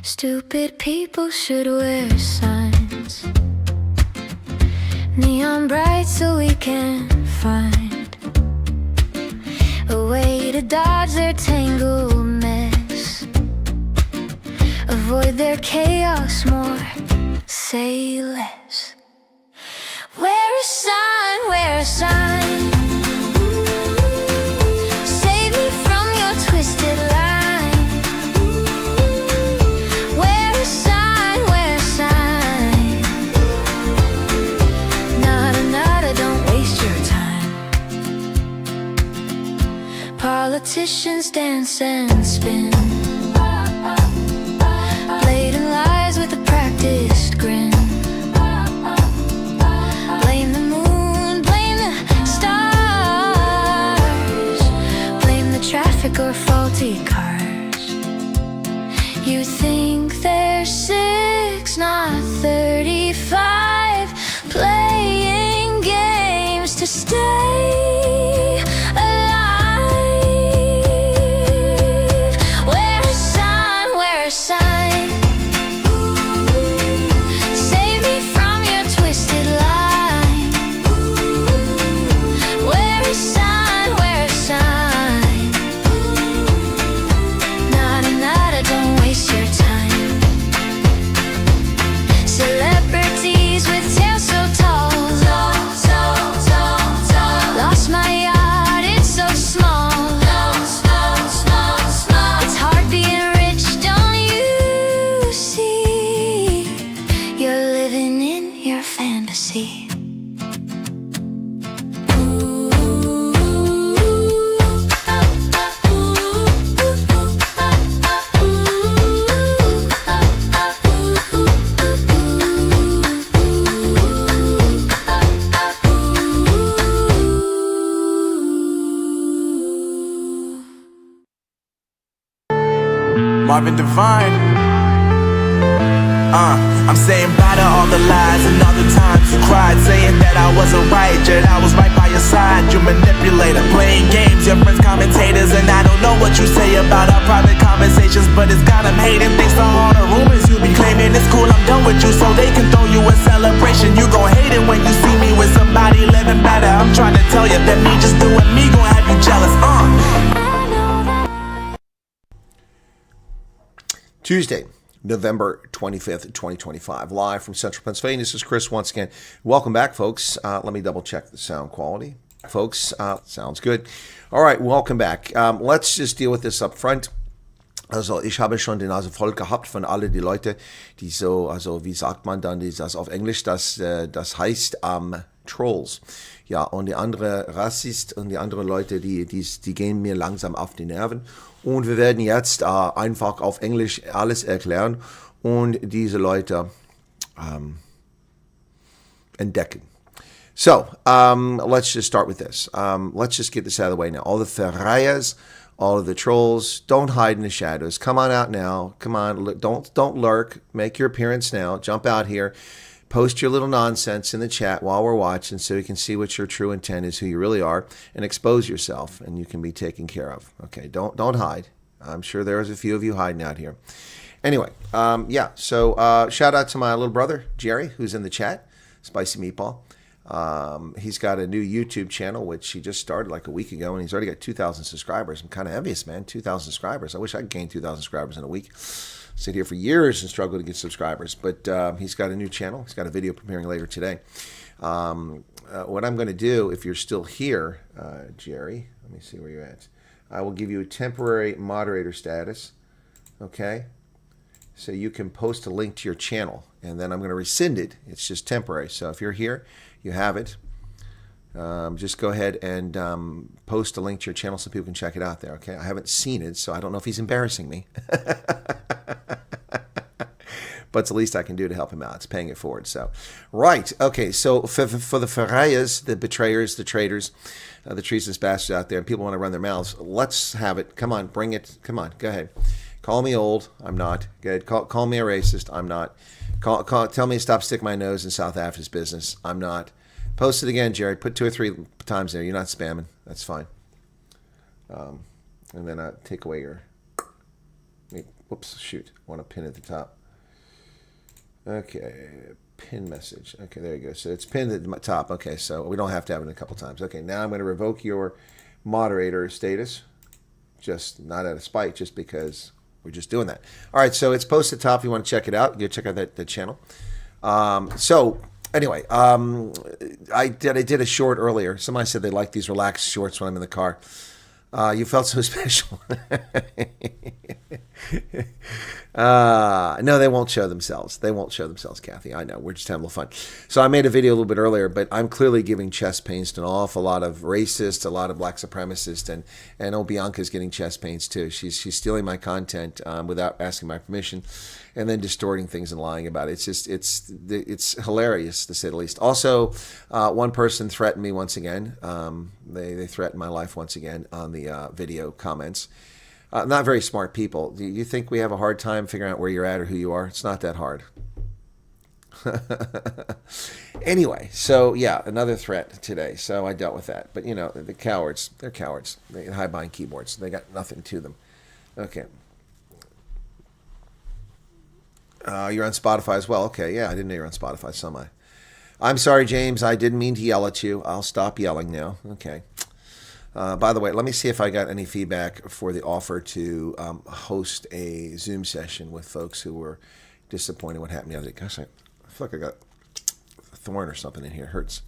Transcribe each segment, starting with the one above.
Stupid people should wear signs, neon bright, so we can find a way to dodge their tangled mess, avoid their chaos more, say less. Wear a sign, wear a sign, save me from your twisted line. Wear a sign, wear a sign. Nada, nada, don't waste your time. Politicians dance and spin, blatant lies with a practiced grin. Blame the moon, blame the stars, blame the traffic or faulty cars. You think they're 6, not 35, playing games to stay alive. Wear a sign, wear a sign, save me from your twisted line. Wear a sign, wear a sign. Nada, nada, don't waste your time. Celebrities with tails so tall, lost my yacht, it's so small. It's hard being rich, don't you see? You're living in your fantasy. Marvin Divine. I'm saying bye to all the lies and all the times you cried, saying that I wasn't right, yet I was right by your side. You manipulator, playing games, your friends commentators, and I don't know what you say about our private conversations, but it's got them hating. Thanks to all the rumors you be claiming, it's cool, I'm done with you, so they can throw you a celebration. You gon' hate it when you see me with somebody living better. I'm trying to tell you that me just doing me gon' have you jealous. Tuesday, November 25th, 2025, live from Central Pennsylvania. This is Chris once again. Welcome back, folks. Let me double check the sound quality. Folks, sounds good. All right, welcome back. Let's just deal with this up front. Also, ich habe schon die Nase voll gehabt von alle die Leute, die so, also wie sagt man dann das auf Englisch, das heißt Trolls. Ja, und die andere Rassist und die anderen Leute, die gehen mir langsam auf die Nerven. Und wir werden jetzt einfach auf Englisch alles erklären und diese Leute entdecken. So, let's just start with this. Let's just get this out of the way now. All the Ferrayas, all of the trolls, don't hide in the shadows. Come on out now. Come on, don't lurk. Make your appearance now. Jump out here. Post your little nonsense in the chat while we're watching so we can see what your true intent is, who you really are, and expose yourself, and you can be taken care of. Okay, don't hide. I'm sure there's a few of you hiding out here. Anyway, yeah, so shout out to my little brother, Jerry, who's in the chat, Spicy Meatball. He's got a new YouTube channel, which he just started like a week ago, and he's already got 2,000 subscribers. I'm kind of envious, man, 2,000 subscribers. I wish I could gain 2,000 subscribers in a week. Sit here for years and struggle to get subscribers, but he's got a new channel. He's got a video premiering later today. What I'm going to do, if you're still here, Jerry, let me see where you're at. I will give you a temporary moderator status, okay? So you can post a link to your channel, and then I'm going to rescind it. It's just temporary. So if you're here, you have it. Just go ahead and post a link to your channel so people can check it out there, okay? I haven't seen it, so I don't know if he's embarrassing me. But it's the least I can do to help him out. It's paying it forward. So, right. Okay, so for the Ferrayas, the betrayers, the traitors, the treasonous bastards out there, and people want to run their mouths, let's have it. Come on, bring it. Come on, go ahead. Call me old. I'm not. Good. Call me a racist. I'm not. Tell me to stop sticking my nose in South Africa's business. I'm not. Post it again, Jerry. Put 2 or 3 times there. You're not spamming. That's fine. And then take away your... Whoops, shoot. I want to pin at the top. Okay, pin message. Okay, there you go. So it's pinned at the top. Okay, so we don't have to have it a couple times. Okay, now I'm going to revoke your moderator status. Just not out of spite, just because we're just doing that. All right, so it's posted at the top. If you want to check it out, you check out that channel. So anyway, I did a short earlier. Somebody said they like these relaxed shorts when I'm in the car. You felt so special. No, they won't show themselves. They won't show themselves, Kathy. I know. We're just having a little fun. So I made a video a little bit earlier, but I'm clearly giving chest pains to an awful lot of racists, a lot of black supremacists, and oh, Bianca's getting chest pains too. She's stealing my content without asking my permission, and then distorting things and lying about it. It's hilarious, to say the least. Also, one person threatened me once again. They threatened my life once again on the video comments. Not very smart people. Do you think we have a hard time figuring out where you're at or who you are? It's not that hard. Anyway, so yeah, another threat today. So I dealt with that. But, you know, the cowards, they're cowards. They hide behind keyboards. They got nothing to them. Okay. You're on Spotify as well. Okay, yeah, I didn't know you were on Spotify, so am I. I'm sorry, James. I didn't mean to yell at you. I'll stop yelling now. Okay. By the way, let me see if I got any feedback for the offer to host a Zoom session with folks who were disappointed what happened the other day. Gosh, I feel like I got a thorn or something in here. It hurts.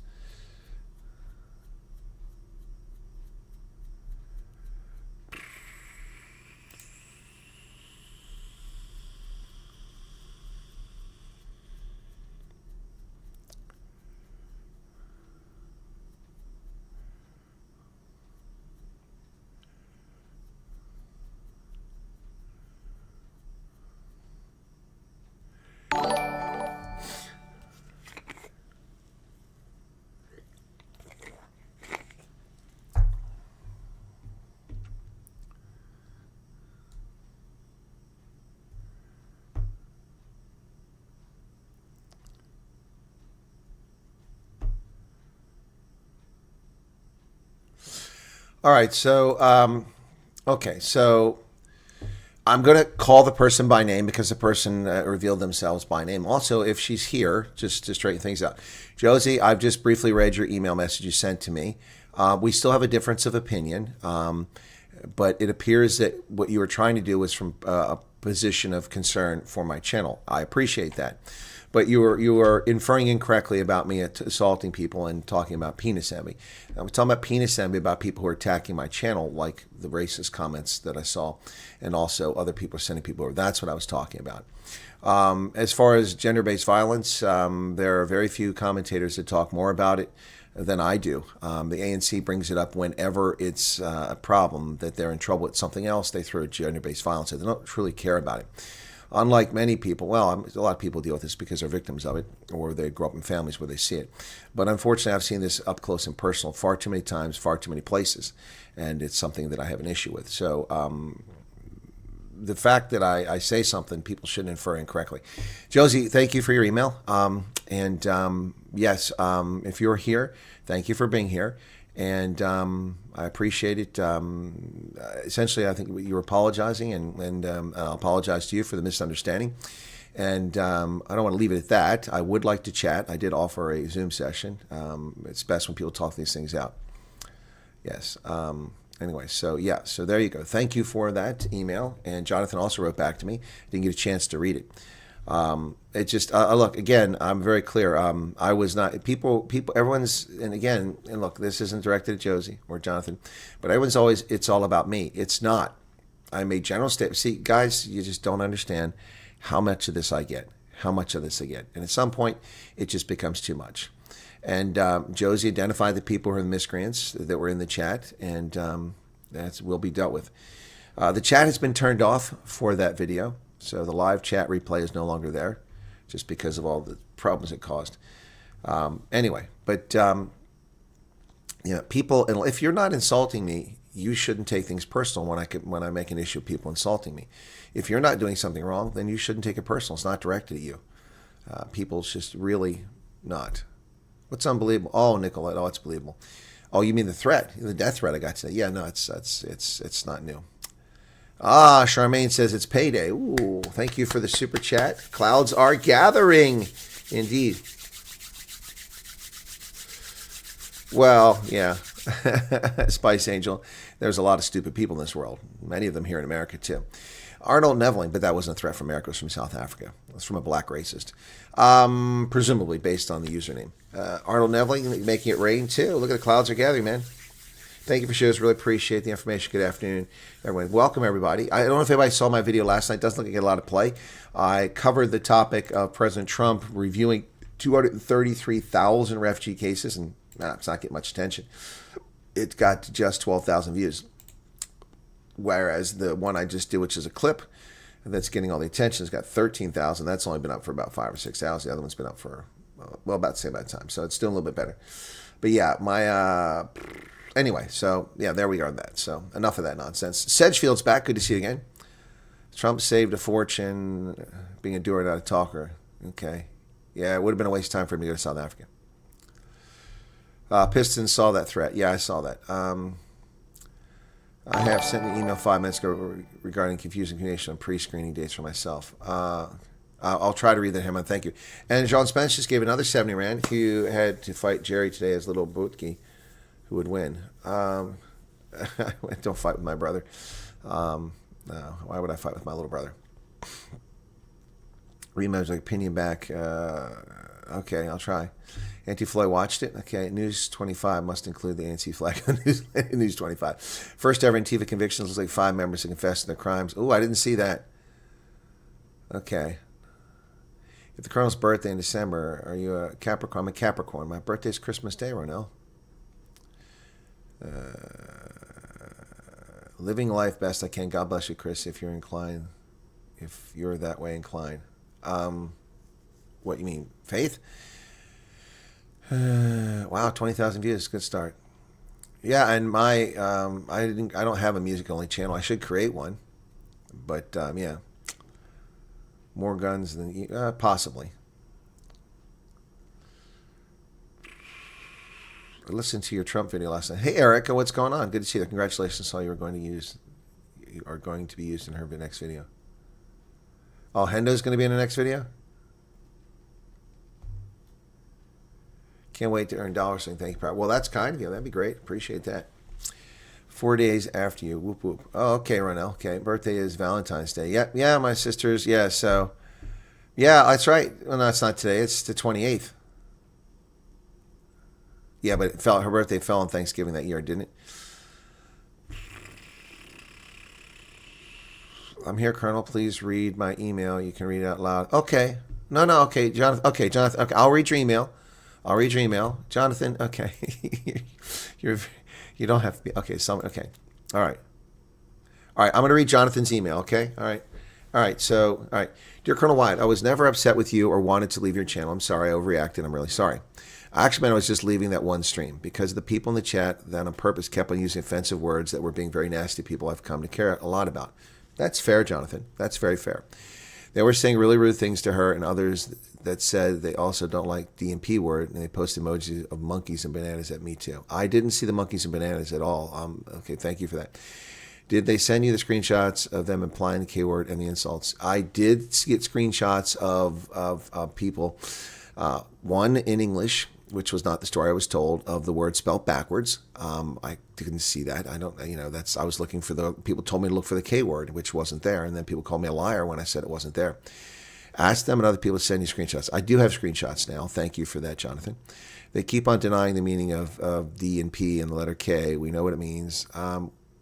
All right, so, okay, so I'm going to call the person by name because the person revealed themselves by name. Also, if she's here, just to straighten things out. Josie, I've just briefly read your email message you sent to me. We still have a difference of opinion, but it appears that what you were trying to do was from a position of concern for my channel. I appreciate that. But you were inferring incorrectly about me assaulting people and talking about penis envy. I'm talking about penis envy about people who are attacking my channel, like the racist comments that I saw, and also other people are sending people over. That's what I was talking about. As far as gender-based violence, there are very few commentators that talk more about it than I do. The ANC brings it up whenever it's a problem that they're in trouble with something else. They throw gender-based violence. They don't truly care about it. Unlike many people, well, a lot of people deal with this because they're victims of it or they grow up in families where they see it. But unfortunately, I've seen this up close and personal far too many times, far too many places, and it's something that I have an issue with. So the fact that I say something, people shouldn't infer incorrectly. Josie, thank you for your email. Yes, if you're here, thank you for being here. And I appreciate it. Essentially, I think you were apologizing, and I'll apologize to you for the misunderstanding. And I don't want to leave it at that. I would like to chat. I did offer a Zoom session. It's best when people talk these things out. Yes. Anyway, so yeah, so there you go. Thank you for that email. And Jonathan also wrote back to me. Didn't get a chance to read it. It just look again. I'm very clear. I was not people. Everyone's and again. And look, this isn't directed at Josie or Jonathan, but everyone's always. It's all about me. It's not. I made general statements. See, guys, you just don't understand how much of this I get. How much of this I get, and at some point, it just becomes too much. And Josie identified the people who are the miscreants that were in the chat, and that will be dealt with. The chat has been turned off for that video. So the live chat replay is no longer there just because of all the problems it caused. Anyway, but, you know, people, and if you're not insulting me, you shouldn't take things personal when I make an issue of people insulting me. If you're not doing something wrong, then you shouldn't take it personal. It's not directed at you. People's just really not. What's unbelievable? Oh, Nicolette, oh, it's believable. Oh, you mean the threat, the death threat I got today? Yeah, no, it's not new. Ah, Charmaine says it's payday. Ooh, thank you for the super chat. Clouds are gathering. Indeed. Well, yeah. Spice Angel. There's a lot of stupid people in this world. Many of them here in America, too. Arnold Neveling, but that wasn't a threat from America. It was from South Africa. It was from a black racist. Presumably based on the username. Arnold Neveling making it rain, too. Look at the clouds are gathering, man. Thank you for shares. Really appreciate the information. Good afternoon, everyone. Welcome, everybody. I don't know if anybody saw my video last night. Doesn't look like it got a lot of play. I covered the topic of President Trump reviewing 233,000 refugee cases, and it's not getting much attention. It got to just 12,000 views. Whereas the one I just did, which is a clip that's getting all the attention, has got 13,000. That's only been up for about 5 or 6 hours. The other one's been up for, well, about the same amount of time. So it's still a little bit better. But yeah, my... Anyway, so yeah, there we are on that. So enough of that nonsense. Sedgefield's back. Good to see you again. Trump saved a fortune being a doer, not a talker. Okay. Yeah, it would have been a waste of time for him to go to South Africa. Piston saw that threat. Yeah, I saw that. I have sent an email 5 minutes ago regarding confusing communication on pre-screening dates for myself. I'll try to read that, Herman. Thank you. And John Spence just gave another 70 rand. If you had to fight Jerry today as little Bootki, who would win? Don't fight with my brother. No, why would I fight with my little brother? Rematch like opinion back. Okay, I'll try. Anti-Floyd watched it. Okay, News 25 must include the anti-flag on News 25. First ever Antifa convictions. Looks like 5 members have confessed their crimes. Oh, I didn't see that. Okay. If the Colonel's birthday in December, are you a Capricorn? I'm a Capricorn. My birthday's Christmas Day, Ronell. Living life best I can. God bless you, Chris, if you're inclined. If you're that way inclined. What you mean? Faith? Wow, 20,000 views. Good start. Yeah, and my I don't have a music only channel. I should create one. But yeah. More guns than possibly. I listened to your Trump video last night. Hey, Erica, what's going on? Good to see you. Congratulations. Saw you are going to be used in her next video. Oh, Hendo's going to be in the next video? Can't wait to earn dollars. Saying thank you. Well, that's kind of you. That'd be great. Appreciate that. 4 days after you. Whoop, whoop. Oh, okay, Ronell. Okay, birthday is Valentine's Day. Yeah, my sister's. Yeah, so. Yeah, that's right. Well, no, it's not today. It's the 28th. Yeah, but her birthday fell on Thanksgiving that year, didn't it? I'm here, Colonel. Please read my email. You can read it out loud. Okay. No. Okay, Jonathan. Okay, Jonathan. Okay, I'll read your email. Jonathan. Okay. You don't have to be. Okay. Okay. All right. I'm going to read Jonathan's email. Okay. All right. So, all right. Dear Colonel Wyatt, I was never upset with you or wanted to leave your channel. I'm sorry. I overreacted. I'm really sorry. Actually, I was just leaving that one stream because the people in the chat that on purpose kept on using offensive words that were being very nasty people I've come to care a lot about. That's fair, Jonathan. That's very fair. They were saying really rude things to her and others that said they also don't like the DMP word, and they post emojis of monkeys and bananas at me too. I didn't see the monkeys and bananas at all. Okay, thank you for that. Did they send you the screenshots of them implying the K word and the insults? I did get screenshots of people, one in English, which was not the story I was told, of the word spelled backwards. I didn't see that. I was looking for people told me to look for the K word, which wasn't there. And then people called me a liar when I said it wasn't there. Ask them and other people to send you screenshots. I do have screenshots now. Thank you for that, Jonathan. They keep on denying the meaning of D and P and the letter K. We know what it means.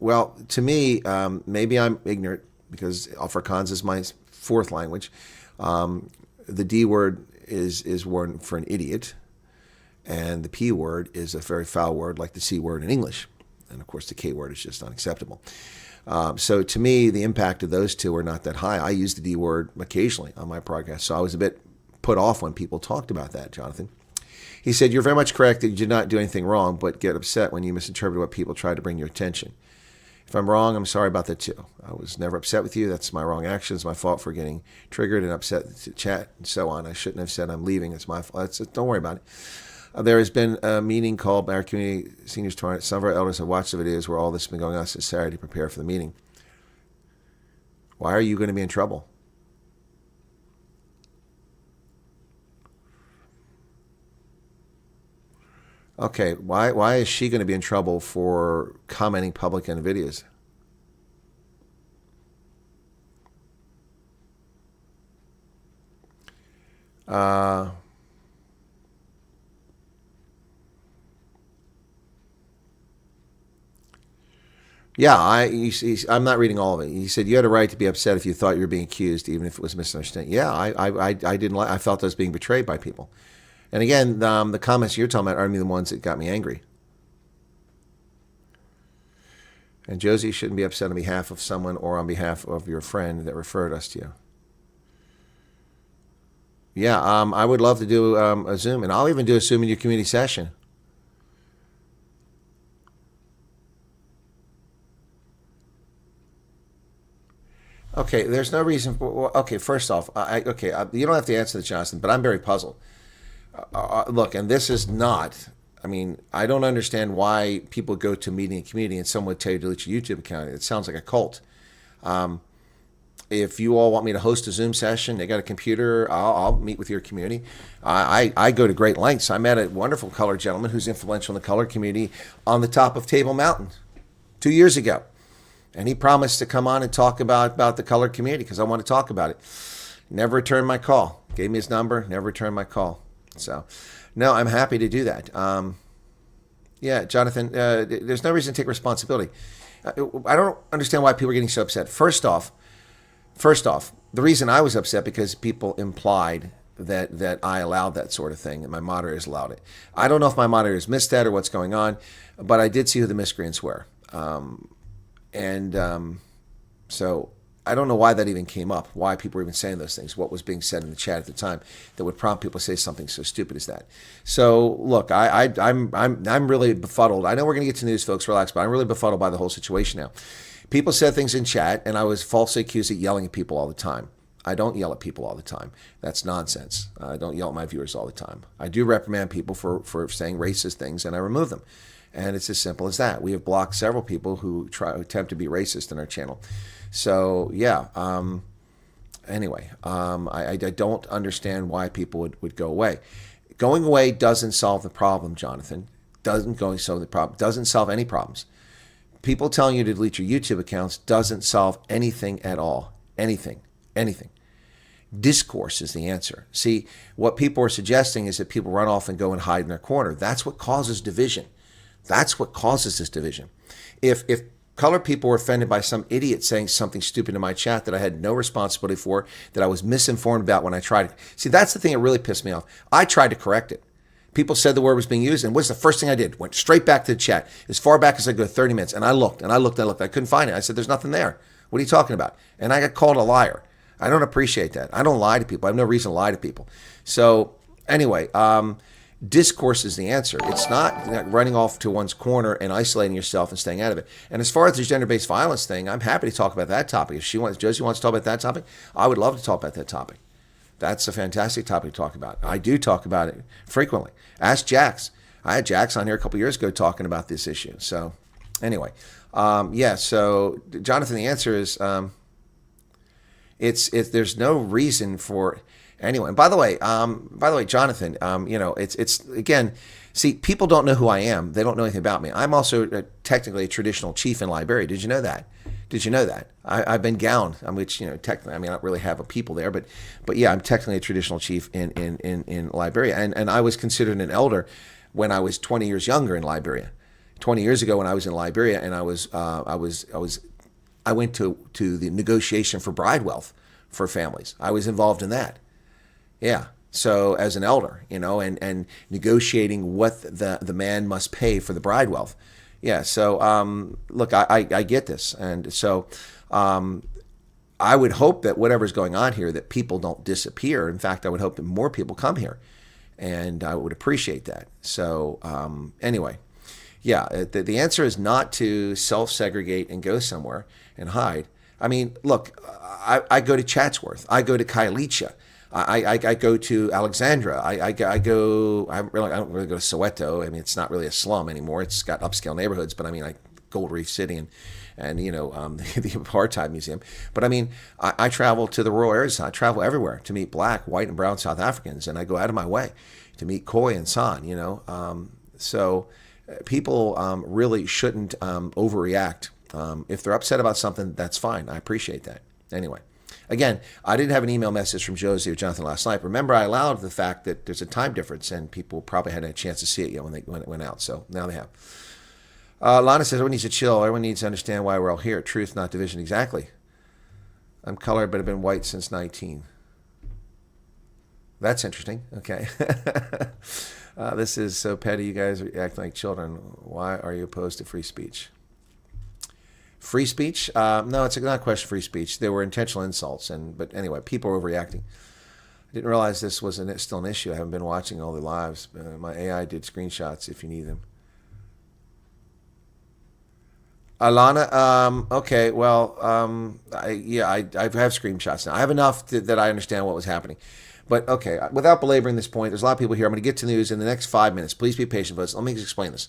Well, to me, maybe I'm ignorant because Afrikaans is my fourth language. The D word is word for an idiot. And the P word is a very foul word like the C word in English. And, of course, the K word is just unacceptable. So, to me, the impact of those two are not that high. I use the D word occasionally on my podcast, so I was a bit put off when people talked about that, Jonathan. He said, you're very much correct that you did not do anything wrong, but get upset when you misinterpret what people try to bring your attention. If I'm wrong, I'm sorry about that, too. I was never upset with you. That's my wrong actions, my fault for getting triggered and upset to chat and so on. I shouldn't have said I'm leaving. It's my fault. Don't worry about it. There has been a meeting called our Community Seniors Tournament. Some of our elders have watched the videos where all this has been going on since Saturday to prepare for the meeting. Why are you going to be in trouble? Okay, why is she going to be in trouble for commenting public on videos? Yeah, I'm not reading all of it. He said you had a right to be upset if you thought you were being accused, even if it was misunderstanding. Yeah, I didn't like. I felt I was being betrayed by people. And again, the comments you're talking about aren't the ones that got me angry. And Josie shouldn't be upset on behalf of someone or on behalf of your friend that referred us to you. Yeah, I would love to do a Zoom, and I'll even do a Zoom in your community session. Okay, there's no reason for. Okay, first off, you don't have to answer the Johnson, but I'm very puzzled. Look, and this is not. I mean, I don't understand why people go to meeting a community and someone would tell you to delete your YouTube account. It sounds like a cult. If you all want me to host a Zoom session, they got a computer, I'll meet with your community. I go to great lengths. I met a wonderful colored gentleman who's influential in the colored community on the top of Table Mountain 2 years ago. And he promised to come on and talk about the colored community because I want to talk about it. Never returned my call. Gave me his number, never returned my call. So, no, I'm happy to do that. Yeah, Jonathan, there's no reason to take responsibility. I don't understand why people are getting so upset. First off, the reason I was upset because people implied that I allowed that sort of thing, that my moderators allowed it. I don't know if my moderators missed that or what's going on, but I did see who the miscreants were. So I don't know why that even came up, why people were even saying those things, what was being said in the chat at the time that would prompt people to say something so stupid as that. So look, I'm really befuddled. I know we're going to get to news, folks, relax, but I'm really befuddled by the whole situation now. People said things in chat, and I was falsely accused of yelling at people all the time. I don't yell at people all the time. That's nonsense. I don't yell at my viewers all the time. I do reprimand people for saying racist things, and I remove them. And it's as simple as that. We have blocked several people who attempt to be racist in our channel. So, yeah. Anyway, I don't understand why people would go away. Going away doesn't solve the problem, Jonathan. Doesn't solve the problem. Doesn't solve any problems. People telling you to delete your YouTube accounts doesn't solve anything at all. Anything. Discourse is the answer. See, what people are suggesting is that people run off and go and hide in their corner. That's what causes division. That's what causes this division. If colored people were offended by some idiot saying something stupid in my chat that I had no responsibility for, that I was misinformed about when I tried. See, that's the thing that really pissed me off. I tried to correct it. People said the word was being used, and what's the first thing I did? Went straight back to the chat, as far back as I could go, 30 minutes, and I looked. I couldn't find it. I said, there's nothing there. What are you talking about? And I got called a liar. I don't appreciate that. I don't lie to people. I have no reason to lie to people. So anyway, discourse is the answer. It's not running off to one's corner and isolating yourself and staying out of it. And as far as the gender-based violence thing, I'm happy to talk about that topic. If Josie wants to talk about that topic, I would love to talk about that topic. That's a fantastic topic to talk about. I do talk about it frequently. Ask Jax. I had Jax on here a couple years ago talking about this issue. So anyway, so Jonathan, the answer is there's no reason for anyone. By the way, Jonathan, it's again, see, people don't know who I am. They don't know anything about me. I'm also technically a traditional chief in Liberia. Did you know that? I've been gowned, which, technically, I don't really have a people there, but yeah, I'm technically a traditional chief in Liberia. And I was considered an elder when I was 20 years younger in Liberia. 20 years ago when I was in Liberia, and I went to the negotiation for bride wealth for families. I was involved in that. Yeah. So as an elder, and negotiating what the man must pay for the bride wealth. Yeah. So, look, I get this. And so, I would hope that whatever's going on here, that people don't disappear. In fact, I would hope that more people come here, and I would appreciate that. So, anyway, yeah, the answer is not to self-segregate and go somewhere and hide. Look, I go to Chatsworth. I go to Kailicha. I go to Alexandra. I don't really go to Soweto. It's not really a slum anymore. It's got upscale neighborhoods, but Gold Reef City and the Apartheid Museum. But I mean, I travel to the rural areas. I travel everywhere to meet black, white, and brown South Africans, and I go out of my way to meet Khoi and San. So people really shouldn't overreact. If they're upset about something, that's fine. I appreciate that. Anyway. Again, I didn't have an email message from Josie or Jonathan last night. Remember, I allowed the fact that there's a time difference, and people probably hadn't had a chance to see it yet when it went out. So now they have. Lana says, everyone needs to chill. Everyone needs to understand why we're all here. Truth, not division. Exactly. I'm colored, but I've been white since 19. That's interesting. Okay. This is so petty. You guys are acting like children. Why are you opposed to free speech? Free speech? No, it's not a question of free speech. There were intentional insults, but anyway, people were overreacting. I didn't realize this was still an issue. I haven't been watching all the lives. My AI did screenshots if you need them. Alana, okay, well, I have screenshots now. I have enough that I understand what was happening. But okay, without belaboring this point, there's a lot of people here. I'm going to get to news in the next 5 minutes. Please be patient with us. Let me explain this.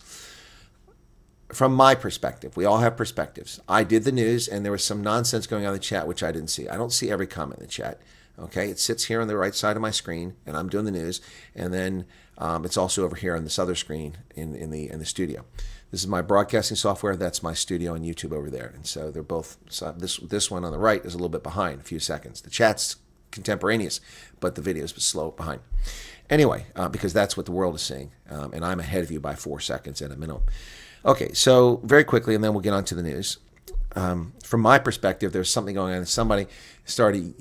From my perspective, we all have perspectives. I did the news, and there was some nonsense going on in the chat, which I didn't see. I don't see every comment in the chat. Okay, it sits here on the right side of my screen, and I'm doing the news, and then it's also over here on this other screen in the studio. This is my broadcasting software. That's my studio on YouTube over there, and so they're both. So this one on the right is a little bit behind, a few seconds. The chat's contemporaneous, but the video is slow behind. Anyway, because that's what the world is seeing, and I'm ahead of you by 4 seconds at a minimum. Okay, so very quickly, and then we'll get on to the news. From my perspective, there's something going on. Somebody started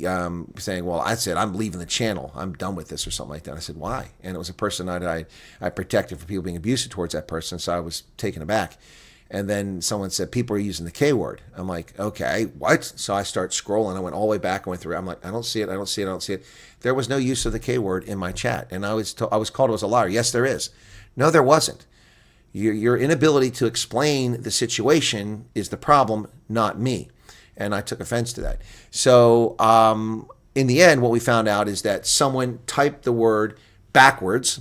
saying, well, I said, I'm leaving the channel. I'm done with this or something like that. I said, why? And it was a person that I protected from people being abusive towards that person, so I was taken aback. And then someone said, people are using the K word. I'm like, okay, what? So I start scrolling. I went all the way back and went through. I'm like, I don't see it. I don't see it. I don't see it. There was no use of the K word in my chat. And I was called as a liar. Yes, there is. No, there wasn't. Your inability to explain the situation is the problem, not me. And I took offense to that. So in the end, what we found out is that someone typed the word backwards.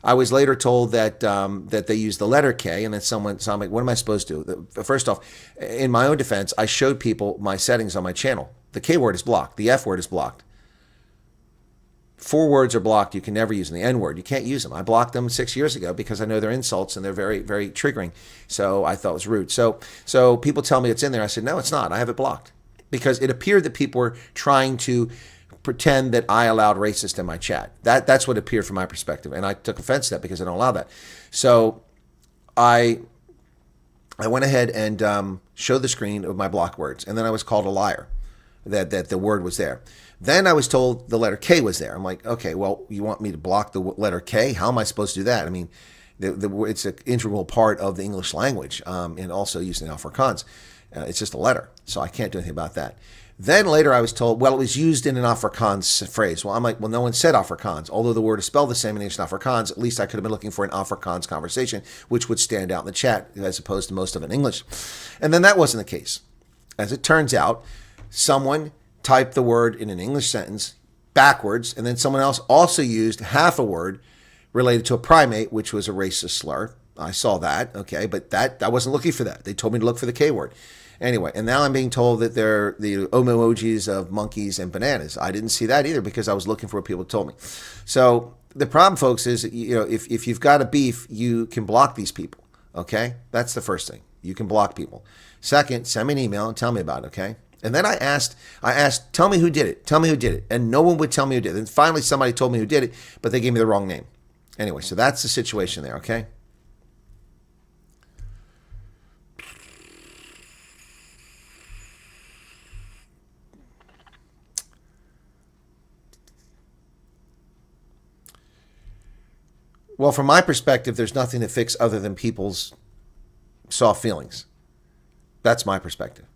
I was later told that they used the letter K, and then so I'm like, what am I supposed to do? First off, in my own defense, I showed people my settings on my channel. The K word is blocked. The F word is blocked. 4 words are blocked. You can never use them. The N word, you can't use them. I blocked them 6 years ago because I know they're insults and they're very, very triggering. So I thought it was rude. So people tell me it's in there. I said, no, it's not. I have it blocked because it appeared that people were trying to pretend that I allowed racist in my chat. That's what appeared from my perspective. And I took offense to that because I don't allow that. So I went ahead and showed the screen of my blocked words. And then I was called a liar that the word was there. Then I was told the letter K was there. I'm like, okay, well, you want me to block the letter K? How am I supposed to do that? I mean, it's an integral part of the English language and also used in Afrikaans. It's just a letter, so I can't do anything about that. Then later I was told, well, it was used in an Afrikaans phrase. Well, I'm like, well, no one said Afrikaans. Although the word is spelled the same in English and Afrikaans, at least I could have been looking for an Afrikaans conversation, which would stand out in the chat as opposed to most of it in English. And then that wasn't the case. As it turns out, someone typed the word in an English sentence backwards, and then someone else also used half a word related to a primate, which was a racist slur. I saw that, okay, but I wasn't looking for that. They told me to look for the K word. Anyway, and now I'm being told that they're the emojis of monkeys and bananas. I didn't see that either because I was looking for what people told me. So the problem, folks, is if you've got a beef, you can block these people, okay? That's the first thing. You can block people. Second, send me an email and tell me about it, okay? And then I asked, tell me who did it. Tell me who did it. And no one would tell me who did it. And finally somebody told me who did it, but they gave me the wrong name. Anyway, so that's the situation there, okay? Well, from my perspective, there's nothing to fix other than people's soft feelings. That's my perspective.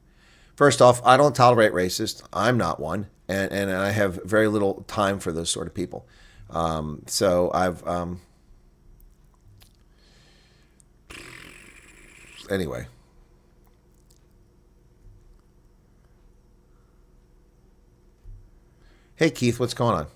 First off, I don't tolerate racists. I'm not one, and I have very little time for those sort of people. So I've anyway. Hey Keith, what's going on?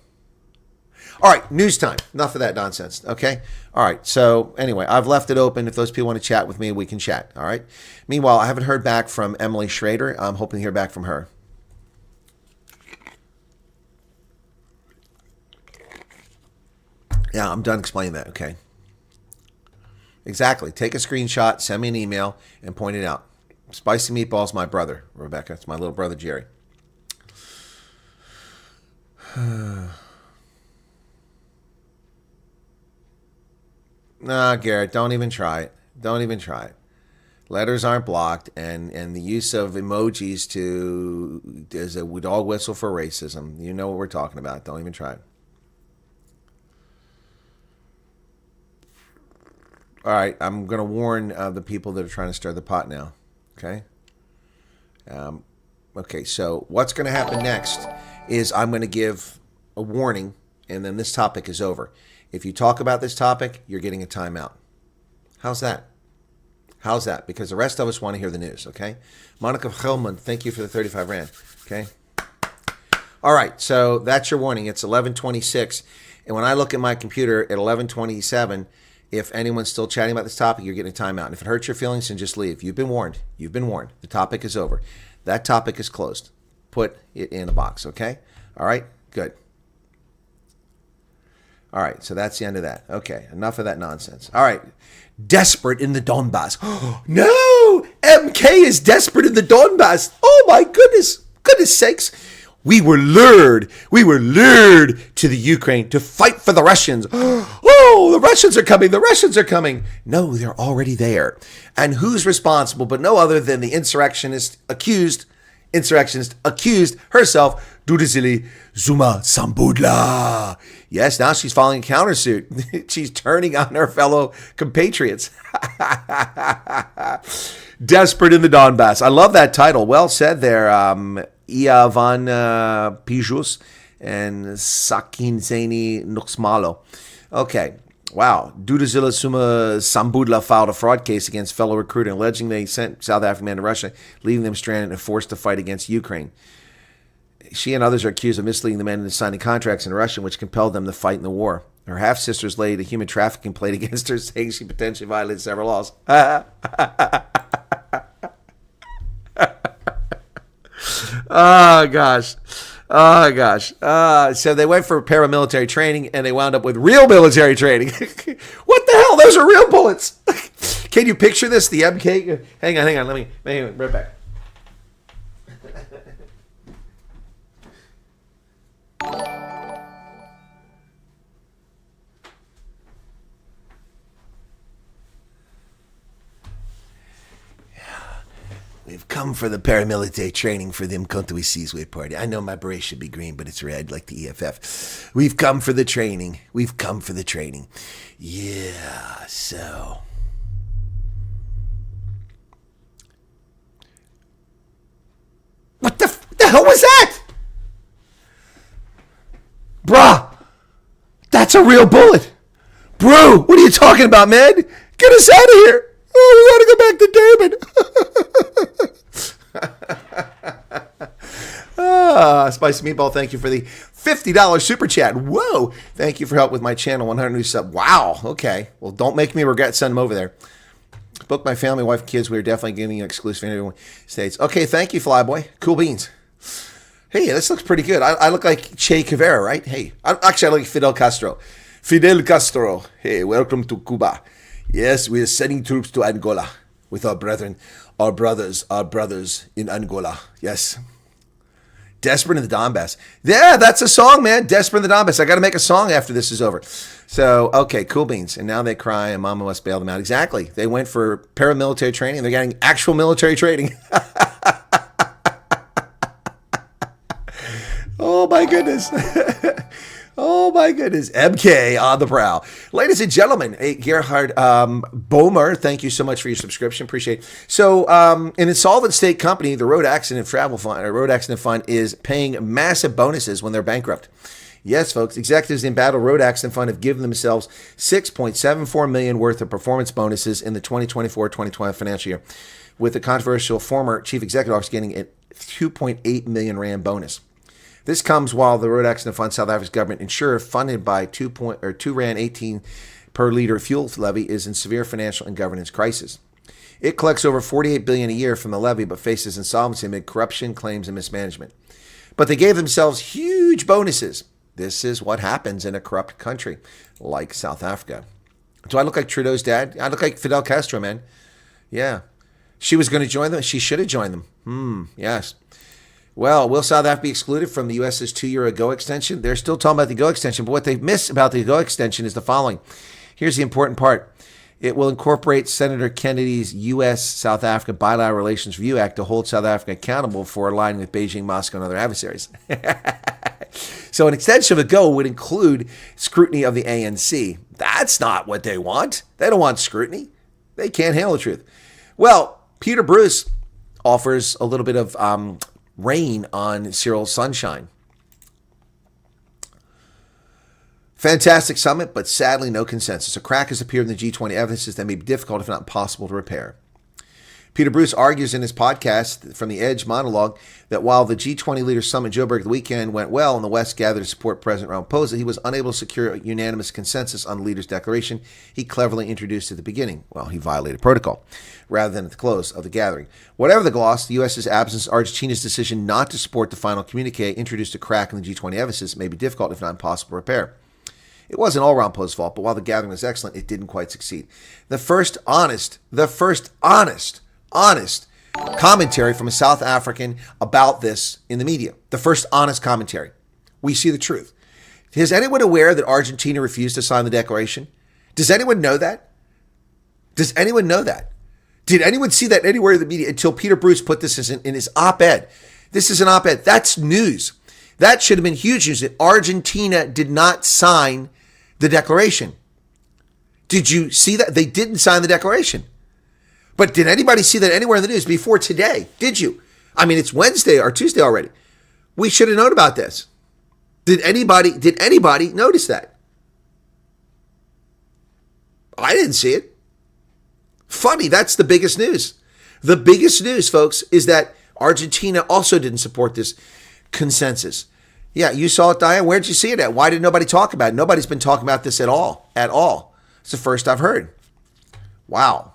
All right, news time. Enough of that nonsense, okay? All right, so anyway, I've left it open. If those people want to chat with me, we can chat, all right? Meanwhile, I haven't heard back from Emily Schrader. I'm hoping to hear back from her. Yeah, I'm done explaining that, okay? Exactly. Take a screenshot, send me an email, and point it out. Spicy Meatball's my brother, Rebecca. It's my little brother, Jerry. Nah, Garrett, don't even try it. Don't even try it. Letters aren't blocked, and the use of emojis is a dog whistle for racism. You know what we're talking about. Don't even try it. All right, I'm going to warn the people that are trying to stir the pot now. Okay? Okay, so what's going to happen next is I'm going to give a warning, and then this topic is over. If you talk about this topic, you're getting a timeout. How's that? How's that? Because the rest of us want to hear the news, okay? Monica Hillman, thank you for the 35 Rand, okay? All right, so that's your warning. It's 11:26, and when I look at my computer at 11:27, if anyone's still chatting about this topic, you're getting a timeout. And if it hurts your feelings, then just leave. You've been warned. You've been warned. The topic is over. That topic is closed. Put it in a box, okay? All right? Good. All right, so that's the end of that. Okay, enough of that nonsense. All right, desperate in the Donbass. No! MK is desperate in the Donbass. Oh my goodness. Goodness sakes. We were lured to the Ukraine to fight for the Russians. Oh, the Russians are coming. The Russians are coming. No, they're already there. And who's responsible but no other than the insurrectionist accused herself, Dudazili Zuma Sambudla. Yes, now she's filing a countersuit. She's turning on her fellow compatriots. Desperate in the Donbass. I love that title. Well said there, Iavan Pijus and Sakinzeni Nuxmalo. Okay. Wow. Dudazila Suma Sambudla filed a fraud case against fellow recruiter alleging they sent South African men to Russia, leaving them stranded and forced to fight against Ukraine. She and others are accused of misleading the men into signing contracts in Russia, which compelled them to fight in the war. Her half-sisters laid a human trafficking complaint against her, saying she potentially violated several laws. Oh, gosh. Oh, gosh. So they went for paramilitary training, and they wound up with real military training. What the hell? Those are real bullets. Can you picture this? The MK... Hang on. Let me right back. We've come for the paramilitary training for the Mkonto Isizwe party. I know my beret should be green, but it's red like the EFF. We've come for the training. Yeah, so... What the hell was that? Bruh! That's a real bullet! Bro, what are you talking about, man? Get us out of here! Oh, we want to go back to Durban. Spicy Meatball, thank you for the $50 super chat. Whoa. Thank you for help with my channel. 100 new sub. Wow. Okay. Well, don't make me regret sending them over there. Book my family, wife, and kids. We are definitely getting an exclusive in everyone states. Okay. Thank you, Flyboy. Cool beans. Hey, this looks pretty good. I look like Che Guevara, right? Hey, I look like Fidel Castro. Fidel Castro. Hey, welcome to Cuba. Yes, we are sending troops to Angola with our brethren, our brothers in Angola. Yes. Desperate in the Donbass. Yeah, that's a song, man. Desperate in the Donbass. I got to make a song after this is over. So, okay, cool beans. And now they cry and mama must bail them out. Exactly. They went for paramilitary training. They're getting actual military training. Oh, my goodness. Oh, my goodness. MK on the prowl. Ladies and gentlemen, Gerhard Bomer, thank you so much for your subscription. Appreciate it. So, an insolvent state company, the Road Accident Fund, is paying massive bonuses when they're bankrupt. Yes, folks, executives in Battle Road Accident Fund have given themselves $6.74 million worth of performance bonuses in the 2024-2025 financial year, with the controversial former chief executive officer getting a 2.8 million Rand bonus. This comes while the Road Accident Fund, South Africa's government insurer, funded by 2.18 per liter fuel levy, is in severe financial and governance crisis. It collects over $48 billion a year from the levy, but faces insolvency amid corruption, claims, and mismanagement. But they gave themselves huge bonuses. This is what happens in a corrupt country like South Africa. Do I look like Trudeau's dad? I look like Fidel Castro, man. Yeah. She was going to join them. She should have joined them. Yes. Well, will South Africa be excluded from the U.S.'s 2-year AGOA extension? They're still talking about the AGOA extension, but what they miss about the AGOA extension is the following. Here's the important part. It will incorporate Senator Kennedy's U.S.-South Africa Bilateral Relations Review Act to hold South Africa accountable for aligning with Beijing, Moscow, and other adversaries. So an extension of AGOA would include scrutiny of the ANC. That's not what they want. They don't want scrutiny. They can't handle the truth. Well, Peter Bruce offers a little bit of rain on Cyril's sunshine. Fantastic summit, but sadly no consensus. A crack has appeared in the G20 evidences that may be difficult, if not impossible, to repair. Peter Bruce argues in his podcast, From the Edge monologue, that while the G20 leaders summit in Joburg the weekend went well and the West gathered to support President Ramaphosa, he was unable to secure a unanimous consensus on the leaders' declaration he cleverly introduced at the beginning. Well, he violated protocol, rather than at the close of the gathering. Whatever the gloss, the U.S.'s absence, Argentina's decision not to support the final communique introduced a crack in the G20 evidences may be difficult, if not impossible, to repair. It wasn't all Ramaphosa's fault, but while the gathering was excellent, it didn't quite succeed. The first honest commentary from a South African about this in the media. The first honest commentary. We see the truth. Is anyone aware that Argentina refused to sign the declaration? Does anyone know that? Does anyone know that? Did anyone see that anywhere in the media until Peter Bruce put this in his op-ed? This is an op-ed. That's news. That should have been huge news that Argentina did not sign the declaration. Did you see that? They didn't sign the declaration. But did anybody see that anywhere in the news before today? Did you? I mean, it's Wednesday or Tuesday already. We should have known about this. Did anybody notice that? I didn't see it. Funny, that's the biggest news. The biggest news, folks, is that Argentina also didn't support this consensus. Yeah, you saw it, Diane. Where'd you see it at? Why did nobody talk about it? Nobody's been talking about this at all. At all. It's the first I've heard. Wow.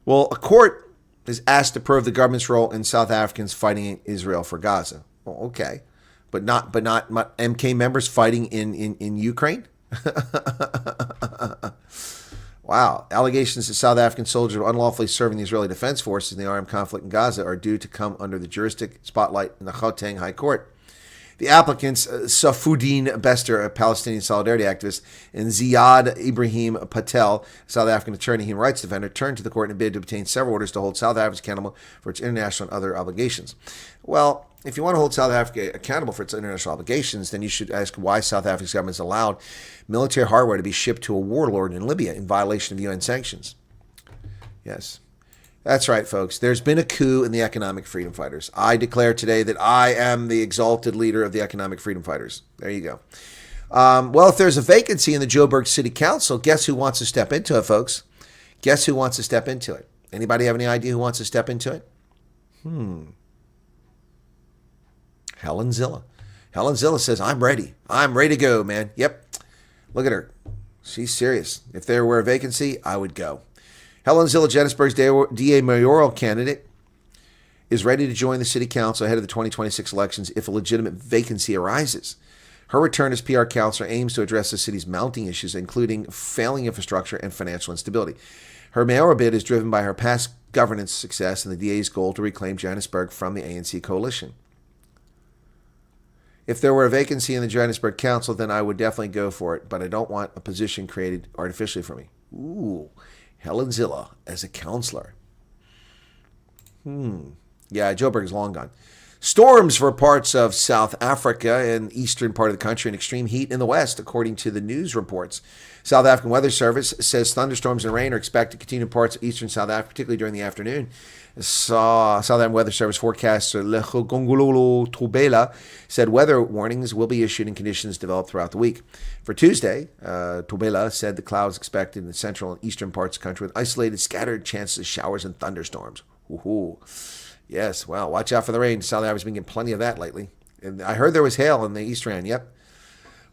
Well, a court is asked to prove the government's role in South Africans fighting Israel for Gaza. Well, okay. But not MK members fighting in Ukraine? Wow. Allegations that South African soldiers are unlawfully serving the Israeli Defense Forces in the armed conflict in Gaza are due to come under the juristic spotlight in the Gauteng High Court. The applicants, Safuddin Bester, a Palestinian solidarity activist, and Ziad Ibrahim Patel, South African attorney, human rights defender, turned to the court in a bid to obtain several orders to hold South Africa accountable for its international and other obligations. Well, if you want to hold South Africa accountable for its international obligations, then you should ask why South Africa's government has allowed military hardware to be shipped to a warlord in Libya in violation of UN sanctions. Yes. That's right, folks. There's been a coup in the economic freedom fighters. I declare today that I am the exalted leader of the economic freedom fighters. There you go. Well, if there's a vacancy in the Joburg City Council, guess who wants to step into it, folks? Guess who wants to step into it? Anybody have any idea who wants to step into it? Helen Zilla. Helen Zilla says, I'm ready. I'm ready to go, man. Yep. Look at her. She's serious. If there were a vacancy, I would go. Helen Zilla, Johannesburg's DA mayoral candidate, is ready to join the city council ahead of the 2026 elections if a legitimate vacancy arises. Her return as PR counselor aims to address the city's mounting issues, including failing infrastructure and financial instability. Her mayoral bid is driven by her past governance success and the DA's goal to reclaim Johannesburg from the ANC coalition. If there were a vacancy in the Johannesburg Council, then I would definitely go for it, but I don't want a position created artificially for me. Ooh. Helen Zilla as a counselor. Yeah, Joburg is long gone. Storms for parts of South Africa and eastern part of the country and extreme heat in the west, according to the news reports. South African Weather Service says thunderstorms and rain are expected to continue in parts of eastern South Africa, particularly during the afternoon. South African Weather Service forecaster Legongololo Tobela said weather warnings will be issued and conditions develop throughout the week. For Tuesday, Tobela said the clouds expected in the central and eastern parts of the country with isolated, scattered chances of showers and thunderstorms. Ooh. Yes, well, watch out for the rain. South Africa's been getting plenty of that lately. And I heard there was hail in the East Rand. Yep.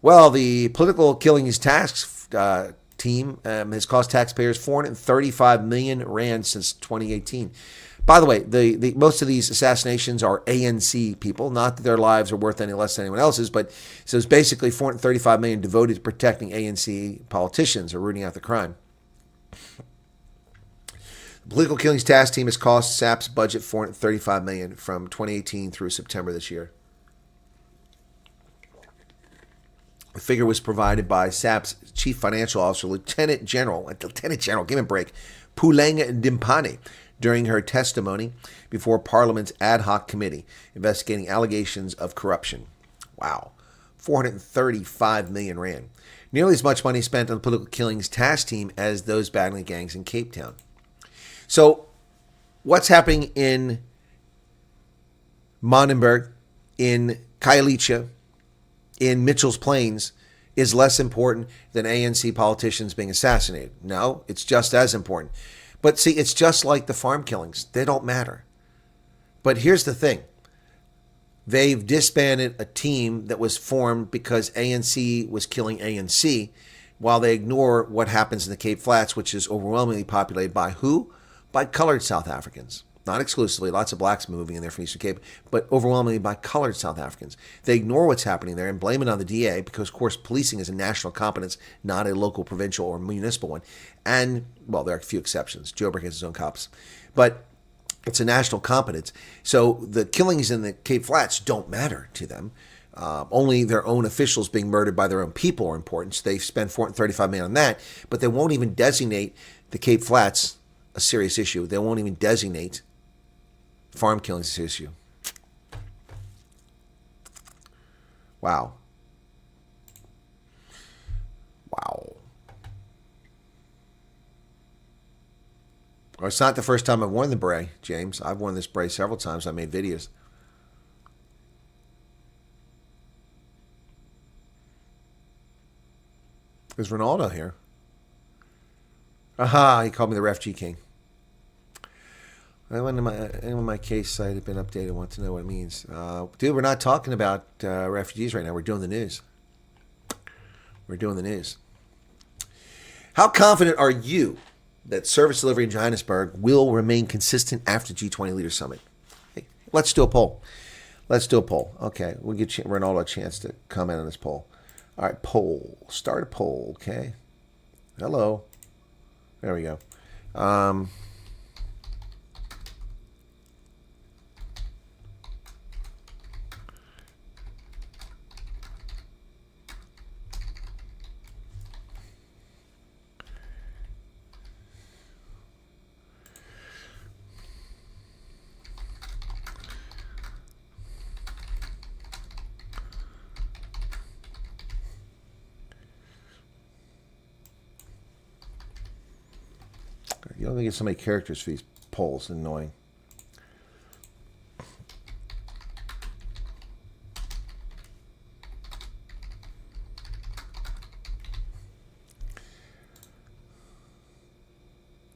Well, the political killings task team has cost taxpayers 435 million rand since 2018. By the way, the most of these assassinations are ANC people. Not that their lives are worth any less than anyone else's, but so it's basically 435 million devoted to protecting ANC politicians or rooting out the crime. The political killings task team has cost SAP's budget 435 million from 2018 through September this year. The figure was provided by SAP's chief financial officer, Lieutenant General, give me a break, Puleng Dimpane, during her testimony before Parliament's ad hoc committee investigating allegations of corruption. Wow, 435 million rand. Nearly as much money spent on the political killings task team as those battling gangs in Cape Town. So what's happening in Monenberg, in Khayelitsha, in Mitchell's Plains is less important than ANC politicians being assassinated. No, it's just as important. But see, it's just like the farm killings. They don't matter. But here's the thing. They've disbanded a team that was formed because ANC was killing ANC, while they ignore what happens in the Cape Flats, which is overwhelmingly populated by who? By colored South Africans. Not exclusively, lots of blacks moving in there from Eastern Cape, but overwhelmingly by colored South Africans. They ignore what's happening there and blame it on the DA because, of course, policing is a national competence, not a local, provincial, or municipal one. And, well, there are a few exceptions. Joburg has his own cops. But it's a national competence. So the killings in the Cape Flats don't matter to them. Only their own officials being murdered by their own people are important. So they spend $435 million on that, but they won't even designate the Cape Flats a serious issue. They won't even designate farm killings a serious issue. Wow. Wow. Well, it's not the first time I've worn the beret, James. I've worn this beret several times. I made videos. Is Ronaldo here? Aha, he called me the Refugee King. Anyone in my case site had been updated, want to know what it means. Dude, we're not talking about refugees right now. We're doing the news. We're doing the news. How confident are you that service delivery in Johannesburg will remain consistent after G20 Leaders Summit? Hey, let's do a poll. Let's do a poll. Okay, we'll give Ronaldo a chance to comment on this poll. All right, poll. Start a poll, okay? Hello. There we go. You don't get so many characters for these polls. Annoying.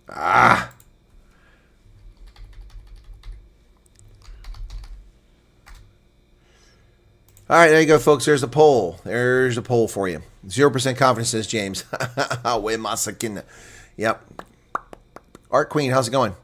Ah. All right, there you go, folks. There's the poll. There's a poll for you. 0% confidence, says James. Yep. Art Queen, how's it going?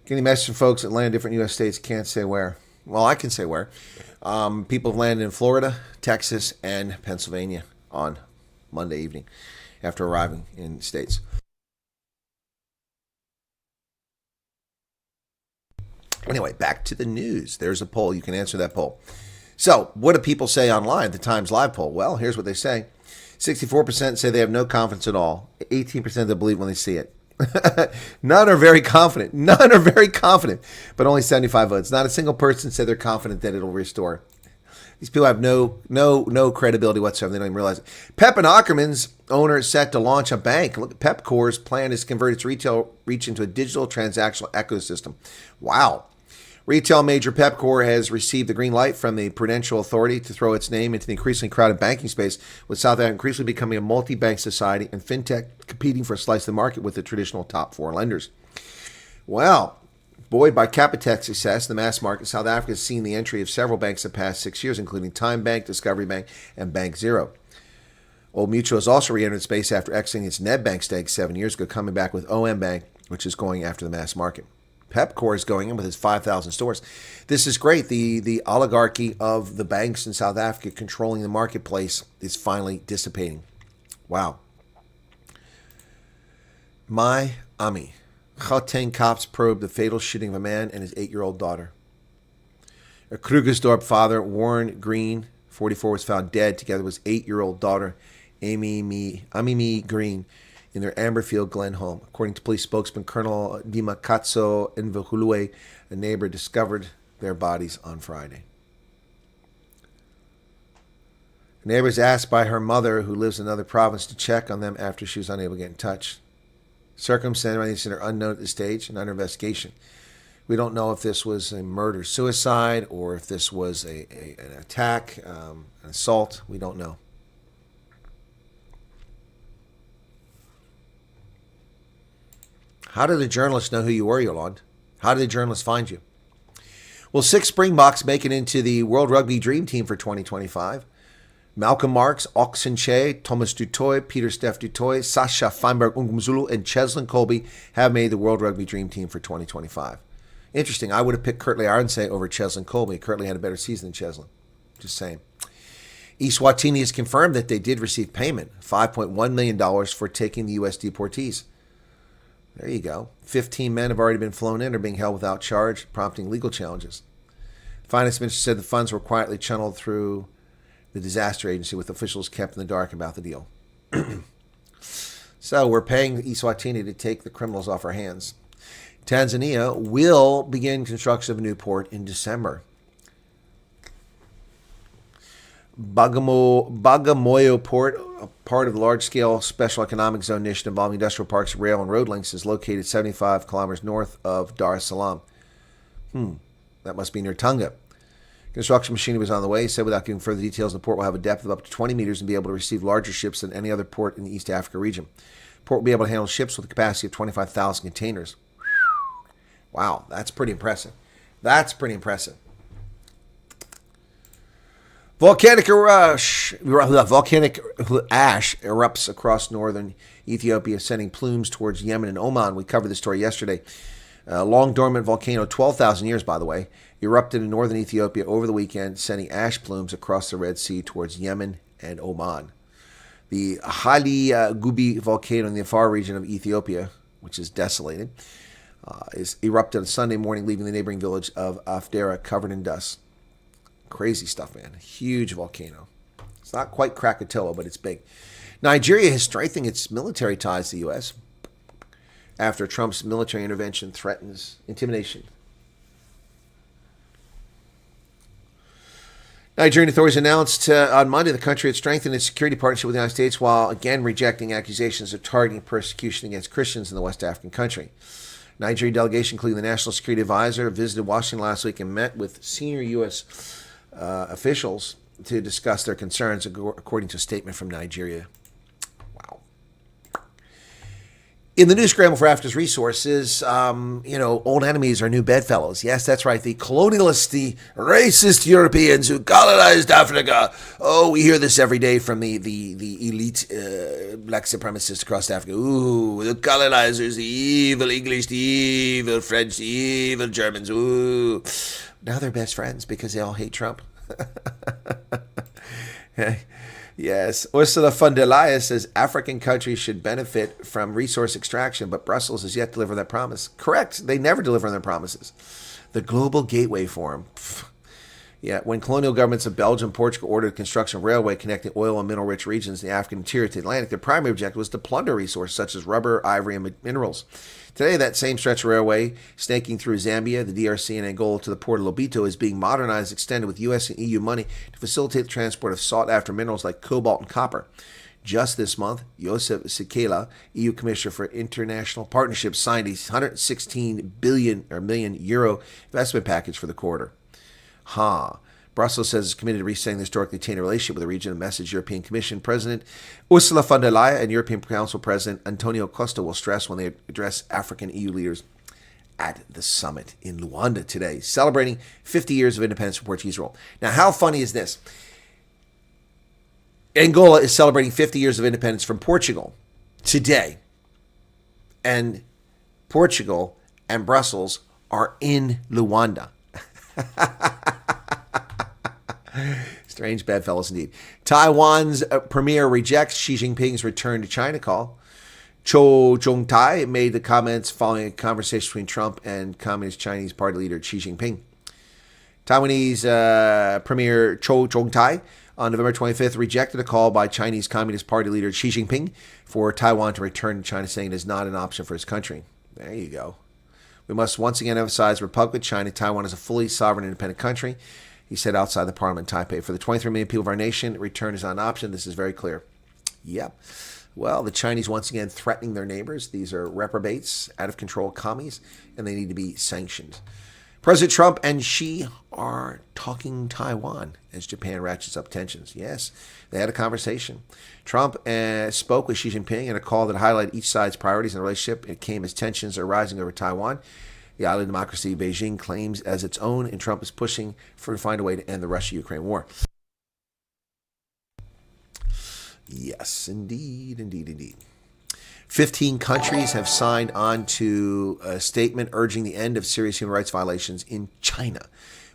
Getting message from folks that land in different U.S. states, can't say where. Well, I can say where. People have landed in Florida, Texas, and Pennsylvania on Monday evening after arriving in the states. Anyway, back to the news. There's a poll. You can answer that poll. So, what do people say online? The Times Live poll. Well, here's what they say. 64% say they have no confidence at all. 18% they believe when they see it. None are very confident. None are very confident. But only 75 votes. Not a single person said they're confident that it'll restore. These people have no credibility whatsoever. They don't even realize it. Pep and Ackerman's owner is set to launch a bank. Look, Pepcore's plan is to convert its retail reach into a digital transactional ecosystem. Wow. Retail major Pepcor has received the green light from the Prudential Authority to throw its name into the increasingly crowded banking space, with South Africa increasingly becoming a multi-bank society and fintech competing for a slice of the market with the traditional top four lenders. Well, buoyed by Capitec's success, the mass market, South Africa has seen the entry of several banks in the past 6 years, including Time Bank, Discovery Bank, and Bank Zero. Old Mutual has also re-entered space after exiting its Nedbank stake 7 years ago, coming back with OM Bank, which is going after the mass market. Pepcor is going in with its 5,000 stores. This is great. The oligarchy of the banks in South Africa controlling the marketplace is finally dissipating. Wow. Miami. Gauteng cops probe the fatal shooting of a man and his 8-year-old daughter. A Krugersdorp father, Warren Green, 44, was found dead together with his 8-year-old daughter, Amimi Green, in their Amberfield Glen home. According to police spokesman Colonel Dimakatso Nvahulue, a neighbor discovered their bodies on Friday. The neighbor was asked by her mother, who lives in another province, to check on them after she was unable to get in touch. Circumstances are unknown at this stage and under investigation. We don't know if this was a murder-suicide or if this was an attack, an assault. We don't know. How did the journalists know who you were, Yolande? How did the journalists find you? Well, 6 Springboks make it into the World Rugby Dream Team for 2025. Malcolm Marks, Oxenche, Thomas Dutoy, Peter Steph Dutoy, Sasha Feinberg Ungumzulu, and Cheslin Colby have made the World Rugby Dream Team for 2025. Interesting. I would have picked Kirtley Arnsay over Cheslin Colby. Kirtley had a better season than Cheslin. Just saying. Eswatini has confirmed that they did receive payment, $5.1 million for taking the U.S. deportees. There you go. 15 men have already been flown in or being held without charge, prompting legal challenges. The finance minister said the funds were quietly channeled through the disaster agency, with officials kept in the dark about the deal. So we're paying Eswatini to take the criminals off our hands. Tanzania will begin construction of a new port in December. Bagamoyo Port, a part of the large-scale Special Economic Zone initiative involving industrial parks, rail, and road links, is located 75 kilometers north of Dar es Salaam. That must be near Tunga. Construction machinery was on the way. He said, without giving further details, the port will have a depth of up to 20 meters and be able to receive larger ships than any other port in the East Africa region. The port will be able to handle ships with a capacity of 25,000 containers. Wow, that's pretty impressive. That's pretty impressive. Volcanic ash erupts across northern Ethiopia, sending plumes towards Yemen and Oman. We covered this story yesterday. Long dormant volcano, 12,000 years, by the way, erupted in northern Ethiopia over the weekend, sending ash plumes across the Red Sea towards Yemen and Oman. The Haile Gubi volcano in the Afar region of Ethiopia, which is desolated, is erupted on Sunday morning, leaving the neighboring village of Afdera covered in dust. Crazy stuff, man. Huge volcano. It's not quite Krakatoa, but it's big. Nigeria has strengthened its military ties to the U.S. after Trump's military intervention threatens intimidation. Nigerian authorities announced on Monday the country had strengthened its security partnership with the United States while again rejecting accusations of targeting persecution against Christians in the West African country. Nigerian delegation, including the National Security Advisor, visited Washington last week and met with senior U.S. Officials to discuss their concerns, according to a statement from Nigeria. Wow. In the new scramble for Africa's resources, old enemies are new bedfellows. Yes, that's right. The colonialists, the racist Europeans who colonized Africa. Oh, we hear this every day from the elite black supremacists across Africa. Ooh, the colonizers, the evil English, the evil French, the evil Germans. Ooh. Now they're best friends because they all hate Trump. Yes. Ursula von der Leyen says African countries should benefit from resource extraction, but Brussels has yet to deliver that promise. Correct. They never deliver on their promises. The Global Gateway Forum. Yeah, when colonial governments of Belgium and Portugal ordered construction of railway connecting oil and mineral-rich regions in the African interior to the Atlantic, their primary objective was to plunder resources such as rubber, ivory, and minerals. Today, that same stretch of railway, snaking through Zambia, the DRC, and Angola to the port of Lobito, is being modernized, extended with U.S. and EU money to facilitate the transport of sought-after minerals like cobalt and copper. Just this month, Josef Sikela, EU Commissioner for International Partnerships, signed a 116 million euro investment package for the corridor. Brussels says it's committed to resetting the historically tainted relationship with the region, a message European Commission President Ursula von der Leyen and European Council President Antonio Costa will stress when they address African EU leaders at the summit in Luanda today, celebrating 50 years of independence from Portuguese rule. Now, how funny is this? Angola is celebrating 50 years of independence from Portugal today. And Portugal and Brussels are in Luanda. Strange bedfellows indeed. Taiwan's premier rejects Xi Jinping's return to China call. Zhou Zhongtai made the comments following a conversation between Trump and Communist Chinese Party leader Xi Jinping. Taiwanese Premier Zhou Zhongtai on November 25th rejected a call by Chinese Communist Party leader Xi Jinping for Taiwan to return to China, saying it is not an option for his country. There you go. We must once again emphasize Republic of China. Taiwan is a fully sovereign independent country, he said outside the parliament in Taipei. For the 23 million people of our nation, return is not an option. This is very clear. Yep. Well, the Chinese once again threatening their neighbors. These are reprobates, out of control commies, and they need to be sanctioned. President Trump and Xi are talking Taiwan as Japan ratchets up tensions. Yes, they had a conversation. Trump spoke with Xi Jinping in a call that highlighted each side's priorities in the relationship. It came as tensions are rising over Taiwan, the island democracy Beijing claims as its own, and Trump is pushing to find a way to end the Russia-Ukraine war. Yes, indeed, indeed, indeed. 15 countries have signed on to a statement urging the end of serious human rights violations in China.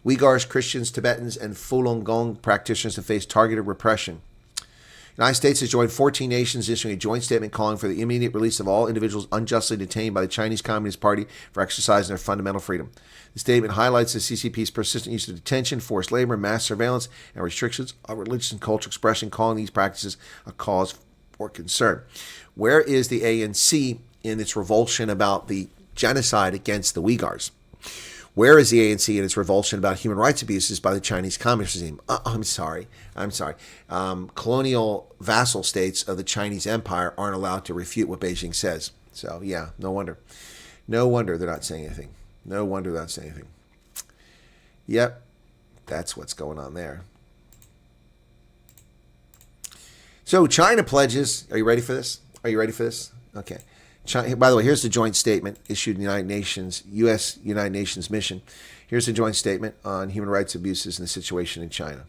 Uyghurs, Christians, Tibetans, and Falun Gong practitioners have faced targeted repression. The United States has joined 14 nations issuing a joint statement calling for the immediate release of all individuals unjustly detained by the Chinese Communist Party for exercising their fundamental freedom. The statement highlights the CCP's persistent use of detention, forced labor, mass surveillance, and restrictions on religious and cultural expression, calling these practices a cause for concern. Where is the ANC in its revulsion about the genocide against the Uyghurs? Where is the ANC in its revulsion about human rights abuses by the Chinese Communist regime? I'm sorry. Colonial vassal states of the Chinese Empire aren't allowed to refute what Beijing says. So, yeah, no wonder. No wonder they're not saying anything. No wonder they're not saying anything. Yep, that's what's going on there. So, China pledges. Are you ready for this? Are you ready for this? Okay. China, by the way, here's the joint statement issued in the United Nations, U.S. United Nations mission. Here's the joint statement on human rights abuses and the situation in China.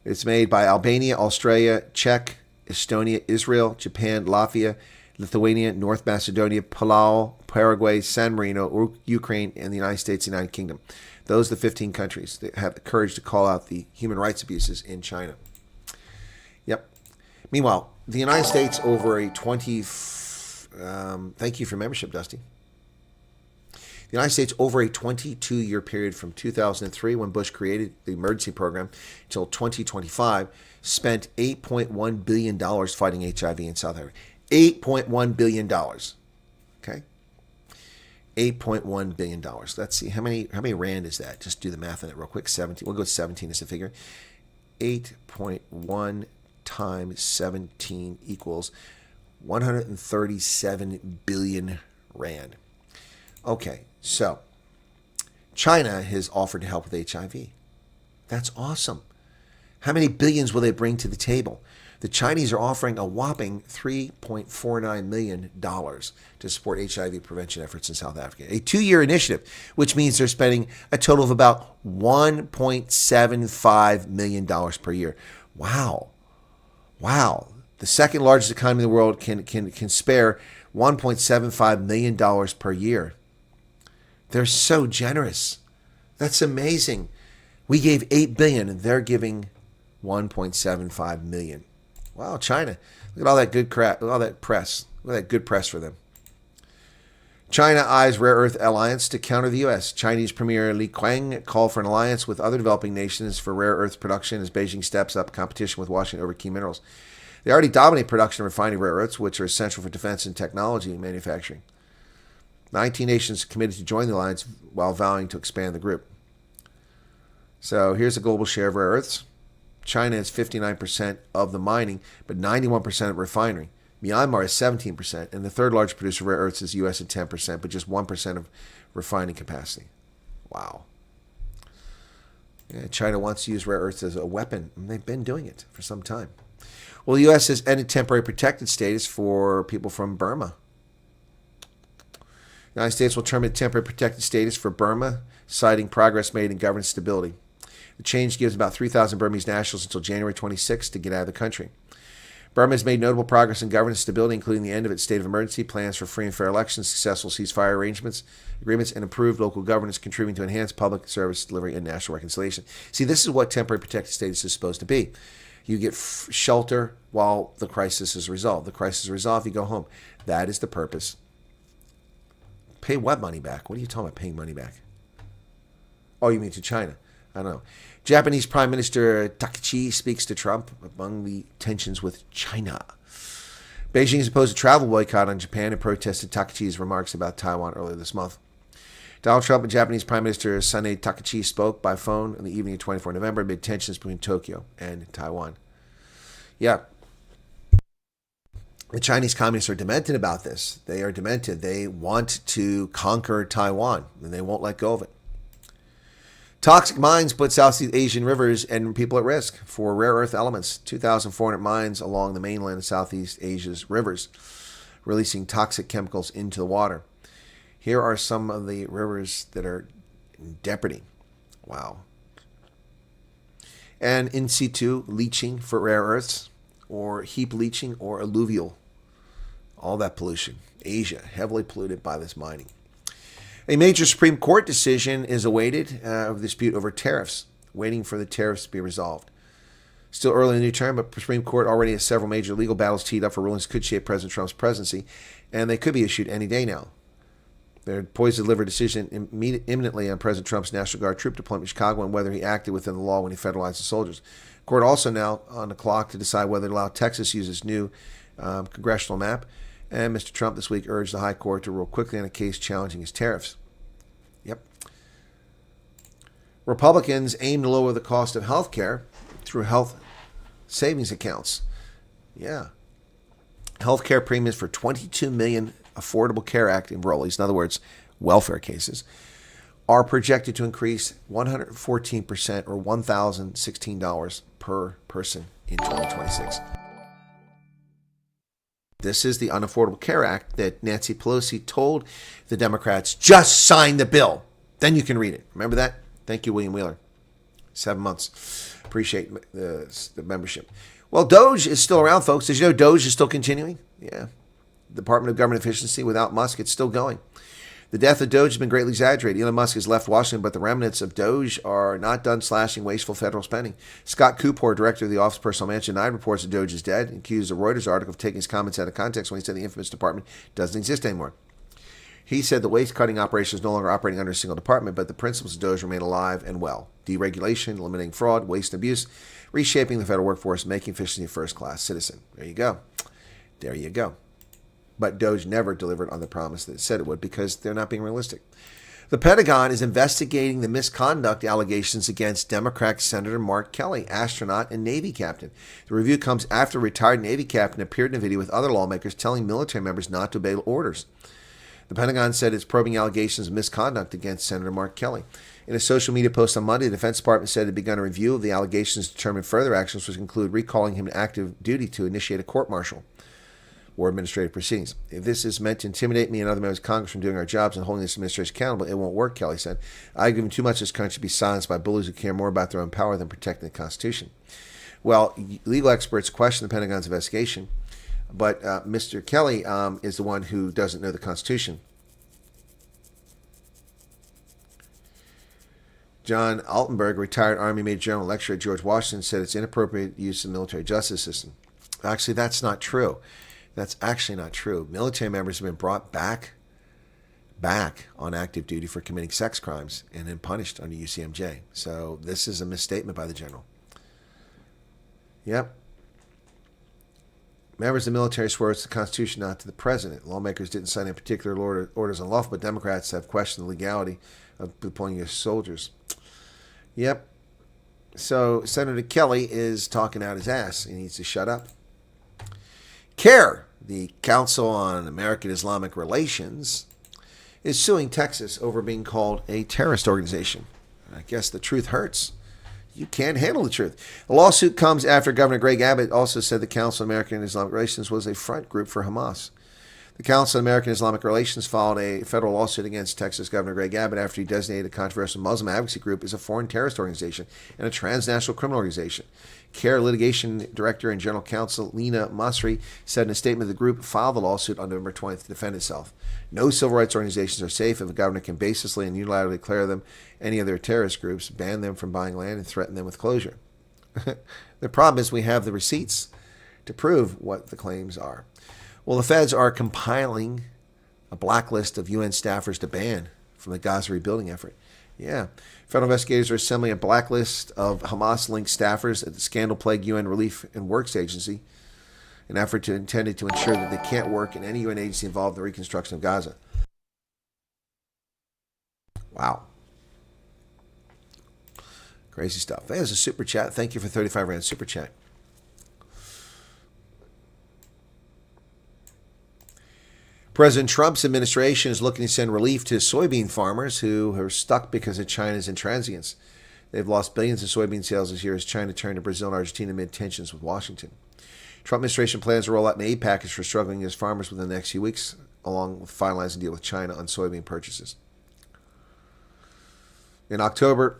It's made by Albania, Australia, Czech, Estonia, Israel, Japan, Latvia, Lithuania, North Macedonia, Palau, Paraguay, San Marino, Ukraine, and the United States and United Kingdom. Those are the 15 countries that have the courage to call out the human rights abuses in China. Yep. Meanwhile, the United States over a thank you for membership, Dusty. The United States over a 22-year period from 2003, when Bush created the emergency program, until 2025, spent $8.1 billion fighting HIV in South Africa. $8.1 billion. Okay? $8.1 billion. Let's see. How many rand is that? Just do the math on it real quick. 17. We'll go with 17 as a figure. 8.1 times 17 equals 137 billion rand. Okay, so China has offered to help with HIV. That's awesome. How many billions will they bring to the table? The Chinese are offering a whopping $3.49 million to support HIV prevention efforts in South Africa. A 2-year initiative, which means they're spending a total of about $1.75 million per year. Wow. Wow. The second largest economy in the world can spare $1.75 million per year. They're so generous. That's amazing. We gave $8 billion and they're giving $1.75 million. Wow, China. Look at all that good crap, all that press. Look at that good press for them. China eyes rare earth alliance to counter the U.S. Chinese Premier Li Qiang called for an alliance with other developing nations for rare earth production as Beijing steps up competition with Washington over key minerals. They already dominate production and refining rare earths, which are essential for defense and technology manufacturing. 19 nations committed to join the alliance while vowing to expand the group. So here's the global share of rare earths. China is 59% of the mining, but 91% of refinery. Myanmar is 17%, and the third largest producer of rare earths is the U.S. at 10%, but just 1% of refining capacity. Wow. Yeah, China wants to use rare earths as a weapon, and they've been doing it for some time. Well, the U.S. has ended temporary protected status for people from Burma. The United States will terminate temporary protected status for Burma, citing progress made in governance stability. The change gives about 3,000 Burmese nationals until January 26 to get out of the country. Burma has made notable progress in governance stability, including the end of its state of emergency, plans for free and fair elections, successful ceasefire agreements, and improved local governance, contributing to enhanced public service delivery and national reconciliation. See, this is what temporary protected status is supposed to be. You get shelter while the crisis is resolved. The crisis is resolved, you go home. That is the purpose. Pay what money back? What are you talking about paying money back? Oh, you mean to China? I don't know. Japanese Prime Minister Takeshi speaks to Trump among the tensions with China. Beijing has opposed a travel boycott on Japan and protested Takeshi's remarks about Taiwan earlier this month. Donald Trump and Japanese Prime Minister Sanae Takaichi spoke by phone on the evening of 24 November amid tensions between Tokyo and Taiwan. Yeah. The Chinese communists are demented about this. They are demented. They want to conquer Taiwan, and they won't let go of it. Toxic mines put Southeast Asian rivers and people at risk for rare earth elements. 2,400 mines along the mainland of Southeast Asia's rivers, releasing toxic chemicals into the water. Here are some of the rivers that are in jeopardy. Wow. And in situ leaching for rare earths, or heap leaching, or alluvial. All that pollution. Asia, heavily polluted by this mining. A major Supreme Court decision is awaited of the dispute over tariffs, waiting for the tariffs to be resolved. Still early in the new term, but the Supreme Court already has several major legal battles teed up for rulings that could shape President Trump's presidency, and they could be issued any day now. They're poised to deliver a decision imminently on President Trump's National Guard troop deployment in Chicago and whether he acted within the law when he federalized the soldiers. The court also now on the clock to decide whether to allow Texas to use its new congressional map. And Mr. Trump this week urged the High Court to rule quickly on a case challenging his tariffs. Yep. Republicans aim to lower the cost of health care through health savings accounts. Yeah. Health care premiums for 22 million Affordable Care Act enrollees, in other words, welfare cases, are projected to increase 114% or $1,016 per person in 2026. This is the Unaffordable Care Act that Nancy Pelosi told the Democrats, just sign the bill. Then you can read it. Remember that? Thank you, William Wheeler. 7 months. Appreciate the membership. Well, Doge is still around, folks. Did you know Doge is still continuing? Yeah. Department of Government Efficiency, without Musk, it's still going. The death of Doge has been greatly exaggerated. Elon Musk has left Washington, but the remnants of Doge are not done slashing wasteful federal spending. Scott Cooper, director of the Office of Personnel Management, denied reports that Doge is dead and accused a Reuters article of taking his comments out of context when he said the infamous department doesn't exist anymore. He said the waste-cutting operation is no longer operating under a single department, but the principles of Doge remain alive and well. Deregulation, eliminating fraud, waste, and abuse, reshaping the federal workforce, making efficiency a first-class citizen. There you go. There you go. But Doge never delivered on the promise that it said it would because they're not being realistic. The Pentagon is investigating the misconduct allegations against Democrat Senator Mark Kelly, astronaut and Navy captain. The review comes after a retired Navy captain appeared in a video with other lawmakers telling military members not to obey orders. The Pentagon said it's probing allegations of misconduct against Senator Mark Kelly. In a social media post on Monday, the Defense Department said it had begun a review of the allegations to determine further actions, which include recalling him to active duty to initiate a court-martial or administrative proceedings. If this is meant to intimidate me and other members of Congress from doing our jobs and holding this administration accountable, it won't work, Kelly said. I've given too much to this country to be silenced by bullies who care more about their own power than protecting the Constitution. Well, legal experts question the Pentagon's investigation, but Mr. Kelly is the one who doesn't know the Constitution. John Altenberg, retired Army Major General lecturer at George Washington, said it's inappropriate use of the military justice system. Actually, that's not true. That's actually not true. Military members have been brought back on active duty for committing sex crimes and then punished under UCMJ. So this is a misstatement by the general. Yep. Members of the military swear it's the Constitution, not to the president. Lawmakers didn't sign any particular orders unlawful, but Democrats have questioned the legality of deploying U.S. soldiers. Yep. So Senator Kelly is talking out his ass. He needs to shut up. CARE, the Council on American Islamic Relations, is suing Texas over being called a terrorist organization. I guess the truth hurts. You can't handle the truth. The lawsuit comes after Governor Greg Abbott also said the Council on American Islamic Relations was a front group for Hamas. The Council on American Islamic Relations filed a federal lawsuit against Texas Governor Greg Abbott after he designated a controversial Muslim advocacy group as a foreign terrorist organization and a transnational criminal organization. CARE litigation director and general counsel Lena Masri said in a statement the group filed the lawsuit on November 20th to defend itself. No civil rights organizations are safe if a governor can baselessly and unilaterally declare them any of their terrorist groups, ban them from buying land, and threaten them with closure. The problem is we have the receipts to prove what the claims are. Well, the feds are compiling a blacklist of UN staffers to ban from the Gaza rebuilding effort. Yeah. Federal investigators are assembling a blacklist of Hamas-linked staffers at the scandal-plagued UN Relief and Works Agency, an effort intended to ensure that they can't work in any UN agency involved in the reconstruction of Gaza. Wow. Crazy stuff. There's a super chat. Thank you for 35 Rand super chat. President Trump's administration is looking to send relief to soybean farmers who are stuck because of China's intransigence. They've lost billions in soybean sales this year as China turned to Brazil and Argentina amid tensions with Washington. Trump administration plans to roll out an aid package for struggling U.S. farmers within the next few weeks, along with finalizing a deal with China on soybean purchases. In October,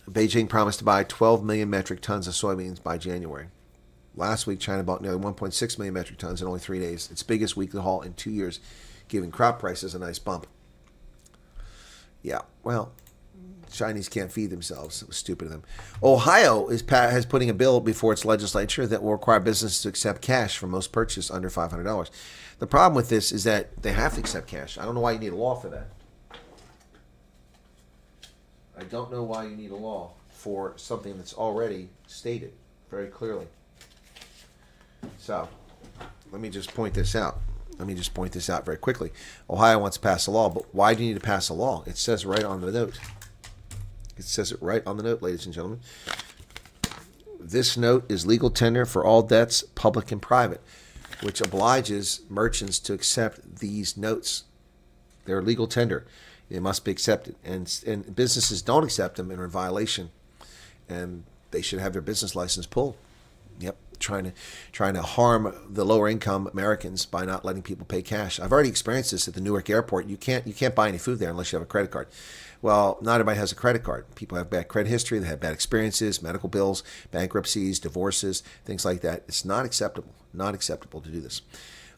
Beijing promised to buy 12 million metric tons of soybeans by January. Last week, China bought nearly 1.6 million metric tons in only 3 days, its biggest weekly haul in 2 years, giving crop prices a nice bump. Yeah, well, Chinese can't feed themselves. It was stupid of them. Ohio has putting a bill before its legislature that will require businesses to accept cash for most purchases under $500. The problem with this is that they have to accept cash. I don't know why you need a law for that. I don't know why you need a law for something that's already stated very clearly. So, let me just point this out. Very quickly. Ohio wants to pass a law, but why do you need to pass a law? It says right on the note. It says it right on the note, ladies and gentlemen. This note is legal tender for all debts, public and private, which obliges merchants to accept these notes. They're legal tender. They must be accepted. And businesses don't accept them and are in violation. And they should have their business license pulled. Yep. Trying to harm the lower income Americans by not letting people pay cash. I've already experienced this at the Newark airport. You can't buy any food there unless you have a credit card. Well, not everybody has a credit card. People have bad credit history. They have bad experiences, medical bills, bankruptcies, divorces, things like that. It's not acceptable. Not acceptable to do this.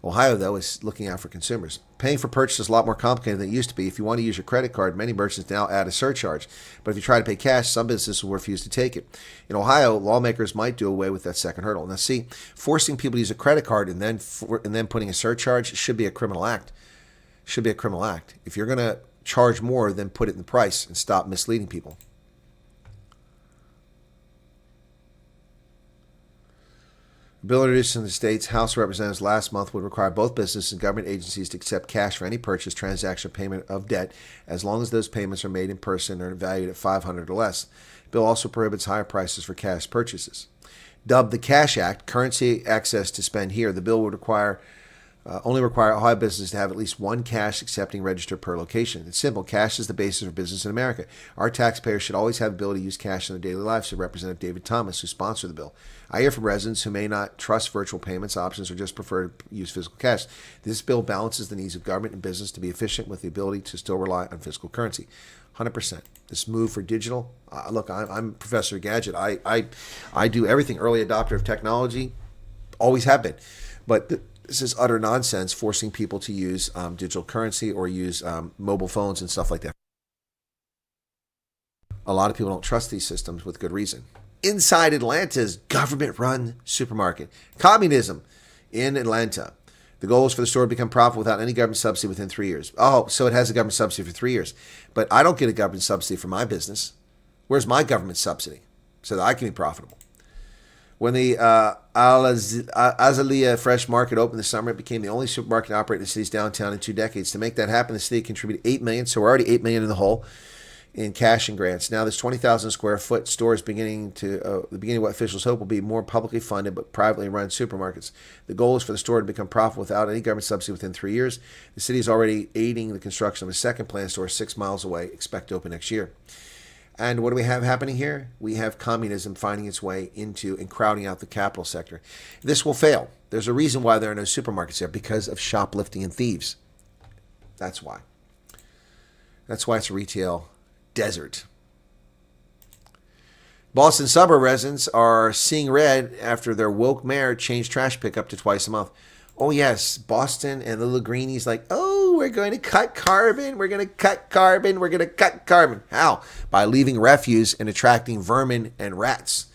Ohio, though, is looking out for consumers. Paying for purchases is a lot more complicated than it used to be. If you want to use your credit card, many merchants now add a surcharge. But if you try to pay cash, some businesses will refuse to take it. In Ohio, lawmakers might do away with that second hurdle. Now, see, forcing people to use a credit card and then putting a surcharge should be a criminal act. Should be a criminal act. If you're going to charge more, then put it in the price and stop misleading people. The bill introduced in the state's House of Representatives last month would require both businesses and government agencies to accept cash for any purchase, transaction, or payment of debt, as long as those payments are made in person or valued at $500 or less. The bill also prohibits higher prices for cash purchases. Dubbed the Cash Act, currency access to spend here, the bill would only require Ohio businesses to have at least one cash accepting register per location. It's simple. Cash is the basis of business in America. Our taxpayers should always have the ability to use cash in their daily lives, said Representative David Thomas, who sponsored the bill. I hear from residents who may not trust virtual payments options or just prefer to use physical cash. This bill balances the needs of government and business to be efficient with the ability to still rely on physical currency. 100%. This move for digital, look, I'm Professor Gadget. I do everything early adopter of technology, always have been. But this is utter nonsense, forcing people to use digital currency or use mobile phones and stuff like that. A lot of people don't trust these systems with good reason. Inside Atlanta's government-run supermarket. Communism in Atlanta. The goal is for the store to become profitable without any government subsidy within 3 years. Oh, so it has a government subsidy for 3 years. But I don't get a government subsidy for my business. Where's my government subsidy so that I can be profitable? When the Azalea Fresh Market opened this summer, it became the only supermarket operating in the city's downtown in 2 decades. To make that happen, the city contributed $8 million, so we're already $8 million in the hole. in cash and grants. Now this 20,000 square foot store is the beginning of what officials hope will be more publicly funded but privately run supermarkets. The goal is for the store to become profitable without any government subsidy within 3 years. The city is already aiding the construction of a second planned store 6 miles away, expect to open next year. And what do we have happening here? We have communism finding its way into and crowding out the capital sector. This will fail. There's a reason why there are no supermarkets there, because of shoplifting and thieves. That's why. That's why it's a retail desert. Boston suburb residents are seeing red after their woke mayor changed trash pickup to twice a month. Oh yes, Boston and the little greenies like, oh, we're going to cut carbon, we're going to cut carbon, we're going to cut carbon. How? By leaving refuse and attracting vermin and rats.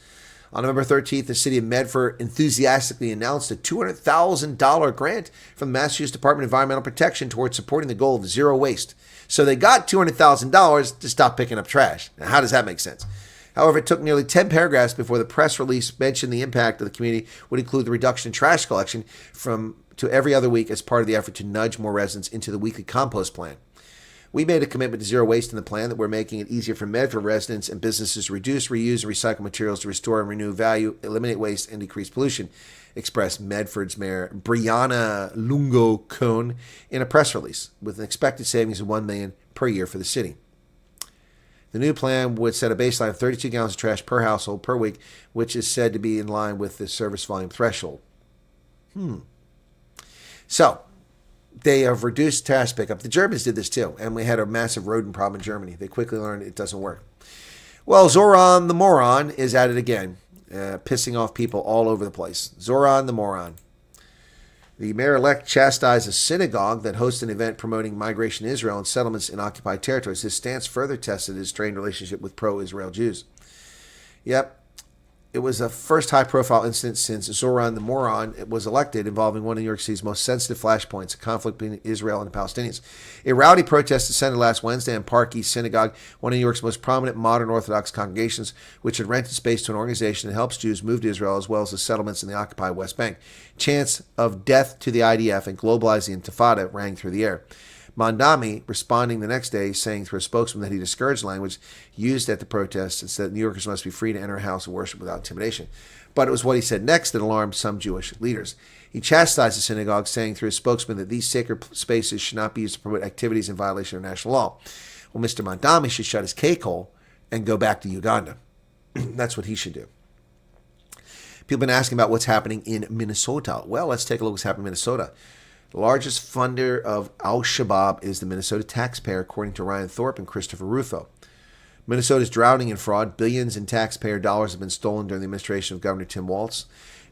On November 13th, the city of Medford enthusiastically announced a $200,000 grant from the Massachusetts Department of Environmental Protection towards supporting the goal of zero waste. So they got $200,000 to stop picking up trash. Now, how does that make sense? However, it took nearly 10 paragraphs before the press release mentioned the impact of the community would include the reduction in trash collection to every other week as part of the effort to nudge more residents into the weekly compost plan. We made a commitment to zero waste in the plan that we're making it easier for Medford residents and businesses to reduce, reuse, and recycle materials to restore and renew value, eliminate waste, and decrease pollution, expressed Medford's Mayor Brianna Lungo-Cohn in a press release, with an expected savings of $1 million per year for the city. The new plan would set a baseline of 32 gallons of trash per household per week, which is said to be in line with the service volume threshold. So, they have reduced trash pickup. The Germans did this too, and we had a massive rodent problem in Germany. They quickly learned it doesn't work. Well, Zoran the moron is at it again, pissing off people all over the place. Zoran the moron. The mayor-elect chastised a synagogue that hosted an event promoting migration to Israel and settlements in occupied territories. His stance further tested his strained relationship with pro-Israel Jews. Yep. It was the first high-profile incident since Zoran the moron was elected, involving one of New York City's most sensitive flashpoints, a conflict between Israel and the Palestinians. A rowdy protest descended last Wednesday in Park East Synagogue, one of New York's most prominent modern Orthodox congregations, which had rented space to an organization that helps Jews move to Israel as well as the settlements in the occupied West Bank. Chants of death to the IDF and globalize the Intifada rang through the air. Mandami responding the next day, saying through a spokesman that he discouraged language used at the protests and said that New Yorkers must be free to enter a house of worship without intimidation. But it was what he said next that alarmed some Jewish leaders. He chastised the synagogue, saying through a spokesman that these sacred spaces should not be used to promote activities in violation of national law. Well, Mr. Mandami should shut his cake hole and go back to Uganda. That's what he should do. People have been asking about what's happening in Minnesota. Well, let's take a look at what's happening in Minnesota. The largest funder of Al-Shabaab is the Minnesota taxpayer, according to Ryan Thorpe and Christopher Rufo. Minnesota is drowning in fraud. Billions in taxpayer dollars have been stolen during the administration of Governor Tim Walz.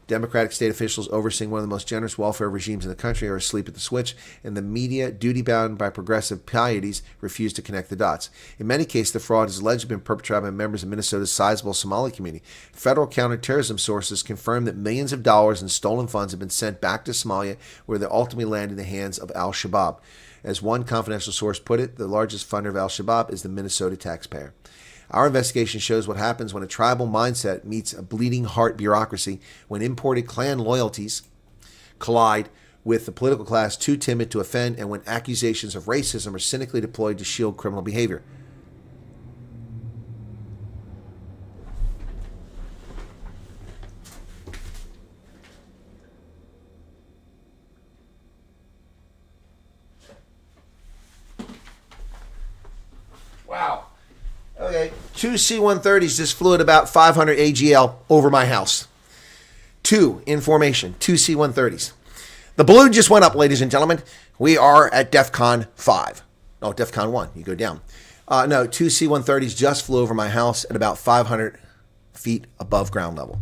Democratic state officials overseeing one of the most generous welfare regimes in the country are asleep at the switch, and the media, duty-bound by progressive pieties, refuse to connect the dots. In many cases, the fraud has allegedly been perpetrated by members of Minnesota's sizable Somali community. Federal counterterrorism sources confirm that millions of dollars in stolen funds have been sent back to Somalia, where they ultimately land in the hands of Al-Shabaab. As one confidential source put it, the largest funder of Al-Shabaab is the Minnesota taxpayer. Our investigation shows what happens when a tribal mindset meets a bleeding heart bureaucracy, when imported clan loyalties collide with the political class too timid to offend, and when accusations of racism are cynically deployed to shield criminal behavior. Wow. Okay, 2 C-130s just flew at about 500 AGL over my house. 2 in formation, 2 C-130s. The balloon just went up, ladies and gentlemen. We are at DEFCON 5. No, DEFCON 1, you go down. No, 2 C-130s just flew over my house at about 500 feet above ground level.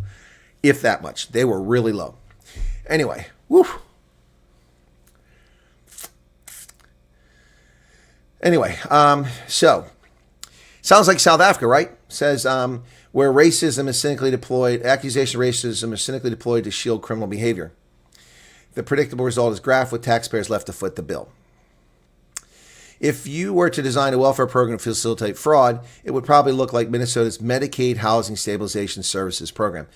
If that much. They were really low. Anyway, woo. Anyway, so... sounds like South Africa, right? Says where racism is cynically deployed, accusation of racism is cynically deployed to shield criminal behavior. The predictable result is graft with taxpayers left to foot the bill. If you were to design a welfare program to facilitate fraud, it would probably look like Minnesota's Medicaid Housing Stabilization Services program.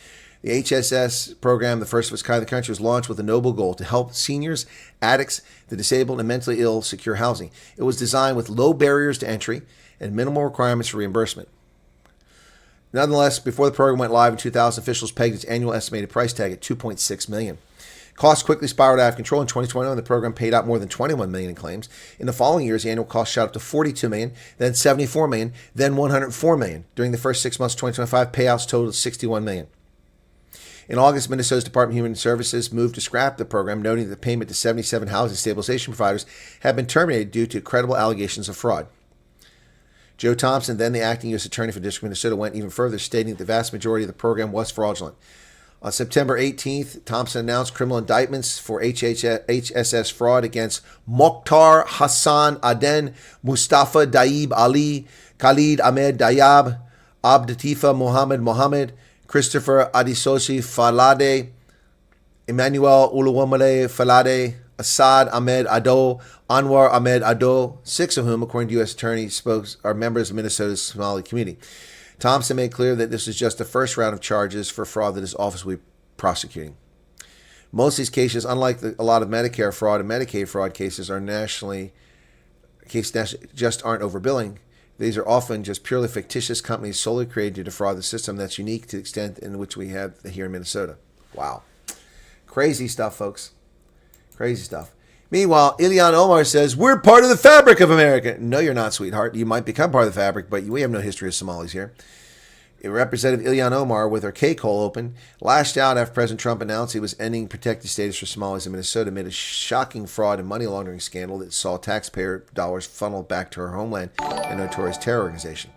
The HSS program, the first of its kind in the country, was launched with a noble goal to help seniors, addicts, the disabled, and mentally ill secure housing. It was designed with low barriers to entry, and minimal requirements for reimbursement. Nonetheless, before the program went live in 2000, officials pegged its annual estimated price tag at $2.6 million. Costs quickly spiraled out of control. In 2021, the program paid out more than $21 million in claims. In the following years, the annual cost shot up to $42 million, then $74 million, then $104 million. During the first 6 months of 2025, payouts totaled $61 million. In August, Minnesota's Department of Human Services moved to scrap the program, noting that the payment to 77 housing stabilization providers had been terminated due to credible allegations of fraud. Joe Thompson, then the acting U.S. Attorney for District of Minnesota, went even further, stating that the vast majority of the program was fraudulent. On September 18th, Thompson announced criminal indictments for HSS fraud against Mokhtar Hassan Aden, Mustafa Daib Ali, Khalid Ahmed Dayab, Abdatifa Mohammed, Christopher Adisosi Falade, Emmanuel Uluwamale Falade, Assad Ahmed Ado, Anwar Ahmed Ado, 6 of whom, according to U.S. Attorney spokes, are members of Minnesota's Somali community. Thompson made clear that this was just the first round of charges for fraud that his office will be prosecuting. Most of these cases, unlike a lot of Medicare fraud and Medicaid fraud cases, just aren't overbilling. These are often just purely fictitious companies solely created to defraud the system that's unique to the extent in which we have here in Minnesota. Wow. Crazy stuff, folks. Crazy stuff. Meanwhile, Ilhan Omar says, we're part of the fabric of America. No, you're not, sweetheart. You might become part of the fabric, but we have no history of Somalis here. Representative Ilhan Omar, with her cake-hole open, lashed out after President Trump announced he was ending protected status for Somalis in Minnesota amid a shocking fraud and money laundering scandal that saw taxpayer dollars funneled back to her homeland and notorious terror organization.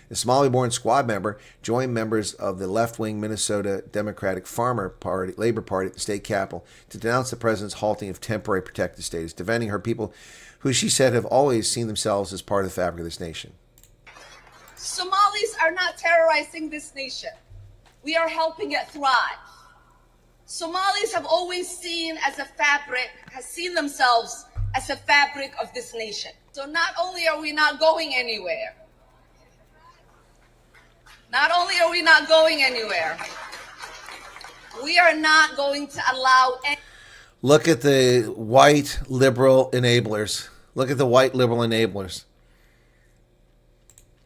The Somali-born squad member joined members of the left-wing Minnesota Democratic Labor Party at the state capitol to denounce the president's halting of temporary protected status, defending her people who she said have always seen themselves as part of the fabric of this nation. Somalis are not terrorizing this nation. We are helping it thrive. Somalis have always seen themselves as a fabric of this nation. So not only are we not going anywhere, we are not going to allow any... Look at the white liberal enablers.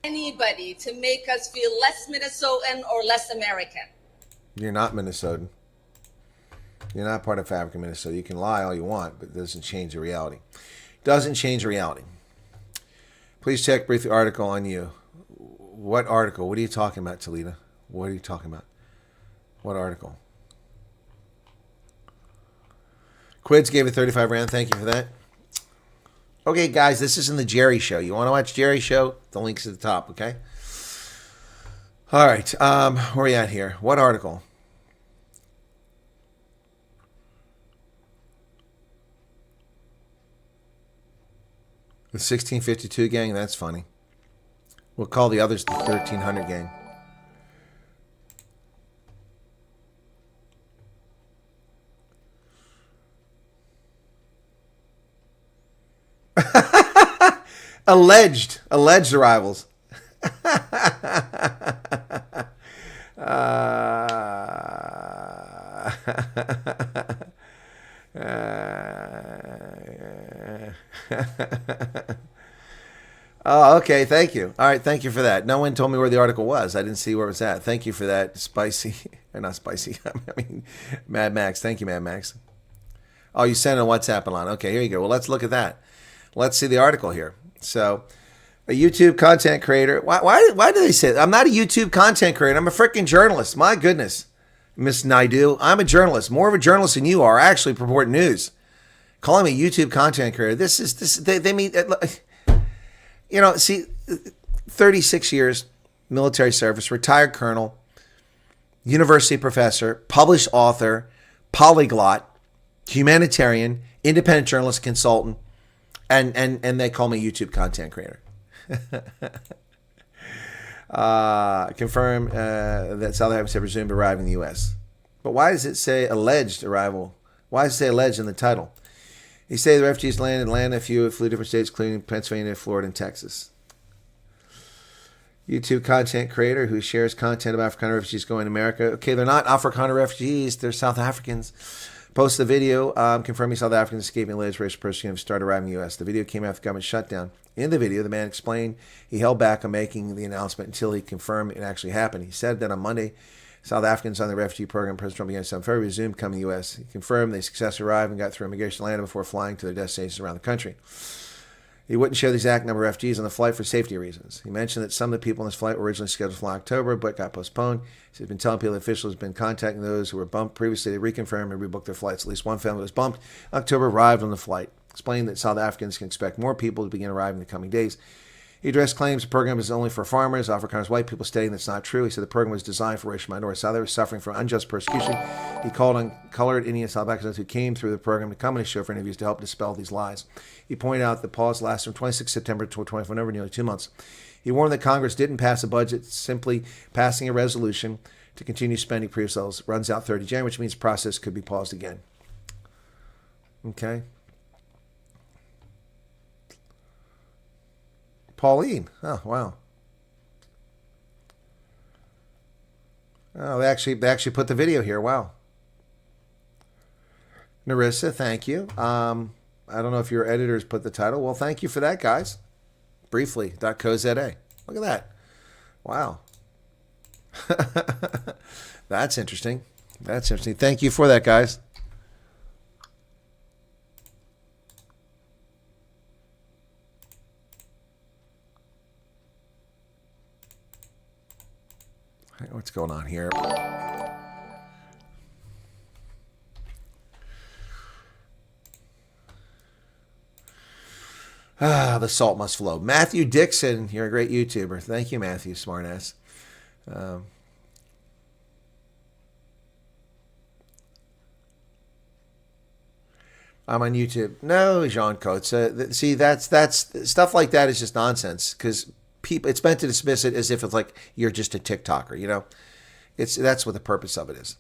Anybody to make us feel less Minnesotan or less American. You're not Minnesotan. You're not part of fabric of Minnesota. You can lie all you want, but it doesn't change the reality. Please check brief the article on you. What article? What are you talking about, Talita? What are you talking about? What article? Quids gave it 35 rand. Thank you for that. Okay, guys, this isn't the Jerry Show. You want to watch Jerry Show? The link's at the top, okay? All right, where are we at here? What article? The 1652 gang? That's funny. We'll call the others the 1300 gang. Alleged arrivals. Oh, okay. Thank you. All right. Thank you for that. No one told me where the article was. I didn't see where it was at. Thank you for that. Spicy. Or not spicy. I mean, Mad Max. Thank you, Mad Max. Oh, you sent a WhatsApp, Alana. Okay, here you go. Well, let's look at that. Let's see the article here. So, a YouTube content creator. Why do they say that? I'm not a YouTube content creator. I'm a freaking journalist. My goodness, Miss Naidu. I'm a journalist. More of a journalist than you are. I actually report news. Calling me a YouTube content creator. They mean... You know, see, 36 years, military service, retired colonel, university professor, published author, polyglot, humanitarian, independent journalist, consultant, and they call me YouTube content creator. Confirm that South Africans have resumed arriving in the U.S. But why does it say alleged arrival? Why does it say alleged in the title? He said the refugees landed in Atlanta, a few flew different states, including Pennsylvania, Florida, and Texas. YouTube content creator who shares content about African refugees going to America. Okay, they're not African refugees, they're South Africans. Posted a video confirming South Africans escaping latest racial persecution have started arriving in the U.S. The video came after the government shutdown. In the video, the man explained he held back on making the announcement until he confirmed it actually happened. He said that on Monday, South Africans on the refugee program President Trump began 7 February resumed coming to the U.S. He confirmed they successfully arrived and got through immigration Atlanta before flying to their destinations around the country. He wouldn't share the exact number of refugees on the flight for safety reasons. He mentioned that some of the people on this flight were originally scheduled to fly in October, but got postponed. He's been telling people the officials have been contacting those who were bumped previously to reconfirm and rebook their flights. At least one family was bumped in October, arrived on the flight, explaining that South Africans can expect more people to begin arriving in the coming days. He addressed claims the program is only for farmers, Afrikaners, white people, stating that's not true. He said the program was designed for racial minorities. South Africa suffering from unjust persecution. He called on colored Indian South Africans who came through the program to come on his show for interviews to help dispel these lies. He pointed out the pause lasted from 26 September to 24 November, nearly 2 months. He warned that Congress didn't pass a budget, simply passing a resolution to continue spending previous levels. Runs out 30 January, which means the process could be paused again. Okay. Pauline. Oh, wow. Oh, they actually put the video here. Wow. Narissa, thank you. I don't know if your editors put the title. Well, thank you for that, guys. Briefly.co.za. Look at that. Wow. That's interesting. That's interesting. Thank you for that, guys. What's going on here? The salt must flow. Matthew Dixon, you're a great YouTuber. Thank you, Matthew, smartass. I'm on YouTube. No, Jean Coates. See, that's stuff like that is just nonsense because people, it's meant to dismiss it as if it's like you're just a TikToker, you know. That's what the purpose of it is.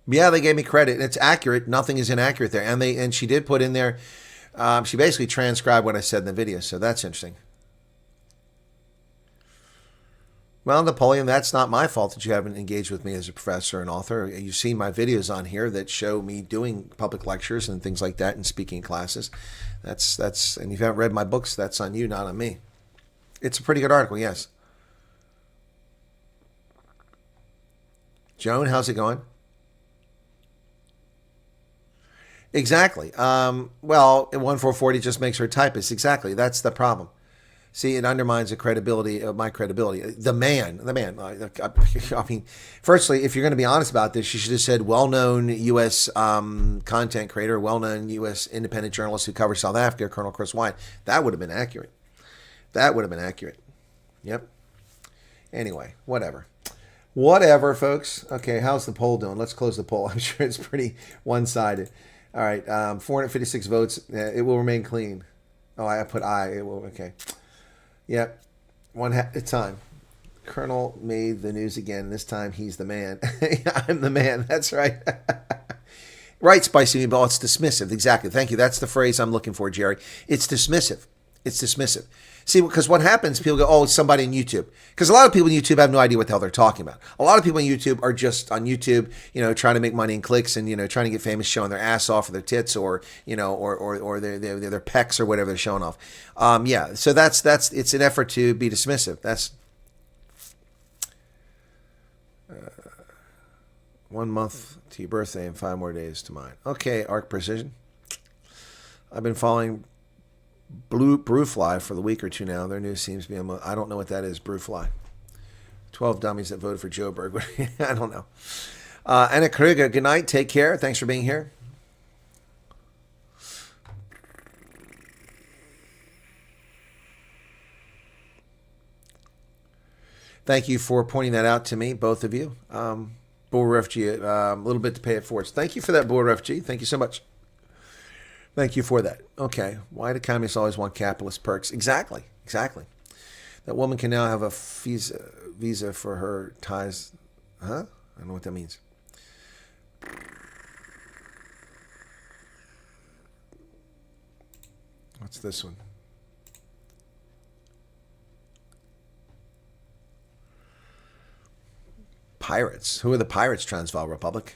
Yeah, they gave me credit, and it's accurate. Nothing is inaccurate there, and she did put in there. She basically transcribed what I said in the video, so that's interesting. Well, Napoleon, that's not my fault that you haven't engaged with me as a professor and author. You've seen my videos on here that show me doing public lectures and things like that and speaking classes. That's and if you haven't read my books, that's on you, not on me. It's a pretty good article, yes. Joan, how's it going? Exactly. Well, 1440 just makes her a typist. Exactly. That's the problem. See, it undermines the credibility of my credibility. The man. I mean, firstly, if you're going to be honest about this, you should have said well-known U.S. Content creator, well-known U.S. independent journalist who covers South Africa, Colonel Chris Wyatt. That would have been accurate. That would have been accurate. Yep. Anyway, whatever. Whatever, folks. Okay, how's the poll doing? Let's close the poll. I'm sure it's pretty one-sided. All right, 456 votes. It will remain clean. Oh, I put I. It will. Okay. Yep. One at a time. Colonel made the news again. This time he's the man. I'm the man. That's right. Right, Spicy Meatball. It's dismissive. Exactly. Thank you. That's the phrase I'm looking for, Jerry. It's dismissive. It's dismissive. See, because what happens, people go, oh, it's somebody on YouTube. Because a lot of people on YouTube have no idea what the hell they're talking about. A lot of people on YouTube are just on YouTube, you know, trying to make money and clicks and, you know, trying to get famous, showing their ass off or their tits or, you know, or their pecs or whatever they're showing off. Yeah, so that's it's an effort to be dismissive. That's 1 month to your birthday and 5 more days to mine. Okay, Arc Precision. I've been following Brewfly for the week or two now. Their news seems to be, I don't know what that is, Brewfly. 12 dummies that voted for Joe Berg. I don't know. Anna Kruger, good night. Take care. Thanks for being here. Thank you for pointing that out to me, both of you. Bull Refugee, a little bit to pay it forward. Thank you for that, Bull Refugee. Thank you so much. Thank you for that. Okay. Why do communists always want capitalist perks? Exactly. Exactly. That woman can now have a visa for her ties. Huh? I don't know what that means. What's this one? Pirates. Who are the pirates, Transvaal Republic?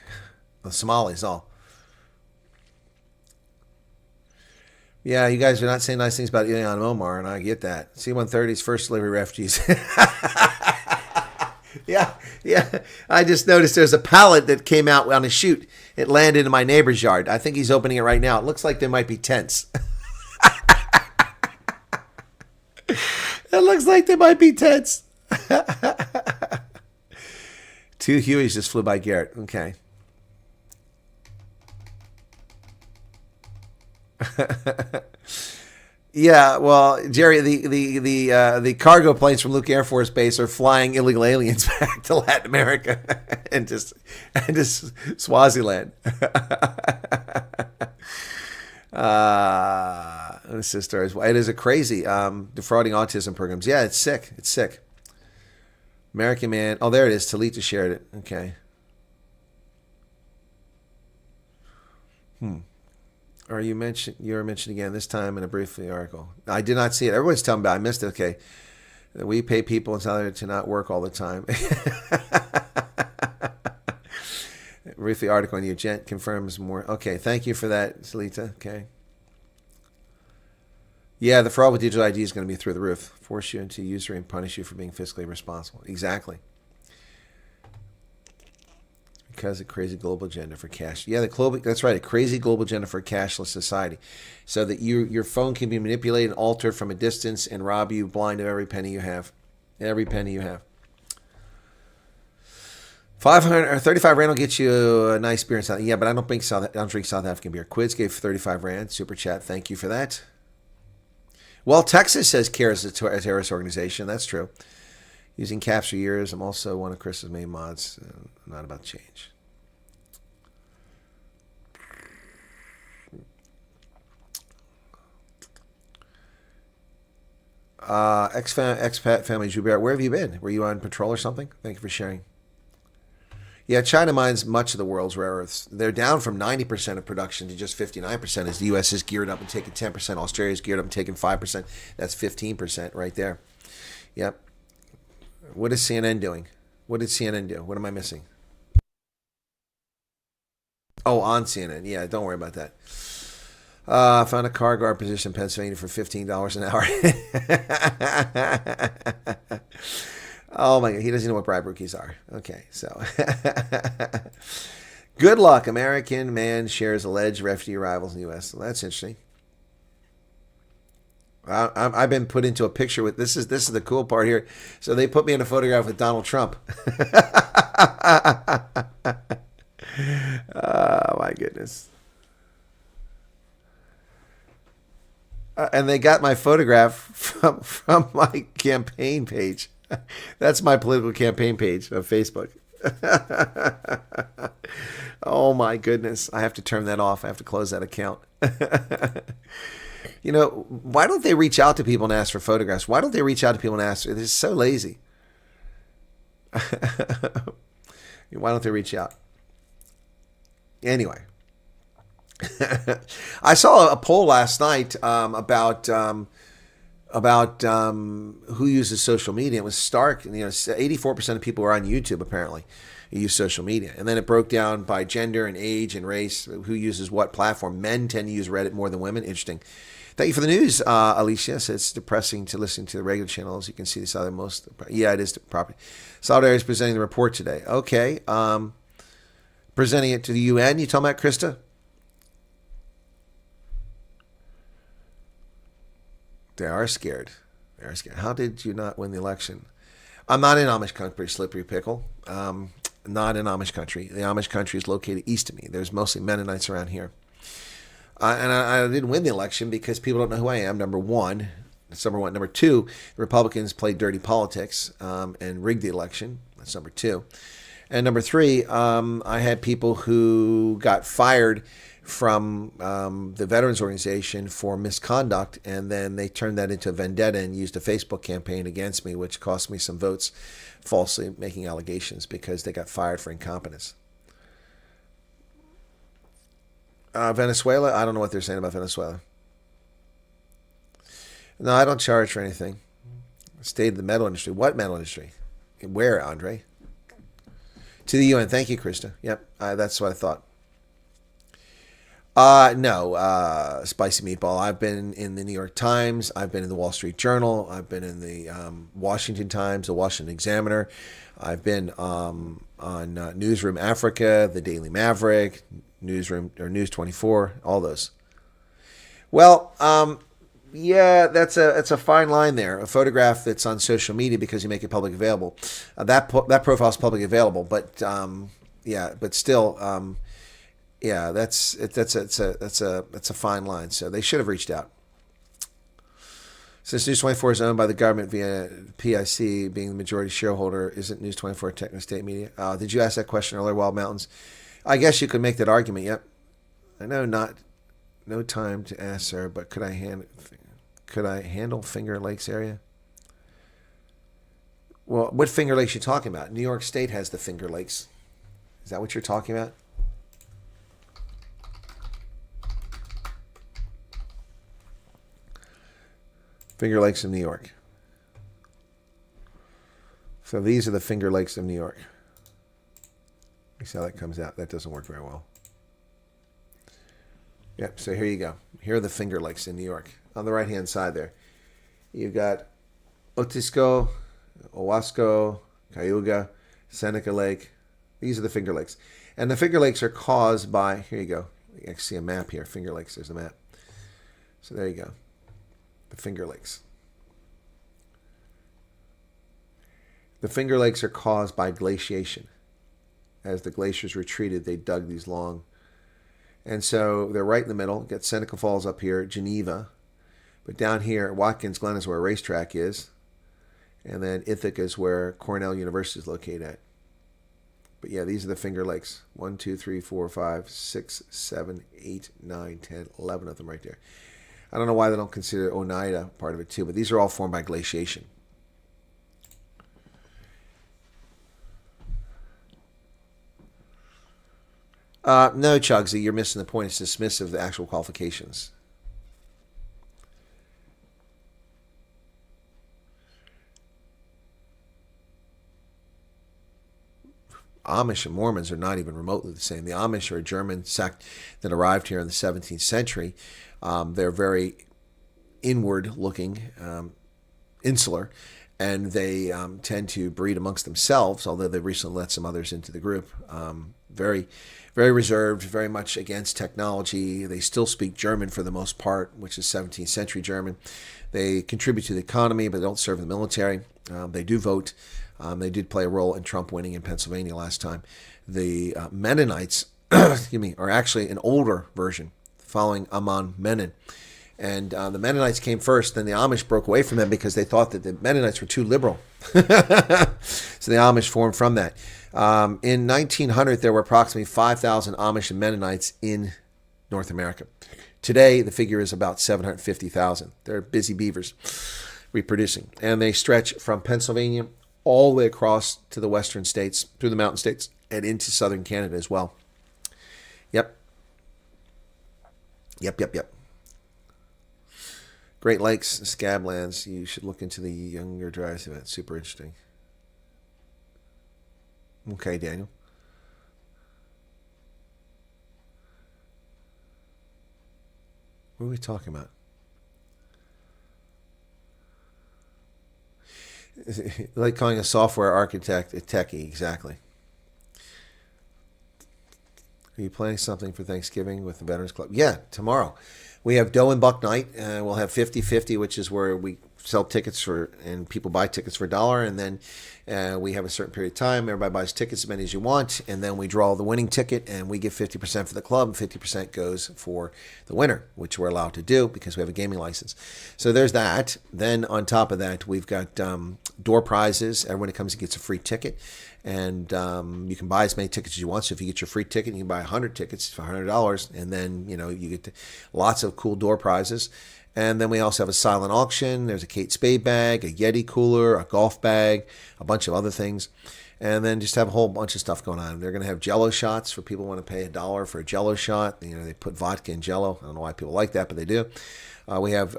The Somalis, all. Yeah, you guys are not saying nice things about Ilhan Omar, and I get that. C-130's first delivery refugees. Yeah. I just noticed there's a pallet that came out on a chute. It landed in my neighbor's yard. I think he's opening it right now. It looks like there might be tents. It looks like there might be tents. Two Hueys just flew by Garrett. Okay. Yeah, well, Jerry, the cargo planes from Luke Air Force Base are flying illegal aliens back to Latin America and just Swaziland. This is stories. It is a crazy defrauding autism programs. Yeah, it's sick. It's sick. American man. Oh, there it is. Talita shared it. Okay. Or you were mentioned again this time in a briefly article. I did not see it. Everyone's telling me about it. I missed it. Okay. We pay people in South Africa to not work all the time. Briefly article on you. Gent confirms more. Okay. Thank you for that, Salita. Okay. Yeah, the fraud with digital ID is going to be through the roof. Force you into usury and punish you for being fiscally responsible. Exactly. Because a crazy global agenda for cash. Yeah, that's right. A crazy global agenda for a cashless society, so that your phone can be manipulated and altered from a distance and rob you blind of every penny you have. Every penny you have. 500 or 35 rand will get you a nice beer in South. Yeah, but I don't drink South African beer. Quids gave 35 rand. Super chat. Thank you for that. Well, Texas says CARE is a terrorist organization. That's true. Using caps for years. I'm also one of Chris's main mods. Not about to change. Expat family Joubert. Where have you been? Were you on patrol or something? Thank you for sharing. Yeah, China mines much of the world's rare earths. They're down from 90% of production to just 59% as the U.S. is geared up and taking 10%. Australia is geared up and taking 5%. That's 15% right there. Yep. What is CNN doing? What did CNN do? What am I missing? Oh, on CNN. Yeah, don't worry about that. I found a car guard position in Pennsylvania for $15 an hour. Oh my God, he doesn't know what bribe rookies are. Okay, so. Good luck. American man shares alleged refugee arrivals in the U.S. Well, that's interesting. I've been put into a picture with, this is the cool part here. So they put me in a photograph with Donald Trump. Oh my goodness. And they got my photograph from my campaign page. That's my political campaign page on Facebook. Oh my goodness. I have to turn that off. I have to close that account. You know, why don't they reach out to people and ask for photographs? Why don't they reach out to people and ask? They're so lazy. Why don't they reach out? Anyway. I saw a poll last night about who uses social media. It was stark. You know, 84% of people are on YouTube apparently who use social media, and then it broke down by gender and age and race. Who uses what platform? Men tend to use Reddit more than women. Interesting. Thank you for the news, Alicia. So it's depressing to listen to the regular channels. You can see this other most. Yeah, it is the property. Solidarity is presenting the report today. Okay, presenting it to the UN. You talking about Krista? They are scared. They are scared. How did you not win the election? I'm not in Amish country, slippery pickle. Not in Amish country. The Amish country is located east of me. There's mostly Mennonites around here. And I didn't win the election because people don't know who I am, number one. That's number one. Number two, the Republicans played dirty politics and rigged the election. That's number two. And number three, I had people who got fired from the Veterans Organization for misconduct, and then they turned that into a vendetta and used a Facebook campaign against me, which cost me some votes, falsely making allegations because they got fired for incompetence. Venezuela, I don't know what they're saying about Venezuela. No, I don't charge for anything. Stayed in the metal industry. What metal industry? Where, Andre? To the UN. Thank you, Krista. Yep, that's what I thought. No, Spicy Meatball. I've been in the New York Times. I've been in the Wall Street Journal. I've been in the Washington Times, the Washington Examiner. I've been on Newsroom Africa, the Daily Maverick, Newsroom or News 24, all those. Well, yeah, that's a fine line there. A photograph that's on social media because you make it public available. That profile is public available, but yeah, but still, yeah, that's a fine line. So they should have reached out. Since News 24 is owned by the government via PIC, being the majority shareholder, isn't News 24 technically state media? Did you ask that question earlier, Wild Mountains? I guess you could make that argument. Yep. I know no time to ask, sir, but could I handle Finger Lakes area? Well, what Finger Lakes are you talking about? New York State has the Finger Lakes. Is that what you're talking about? Finger Lakes of New York. So these are the Finger Lakes of New York. You see how that comes out? That doesn't work very well. Yep, so here you go. Here are the Finger Lakes in New York. On the right-hand side there. You've got Otisco, Owasco, Cayuga, Seneca Lake. These are the Finger Lakes. And the Finger Lakes are caused by, here you go. You can see a map here. Finger Lakes, there's the map. So there you go. The Finger Lakes. The Finger Lakes are caused by glaciation. As the glaciers retreated, they dug these long. And so they're right in the middle. Got Seneca Falls up here, Geneva. But down here, Watkins Glen is where a racetrack is. And then Ithaca is where Cornell University is located at. But yeah, these are the Finger Lakes. 1, 2, 3, 4, 5, 6, 7, 8, 9, 10, 11 of them right there. I don't know why they don't consider Oneida part of it too, but these are all formed by glaciation. No, Chugsy, you're missing the point. It's dismissive of the actual qualifications. Amish and Mormons are not even remotely the same. The Amish are a German sect that arrived here in the 17th century. They're very inward-looking, insular, and they tend to breed amongst themselves, although they recently let some others into the group. Very, very reserved, very much against technology. They still speak German for the most part, which is 17th century German. They contribute to the economy, but they don't serve the military. They do vote. They did play a role in Trump winning in Pennsylvania last time. The Mennonites, excuse me, are actually an older version, following Amon Menon. And the Mennonites came first, then the Amish broke away from them because they thought that the Mennonites were too liberal. So the Amish formed from that. In 1900, there were approximately 5,000 Amish and Mennonites in North America. Today, the figure is about 750,000. They're busy beavers reproducing. And they stretch from Pennsylvania all the way across to the western states, through the mountain states, and into southern Canada as well. Yep. Great Lakes, Scablands. You should look into the Younger Dryas event. Super interesting. Okay, Daniel. What are we talking about? Like calling a software architect a techie, exactly. Are you planning something for Thanksgiving with the Veterans Club? Yeah, tomorrow. We have Dough and Buck Night. We'll have 50-50, which is where we sell tickets for, and people buy tickets for $1, and then we have a certain period of time. Everybody buys tickets as many as you want, and then we draw the winning ticket, and we give 50% for the club, and 50% goes for the winner, which we're allowed to do because we have a gaming license. So there's that. Then on top of that, we've got door prizes. Everyone who comes and gets a free ticket, and you can buy as many tickets as you want. So if you get your free ticket, you can buy 100 tickets for $100, and then you get lots of cool door prizes. And then we also have a silent auction. There's a Kate Spade bag, a Yeti cooler, a golf bag, a bunch of other things. And then just have a whole bunch of stuff going on. They're going to have Jello shots for people who want to pay $1 for a Jello shot. They put vodka in Jello. I don't know why people like that, but they do. We have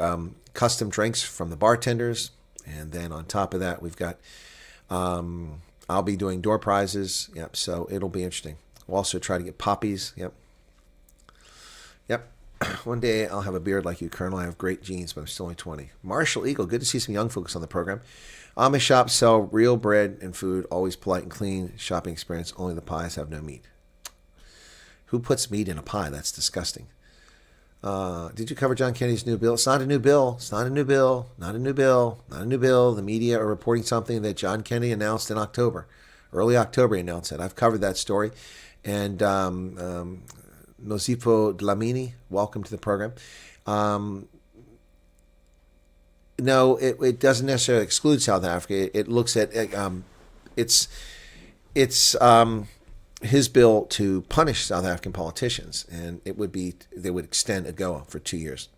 custom drinks from the bartenders. And then on top of that, we've got I'll be doing door prizes. Yep. So it'll be interesting. We'll also try to get poppies. Yep. Yep. One day I'll have a beard like you, Colonel. I have great genes, but I'm still only 20. Marshall Eagle, good to see some young folks on the program. Amish shops sell real bread and food, always polite and clean. Shopping experience, only the pies have no meat. Who puts meat in a pie? That's disgusting. Did you cover John Kennedy's new bill? It's not a new bill. It's not a new bill. Not a new bill. Not a new bill. The media are reporting something that John Kennedy announced in October. Early October, he announced it. I've covered that story. And Nosifo Dlamini, welcome to the program. No, it doesn't necessarily exclude South Africa. It looks at it's his bill to punish South African politicians, and they would extend AGOA for 2 years.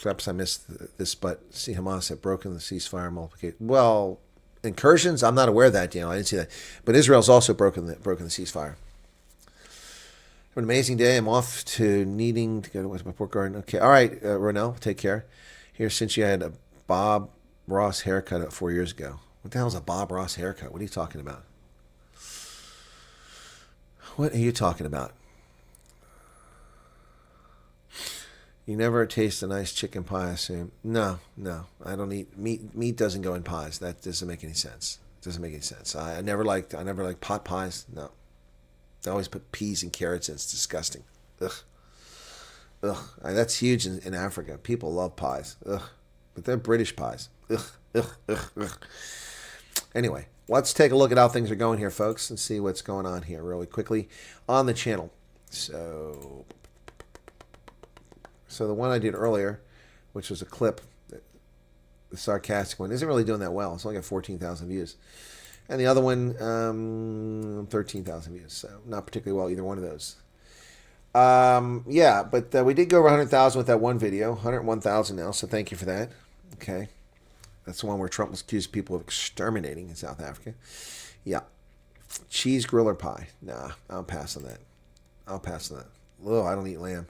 Perhaps I missed this, but see, Hamas have broken the ceasefire multiplication. Well, incursions, I'm not aware of that, Daniel. I didn't see that, but Israel's also broken the ceasefire. Have an amazing day. I'm off to needing to go to my pork garden. Okay, all right, Ronell, take care. Here, since you had a Bob Ross haircut 4 years ago. What the hell is a Bob Ross haircut? What are you talking about? What are you talking about? You never taste a nice chicken pie, I assume. No, I don't eat meat. Meat doesn't go in pies. That doesn't make any sense. It doesn't make any sense. I never liked pot pies. No. They always put peas and carrots in. It's disgusting. Ugh. That's huge in Africa. People love pies. Ugh. But they're British pies. Ugh. Anyway, let's take a look at how things are going here, folks, and see what's going on here really quickly on the channel. So the one I did earlier, which was a clip, the sarcastic one, isn't really doing that well. It's only got 14,000 views. And the other one, 13,000 views. So not particularly well, either one of those. Yeah, but we did go over 100,000 with that one video. 101,000 now, so thank you for that. Okay. That's the one where Trump was accused people of exterminating in South Africa. Yeah. Cheese grill or pie? Nah, I'll pass on that. Oh, I don't eat lamb.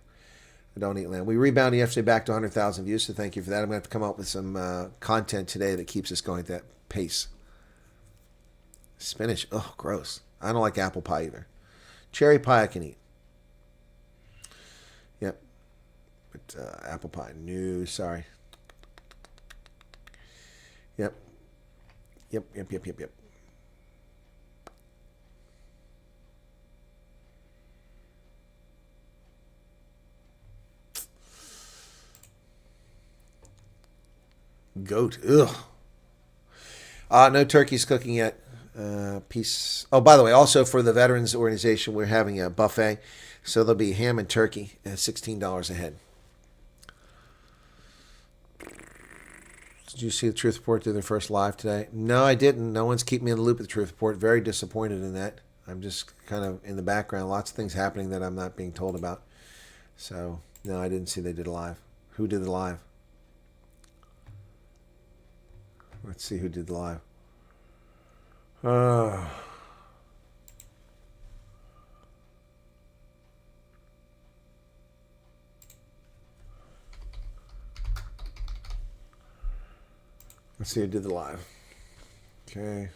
We rebounded yesterday back to 100,000 views, so thank you for that. I'm going to have to come up with some content today that keeps us going at that pace. Spinach. Oh, gross. I don't like apple pie either. Cherry pie I can eat. Yep. But apple pie. No, sorry. Yep. Goat. Ugh. No turkey's cooking yet. Peace. Oh, by the way, also for the Veterans Organization, we're having a buffet. So there'll be ham and turkey at $16 a head. Did you see the Truth Report do their first live today? No, I didn't. No one's keeping me in the loop with the Truth Report. Very disappointed in that. I'm just kind of in the background. Lots of things happening that I'm not being told about. So, no, I didn't see they did a live. Who did the live? Let's see who did the live. Let's see who did the live. Okay.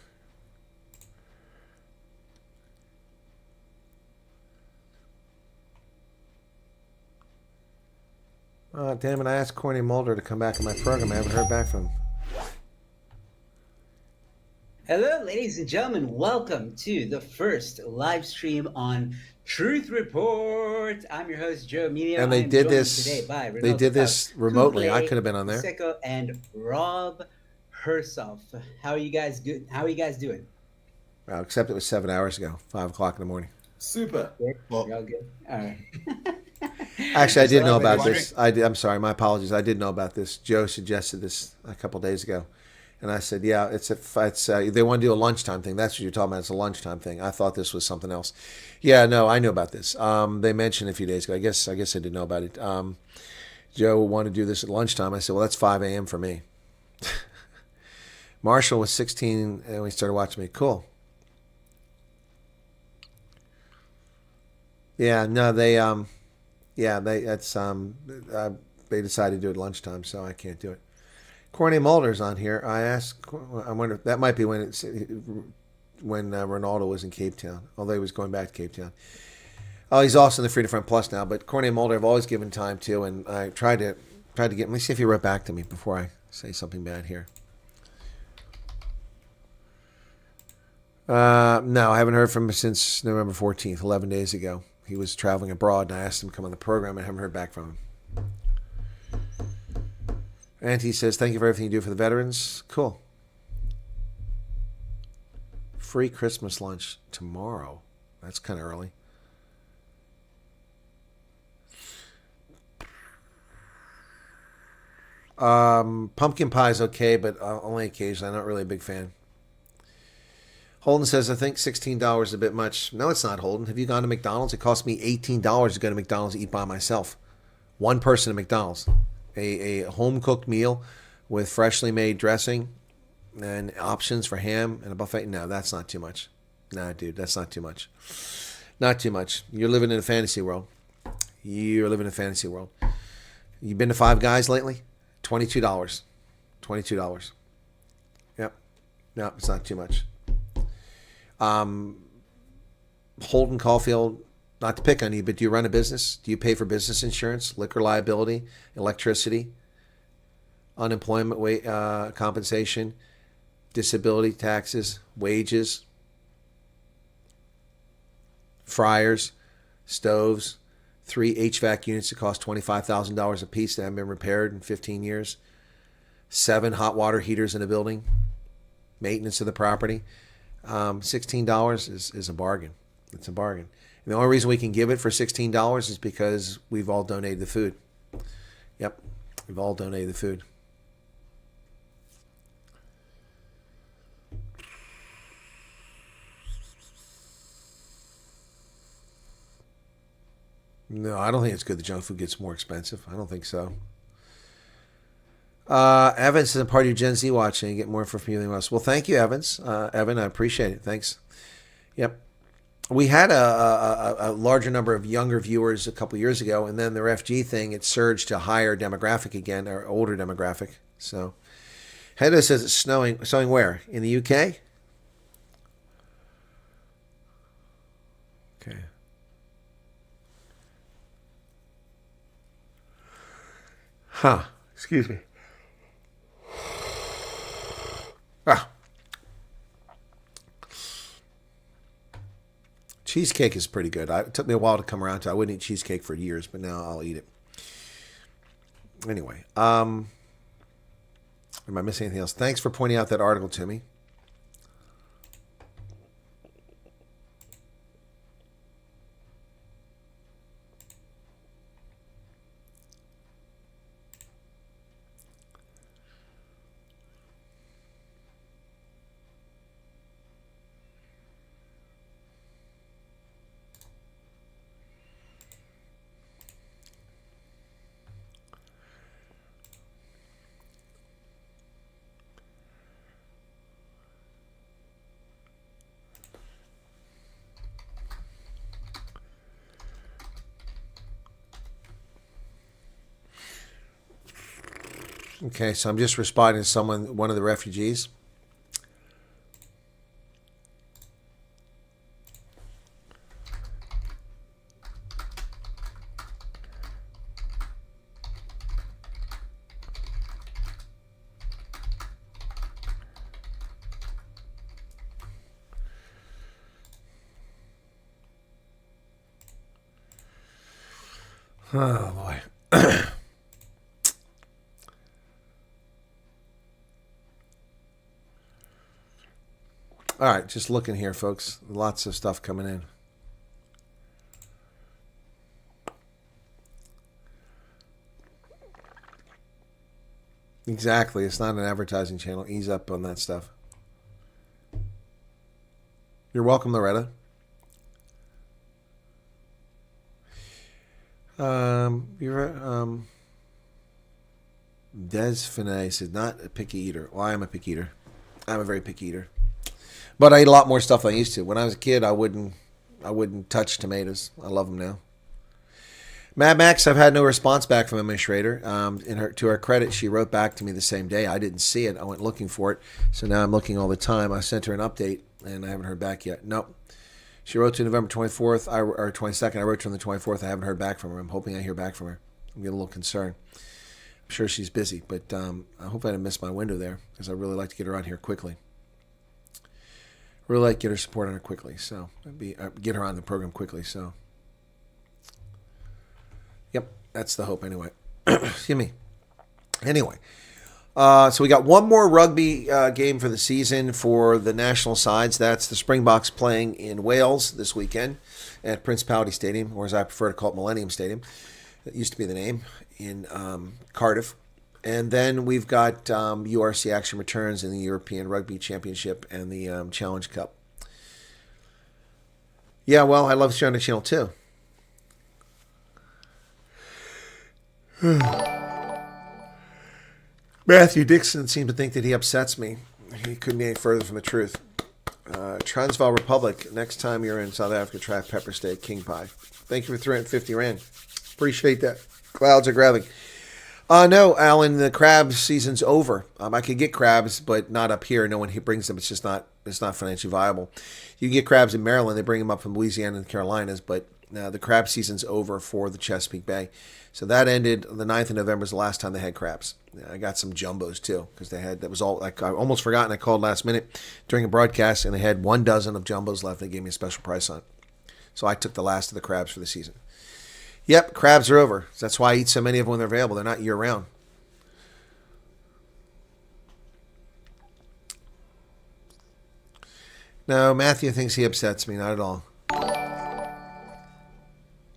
Damn it, I asked Corny Mulder to come back on my program. I haven't heard back from him. Hello, ladies and gentlemen. Welcome to the first live stream on Truth Report. I'm your host, Joe Media. And they did this. They did this remotely. I could have been on there. Sicko and Rob herself. How are you guys good? How are you guys doing? Well, except it was 7 hours ago, 5 o'clock in the morning. Super. Well, y'all good? All right. Actually, I did know about this. I'm sorry, my apologies. I did know about this. Joe suggested this a couple days ago. And I said, yeah, it's they want to do a lunchtime thing. That's what you're talking about. It's a lunchtime thing. I thought this was something else. Yeah, no, I knew about this. They mentioned a few days ago. I guess I didn't know about it. Joe wanted to do this at lunchtime. I said, well, that's 5 a.m. for me. Marshall was 16 and we started watching me. Cool. Yeah, no, they decided to do it at lunchtime, so I can't do it. Corny Mulder's on here. I wonder if that might be when Ronaldo was in Cape Town, although he was going back to Cape Town. Oh, he's also in the Freedom Front Plus now, but Corny Mulder I've always given time to, and I tried to get, let me see if he wrote back to me before I say something bad here. No, I haven't heard from him since November 14th, 11 days ago. He was traveling abroad, and I asked him to come on the program, and I haven't heard back from him. And he says, thank you for everything you do for the veterans. Cool. Free Christmas lunch tomorrow. That's kind of early. Pumpkin pie is okay, but only occasionally. I'm not really a big fan. Holden says, I think $16 is a bit much. No, it's not, Holden. Have you gone to McDonald's? It cost me $18 to go to McDonald's to eat by myself. One person at McDonald's. A home-cooked meal with freshly made dressing and options for ham and a buffet. No, that's not too much. Nah, dude, that's not too much. Not too much. You're living in a fantasy world. You're living in a fantasy world. You been to Five Guys lately? $22. $22. Yep. No, it's not too much. Holden Caulfield, not to pick on you, but do you run a business? Do you pay for business insurance, liquor liability, electricity, unemployment compensation, disability taxes, wages, fryers, stoves, 3 HVAC units that cost $25,000 a piece that haven't been repaired in 15 years, 7 hot water heaters in a building, maintenance of the property. $16 is a bargain. It's a bargain. And the only reason we can give it for $16 is because we've all donated the food. Yep, we've all donated the food. No, I don't think it's good the junk food gets more expensive. I don't think so. Evans is a part of your Gen Z watching. Get more info from you than us. Well, thank you, Evans. Evan, I appreciate it. Thanks. Yep. We had a larger number of younger viewers a couple years ago, and then the FG thing, it surged to higher demographic again, or older demographic. So, Hedo says it's snowing. Snowing where? In the UK? Okay. Huh. Excuse me. Ah. Cheesecake is pretty good. It took me a while to come around to. I wouldn't eat cheesecake for years, but now I'll eat it. Anyway, am I missing anything else? Thanks for pointing out that article to me. Okay, so I'm just responding to one of the refugees. Oh, boy. All right, just looking here, folks. Lots of stuff coming in. Exactly. It's not an advertising channel. Ease up on that stuff. You're welcome, Loretta. Des Finet said, not a picky eater. Well, I am a picky eater. I'm a very picky eater. But I eat a lot more stuff than I used to. When I was a kid, I wouldn't touch tomatoes. I love them now. Mad Max, I've had no response back from Administrator. To her credit, she wrote back to me the same day. I didn't see it. I went looking for it. So now I'm looking all the time. I sent her an update, and I haven't heard back yet. Nope. She wrote to November 24th, or 22nd. I wrote to her on the 24th. I haven't heard back from her. I'm hoping I hear back from her. I'm getting a little concerned. I'm sure she's busy, but I hope I didn't miss my window there, because I'd really like to get her on here quickly. Really like to get her support on her quickly. So get her on the program quickly. So, yep, that's the hope anyway. Excuse me. Anyway, so we got one more rugby game for the season for the national sides. That's the Springboks playing in Wales this weekend at Principality Stadium, or as I prefer to call it, Millennium Stadium. That used to be the name, in Cardiff. And then we've got URC action returns in the European Rugby Championship and the Challenge Cup. Yeah, well, I love sharing the channel too. Matthew Dixon seemed to think that he upsets me. He couldn't be any further from the truth. Transvaal Republic, next time you're in South Africa, try pepper steak, king pie. Thank you for 350 Rand. Appreciate that. Clouds are grabbing. No, Alan, the crab season's over. I could get crabs, but not up here. No one brings them. It's not financially viable. You can get crabs in Maryland. They bring them up from Louisiana and the Carolinas, but the crab season's over for the Chesapeake Bay. So that ended the 9th of November is the last time they had crabs. I got some jumbos too, because that was all, like, I almost forgotten. I called last minute during a broadcast, and they had 1 dozen of jumbos left. They gave me a special price on it. So I took the last of the crabs for the season. Yep, crabs are over. That's why I eat so many of them when they're available. They're not year-round. No, Matthew thinks he upsets me. Not at all.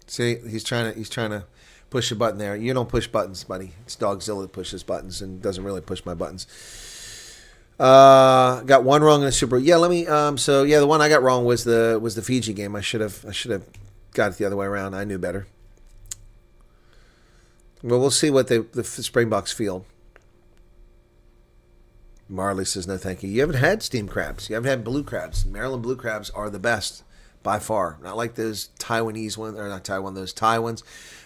See, he's trying to push a button there. You don't push buttons, buddy. It's Dogzilla that pushes buttons and doesn't really push my buttons. Got one wrong in the Super Bowl. Yeah, let me. So yeah, the one I got wrong was the Fiji game. I should have got it the other way around. I knew better. Well, we'll see what the Springboks field. Marley says no, thank you. You haven't had steamed crabs. You haven't had blue crabs. Maryland blue crabs are the best by far. Not like those Taiwanese ones, or not Taiwan, those Thai ones.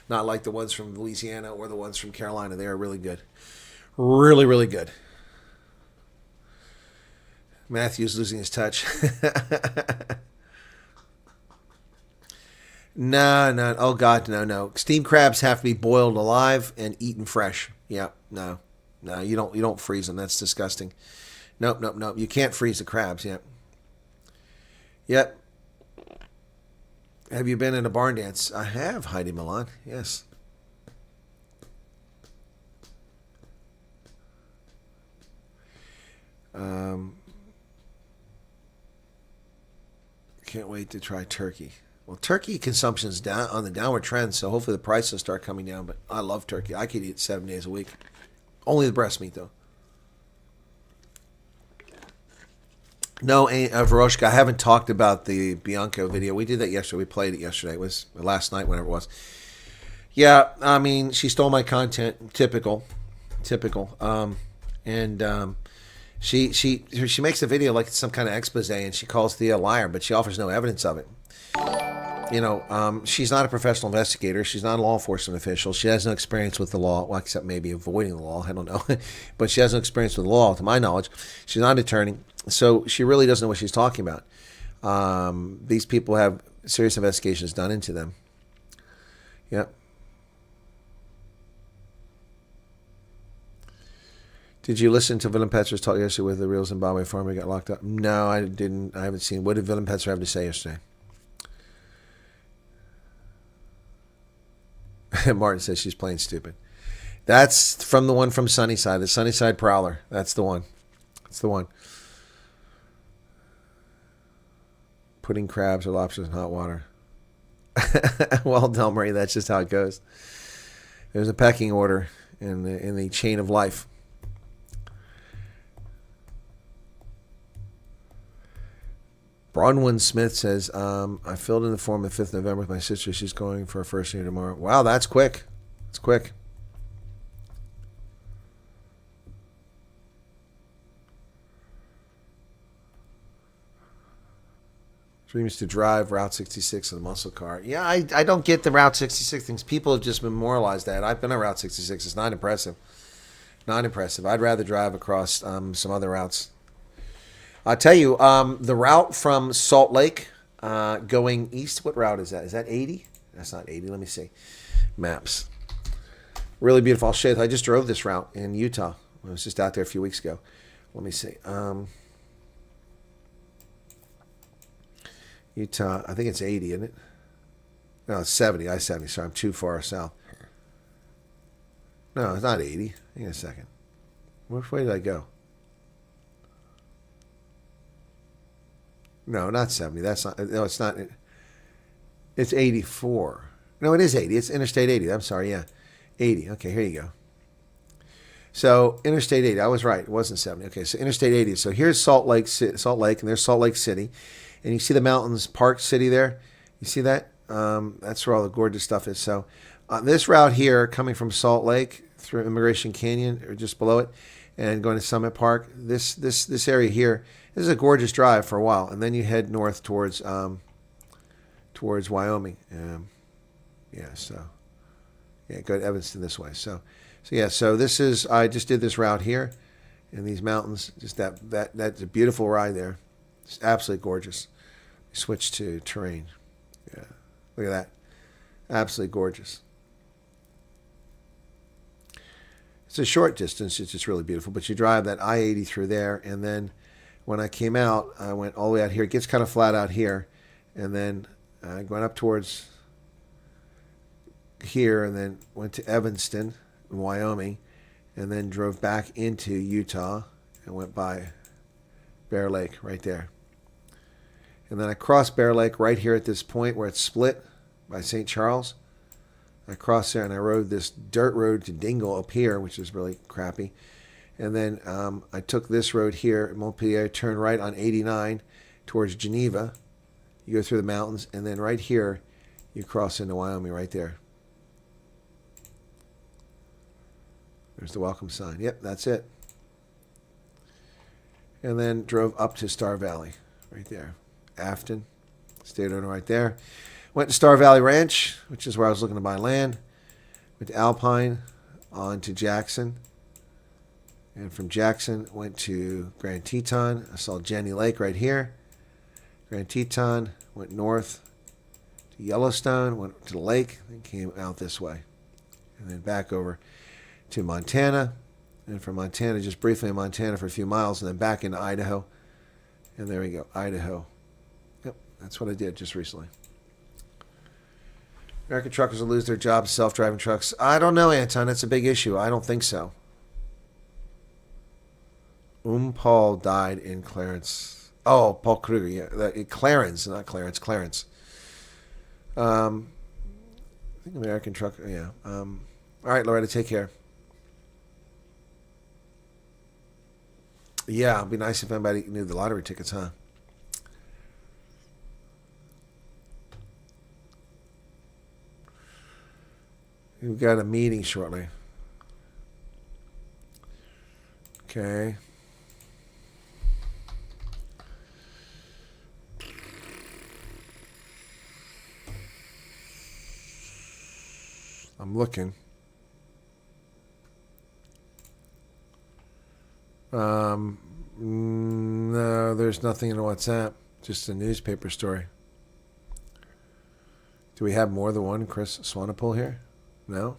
Not like the ones from Louisiana or the ones from Carolina. They are really good. Really, really good. Matthew's losing his touch. No. Oh, God, no. Steamed crabs have to be boiled alive and eaten fresh. Yeah, no. You don't freeze them. That's disgusting. Nope. You can't freeze the crabs. Yep. Have you been in a barn dance? I have, Heidi Milan. Yes. Can't wait to try turkey. Well, turkey consumption's down on the downward trend, so hopefully the price will start coming down. But I love turkey. I could eat it 7 days a week. Only the breast meat, though. No, Veroshka, I haven't talked about the Bianco video. We did that yesterday. We played it yesterday. It was last night, whenever it was. Yeah, I mean, she stole my content. Typical. She makes the video like it's some kind of expose, and she calls Thea a liar, but she offers no evidence of it. She's not a professional investigator. She's not a law enforcement official. She has no experience with the law, well, except maybe avoiding the law. I don't know. But she has no experience with the law, to my knowledge. She's not an attorney, so she really doesn't know what she's talking about. These people have serious investigations done into them. Yep. Did you listen to Willem Petzer's talk yesterday with the real Zimbabwe farmer who got locked up? No, I didn't. I haven't seen. What did Willem Petzer have to say yesterday? Martin says she's playing stupid. That's from the one from Sunnyside, the Sunnyside Prowler. That's the one. Putting crabs or lobsters in hot water. Well, Del Murray, that's just how it goes. There's a pecking order in the chain of life. Bronwyn Smith says, I filled in the form the 5th of November with my sister. She's going for her first year tomorrow. Wow, that's quick. It's quick. Dreams to drive Route 66 in a muscle car. Yeah, I don't get the Route 66 things. People have just memorialized that. I've been on Route 66. It's not impressive. Not impressive. I'd rather drive across some other routes. I'll tell you, the route from Salt Lake going east, what route is that? Is that 80? That's not 80. Let me see. Maps. Really beautiful. I'll show you. I just drove this route in Utah. I was just out there a few weeks ago. Let me see. Utah, I think it's 80, isn't it? No, it's 70. I-70. Sorry, I'm too far south. No, it's not 80. Hang on a second. Which way did I go? No, not 70. That's not. No, it's not. It's 84. No, it is 80. It's Interstate 80. I'm sorry. Yeah, 80. Okay, here you go. So Interstate 80. I was right. It wasn't 70. Okay, so Interstate 80. So here's Salt Lake, and there's Salt Lake City. And you see the mountains, Park City there. You see that? That's where all the gorgeous stuff is. So this route here, coming from Salt Lake through Immigration Canyon, or just below it, and going to Summit Park. This area here, this is a gorgeous drive for a while, and then you head north towards Wyoming. Go to Evanston this way. So this is, I just did this route here, in these mountains. Just that's a beautiful ride there. It's absolutely gorgeous. Switch to terrain. Yeah, look at that. Absolutely gorgeous. It's a short distance. It's just really beautiful. But you drive that I-80 through there, and then when I came out, I went all the way out here. It gets kind of flat out here, and then I went up towards here, and then went to Evanston, in Wyoming, and then drove back into Utah and went by Bear Lake right there. And then I crossed Bear Lake right here at this point where it's split by St. Charles. I crossed there and I rode this dirt road to Dingle up here, which is really crappy. And then I took this road here at Montpellier, turned right on 89 towards Geneva. You go through the mountains, and then right here, you cross into Wyoming right there. There's the welcome sign. Yep, that's it. And then drove up to Star Valley right there. Afton, stayed on right there. Went to Star Valley Ranch, which is where I was looking to buy land. Went to Alpine, on to Jackson. And from Jackson, went to Grand Teton. I saw Jenny Lake right here. Grand Teton, went north to Yellowstone, went to the lake, and came out this way. And then back over to Montana. And from Montana, just briefly in Montana for a few miles, and then back into Idaho. And there we go, Idaho. Yep, that's what I did just recently. American truckers will lose their jobs, self-driving trucks. I don't know, Anton. That's a big issue. I don't think so. Paul died in Clarence. Oh, Paul Kruger. Yeah, Clarence, not Clarence. Clarence. I think American trucker. Yeah. All right, Loretta. Take care. Yeah, it'd be nice if anybody knew the lottery tickets, huh? We've got a meeting shortly. Okay. I'm looking. No, there's nothing in WhatsApp. Just a newspaper story. Do we have more than one Chris Swanepoel here? No?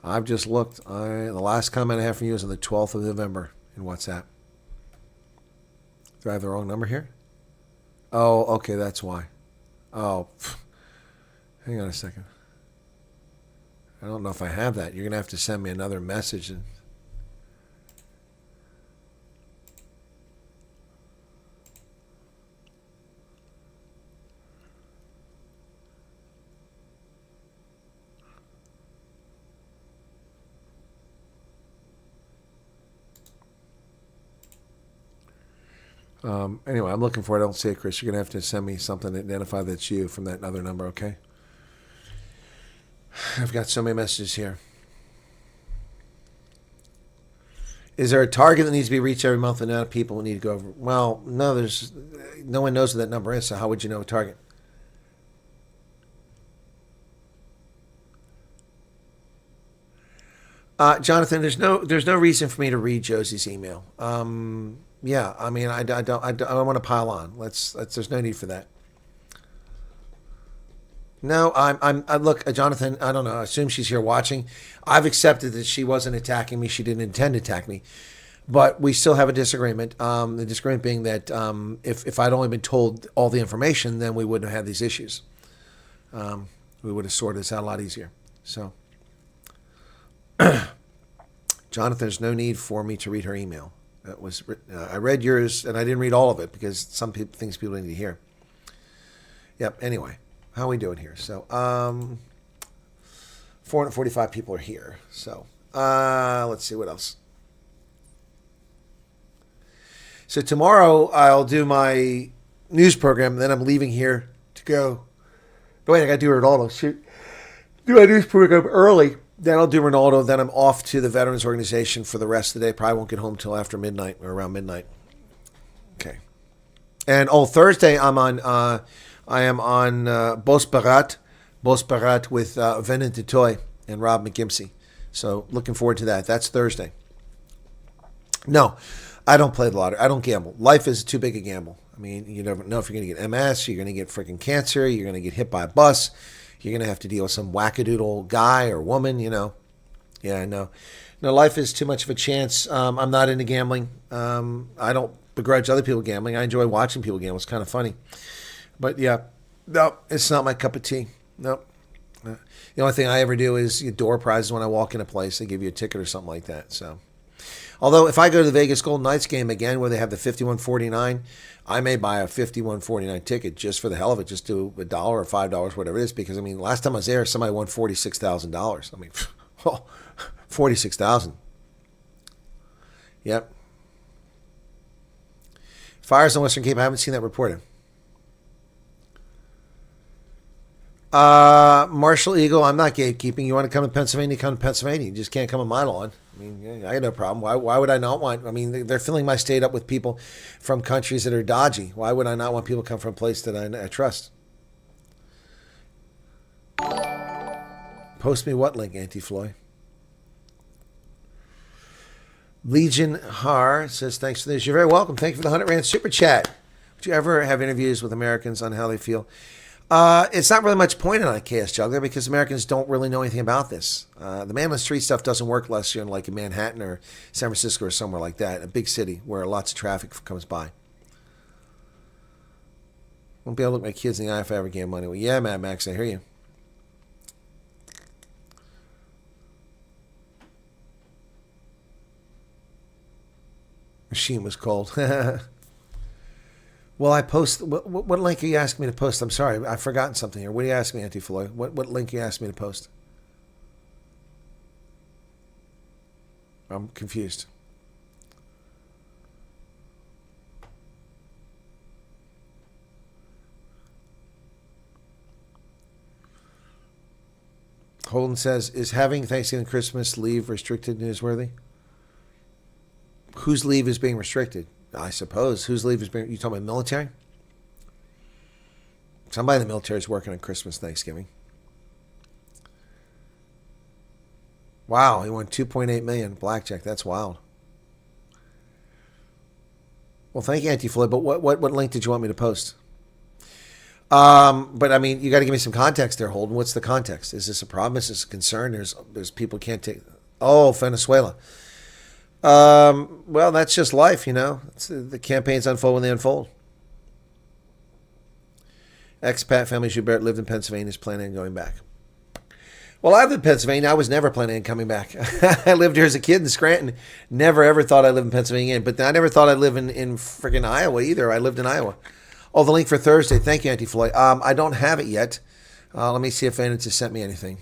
I've just looked. The last comment I have from you is on the 12th of November in WhatsApp. Do I have the wrong number here? Oh, okay, that's why. Oh, hang on a second. I don't know if I have that. You're going to have to send me another message. Anyway, I'm looking for it. I don't see it, Chris. You're going to have to send me something to identify that's you from that other number, okay? I've got so many messages here. Is there a target that needs to be reached every month and not people need to go over? Well, no, there's, no one knows what that number is, so how would you know a target? Jonathan, there's no reason for me to read Josie's email. Yeah, I mean, I don't want to pile on. There's no need for that. No, I look, Jonathan, I don't know. I assume she's here watching. I've accepted that she wasn't attacking me. She didn't intend to attack me, but we still have a disagreement. The disagreement being that if I'd only been told all the information, then we wouldn't have had these issues. We would have sorted this out a lot easier. So, Jonathan, there's no need for me to read her email. That was I read yours, and I didn't read all of it because some things people need to hear. Yep. Anyway. How are we doing here? So, 445 people are here. So, let's see what else. So tomorrow I'll do my news program. Then I'm leaving here to go. Oh, wait, I got to do Ronaldo. Shoot. Do my news program early. Then I'll do Ronaldo. Then I'm off to the Veterans Organization for the rest of the day. Probably won't get home till after midnight or around midnight. Okay. And Thursday I am on Bosbarat with Venin Titoy and Rob McGimsey. So looking forward to that. That's Thursday. No, I don't play the lottery. I don't gamble. Life is too big a gamble. I mean, you never know if you're going to get MS, you're going to get freaking cancer, you're going to get hit by a bus, you're going to have to deal with some wackadoodle guy or woman, you know. Yeah, no. No, life is too much of a chance. I'm not into gambling. I don't begrudge other people gambling. I enjoy watching people gamble. It's kind of funny. But yeah, no, it's not my cup of tea. No. The only thing I ever do is door prizes when I walk in a place. They give you a ticket or something like that. So, although if I go to the Vegas Golden Knights game again where they have the 51.49, I may buy a 51.49 ticket just for the hell of it, just do $1 or $5, whatever it is. Because I mean, last time I was there, somebody won $46,000. I mean, $46,000. Yep. Fires on Western Cape. I haven't seen that reported. Marshall Eagle, I'm not gatekeeping. You want to come to Pennsylvania, come to Pennsylvania. You just can't come on my lawn. I mean, I got no problem. Why would I not want? I mean, they're filling my state up with people from countries that are dodgy. Why would I not want people to come from a place that I trust? Post me what link, Anti-Floy? Legion Har says, thanks for this. You're very welcome. Thank you for the 100 Rand Super Chat. Would you ever have interviews with Americans on how they feel? It's not really much point on a KS Juggler because Americans don't really know anything about this. The man on the street stuff doesn't work unless you're in like in Manhattan or San Francisco or somewhere like that, a big city where lots of traffic comes by. Won't be able to look my kids in the eye if I ever gave money. Well, yeah, Mad Max, I hear you. Machine was cold. Well, I post. What link are you asking me to post? I'm sorry, I've forgotten something here. What are you asking me, Anti-Floyd? What link are you asking me to post? I'm confused. Holden says, is having Thanksgiving and Christmas leave restricted newsworthy? Whose leave is being restricted? I suppose. Whose leave is being... You talking about military? Somebody in the military is working on Christmas, Thanksgiving. Wow, he won $2.8 million blackjack. That's wild. Well, thank you, Anti-Floyd. But what link did you want me to post? But I mean, you got to give me some context there, Holden. What's the context? Is this a problem? Is this a concern? There's people can't take... Oh, Venezuela. Well, that's just life, you know. The campaigns unfold when they unfold. Expat family Joubert lived in Pennsylvania, is planning on going back. Well, I lived in Pennsylvania. I was never planning on coming back. I lived here as a kid in Scranton. Never, ever thought I lived in Pennsylvania again. But I never thought I'd live in freaking Iowa either. I lived in Iowa. Oh, the link for Thursday. Thank you, Anti-Floyd. I don't have it yet. Let me see if Anna just sent me anything.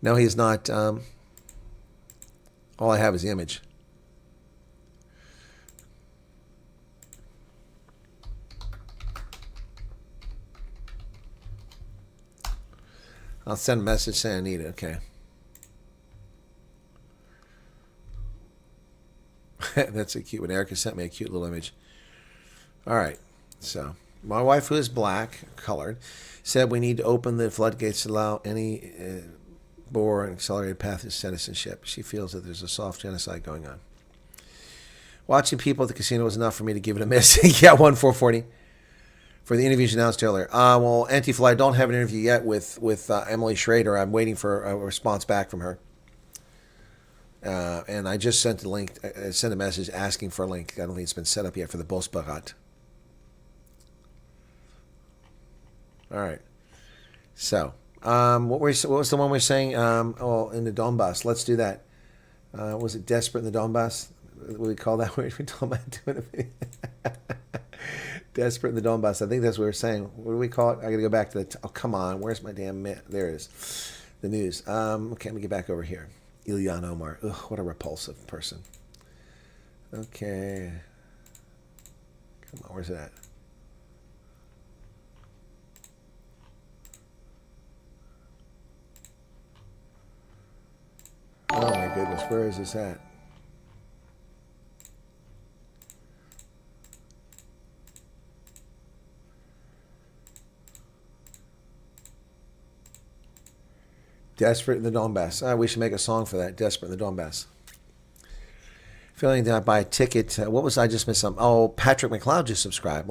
No, he is not... all I have is the image. I'll send a message saying I need it. Okay. That's a cute one. Erica sent me a cute little image. All right. So my wife, who is black, colored, said we need to open the floodgates to allow any bore an accelerated path to citizenship. She feels that there's a soft genocide going on. Watching people at the casino was enough for me to give it a miss. Yeah, 1-440. For the interviews announced earlier. Well, Anti-Fly, I don't have an interview yet with Emily Schrader. I'm waiting for a response back from her. And I just sent a link, sent a message asking for a link. I don't think it's been set up yet for the Bosbarat. All right. So, what was the one we're saying? Oh, in the Donbass. Let's do that. Was it desperate in the Donbass? What do we call that word? We're talking about doing a desperate in the Donbass. I think that's what we were saying. What do we call it? I got to go back to the. Oh, come on. Where's my damn? There it is. The news. Okay, let me get back over here. Ilyan Omar. Ugh, what a repulsive person. Okay. Come on. Where's it at? Oh my goodness, where is this at? Desperate in the Donbass. We should make a song for that. Desperate in the Donbass. Failing to buy a ticket. What was I just missed something? Oh, Patrick McLeod just subscribed.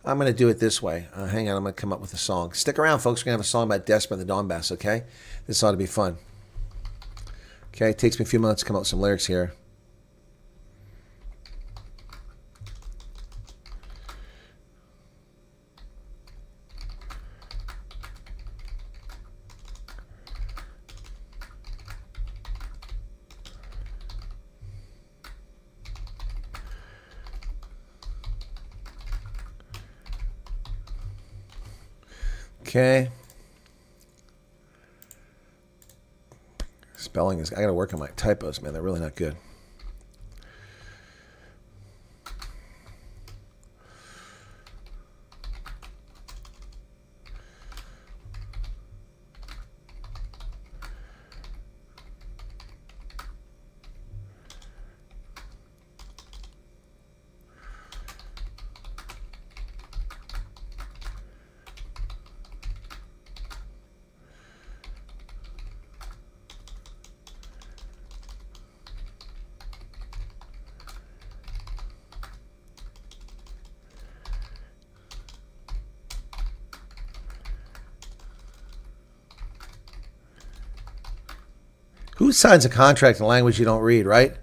I'm going to do it this way. Hang on, I'm going to come up with a song. Stick around, folks. We're going to have a song about Desperate in the Donbass, okay? This ought to be fun. Okay, it takes me a few minutes to come up with some lyrics here. Okay. Spelling is, I got to work on my typos, man. They're really not good. Who signs a contract in a language you don't read, right?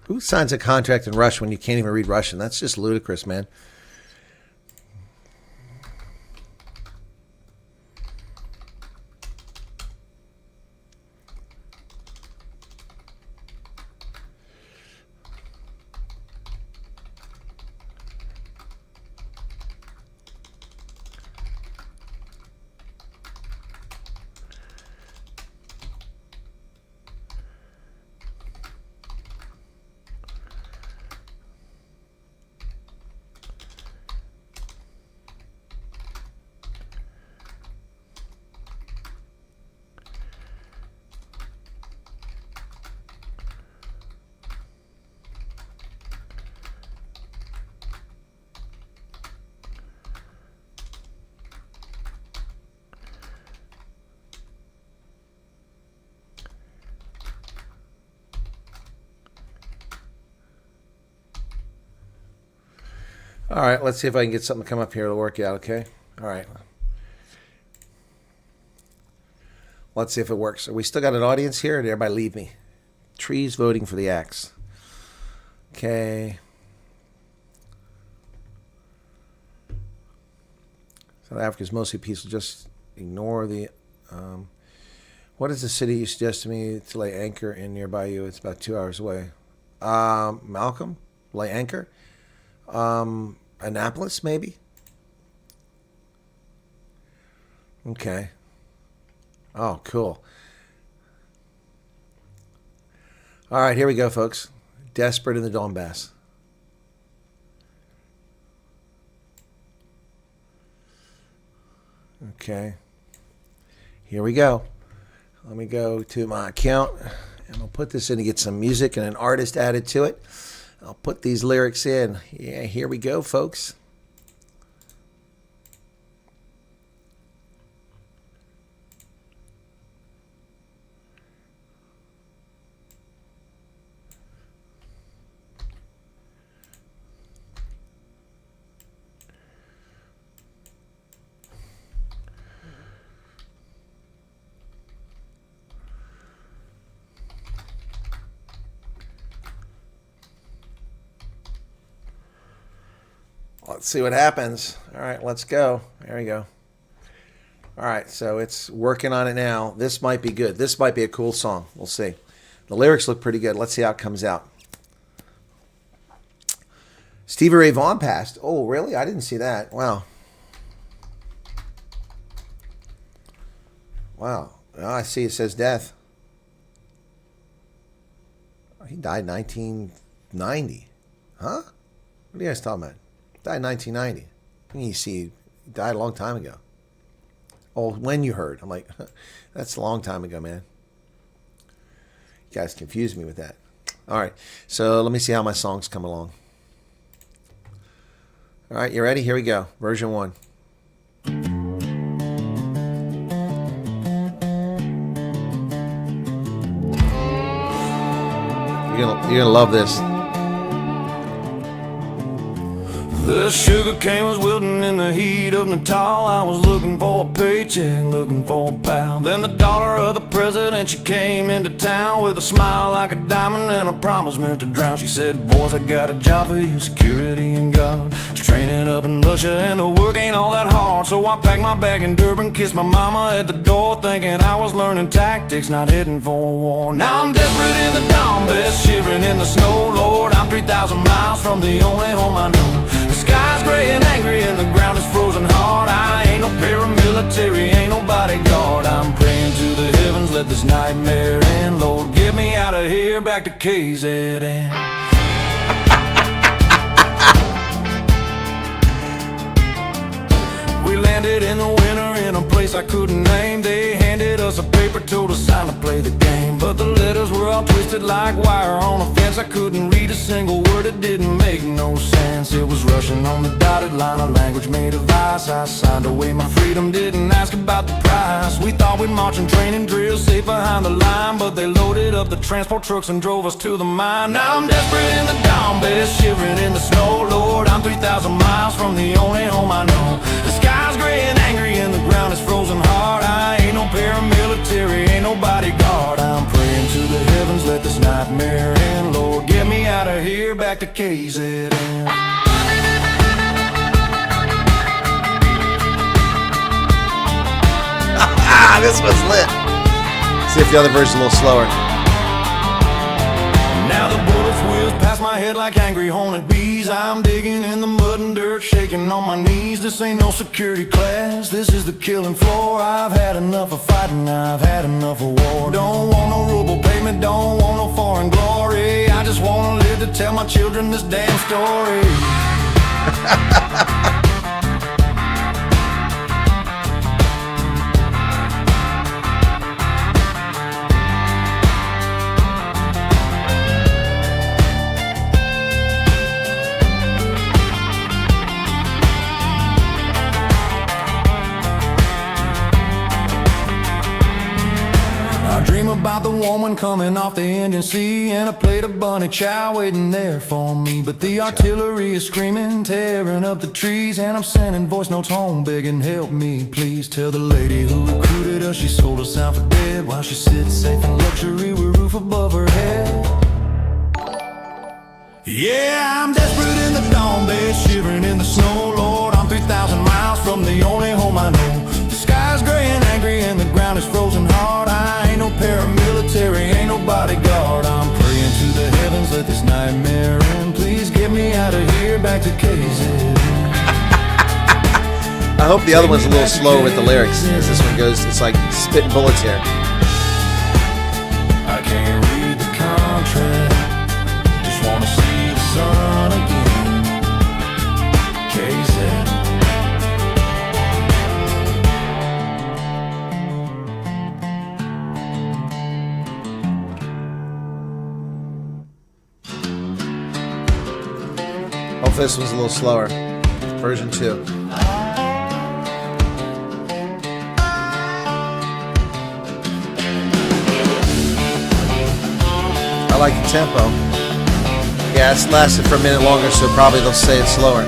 Who signs a contract in Russian when you can't even read Russian? That's just ludicrous, man. All right, let's see if I can get something to come up here to work out, okay? All right. Let's see if it works. We still got an audience here, or did everybody leave me? Trees voting for the axe. Okay. South Africa is mostly peaceful. Just ignore the... what is the city you suggest to me to lay anchor in nearby you? It's about 2 hours away. Malcolm? Lay anchor? Annapolis, maybe? Okay. Oh, cool. All right, here we go, folks. Desperate in the Donbass. Okay. Here we go. Let me go to my account, and I'll put this in to get some music and an artist added to it. I'll put these lyrics in. Yeah, here we go, folks. Let's see what happens. All right, let's go. There we go. All right, so it's working on it now. This might be good. This might be a cool song. We'll see. The lyrics look pretty good. Let's see how it comes out. Stevie Ray Vaughan passed. Oh, really? I didn't see that. Wow. Wow. Oh, I see it says death. He died in 1990. Huh? What are you guys talking about? Died in 1990. You see, he died a long time ago. Oh, when you heard. I'm like, that's a long time ago, man. You guys confused me with that. All right, so let me see how my songs come along. All right, you ready? Here we go. Version 1. You're gonna love this. The sugar cane was wilting in the heat of Natal. I was looking for a paycheck, looking for a pal. Then the daughter of the president, she came into town with a smile like a diamond and a promise meant to drown. She said, boys, I got a job for you, security and guard. Training up in Russia and the work ain't all that hard. So I packed my bag in Durban, kissed my mama at the door, thinking I was learning tactics, not heading for a war. Now I'm desperate in the dawn best, shivering in the snow, Lord. I'm 3,000 miles from the only home I know. The sky's gray and angry and the ground is frozen hard. I ain't no paramilitary, ain't no bodyguard. I'm praying to the heavens, let this nightmare end. Lord, get me out of here, back to KZN. We landed in the winter in a place I couldn't name. They handed us a paper, told us sign to play the game. But the letters were all twisted like wire on a fence. I couldn't read a single word, it didn't make no sense. It was Russian on the dotted line, a language made of ice. I signed away my freedom, didn't ask about the price. We thought we'd march and train and drill safe behind the line, but they loaded up the transport trucks and drove us to the mine. Now I'm desperate in the dawn best, shivering in the snow, Lord. I'm 3,000 miles from the only home I know. The sky's gray and angry and the ground is frozen hard. I ain't no paramilitary, ain't no bodyguard. I'm praying to the heavens, let this nightmare end. Lord, get me out of here, back to KZN. This was lit. See if the other version's a little slower. Now the bullets whiz past my head like angry hornet bees. I'm digging in the mud and dirt, shaking on my knees. This ain't no security class, this is the killing floor. I've had enough of fighting, I've had enough of war. Don't want no rubble pavement, don't want no foreign glory. I just want to live to tell my children this damn story. About the woman coming off the Indian Sea, and a plate of bunny chow waiting there for me. But the artillery is screaming, tearing up the trees, and I'm sending voice notes home begging, help me please. Tell the lady who recruited us she sold us out for dead, while she sits safe in luxury with roof above her head. Yeah, I'm desperate in the dawn bed, shivering in the snow, Lord. I'm 3,000 miles from the only home I know. The sky's gray and angry and the ground is frozen hard. I ain't no paramilitary, ain't no bodyguard. I'm praying to the heavens, let this nightmare end. Please get me out of here, back to KZN. I hope the other one's a little slower with the lyrics, because this one goes, it's like spitting bullets here. I can't read the contract, just wanna see the sun again. KZN. this one's a little slower. Version 2. I like the tempo. Yeah, it's lasted for a minute longer, so probably they'll say it's slower.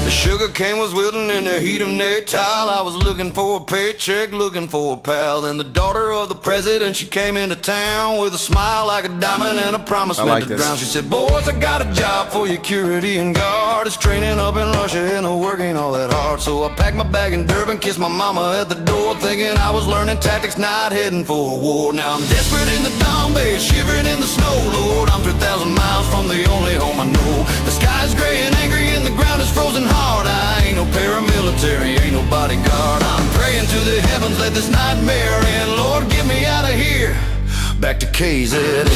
The sugar cane was wilting in the heat of neck tile. I was looking for a paycheck, looking for a pal. Then the daughter of the president, she came into town with a smile like a diamond and a promise meant to drown. She said, boys, I got a job for your security and guard. It's training up in Russia and the work ain't all that hard. So I packed my bag in Durban, kissed my mama at the door, thinking I was learning tactics, not heading for a war. Now I'm desperate in the dawn bay, shivering in the snow, Lord. I'm 3,000 miles from the only home I know. The sky's gray and angry and the ground is frozen hard. I ain't no paramilitary, ain't no bodyguard. I'm praying to the heavens, let this nightmare end. Lord, get me out of here, back to KZN.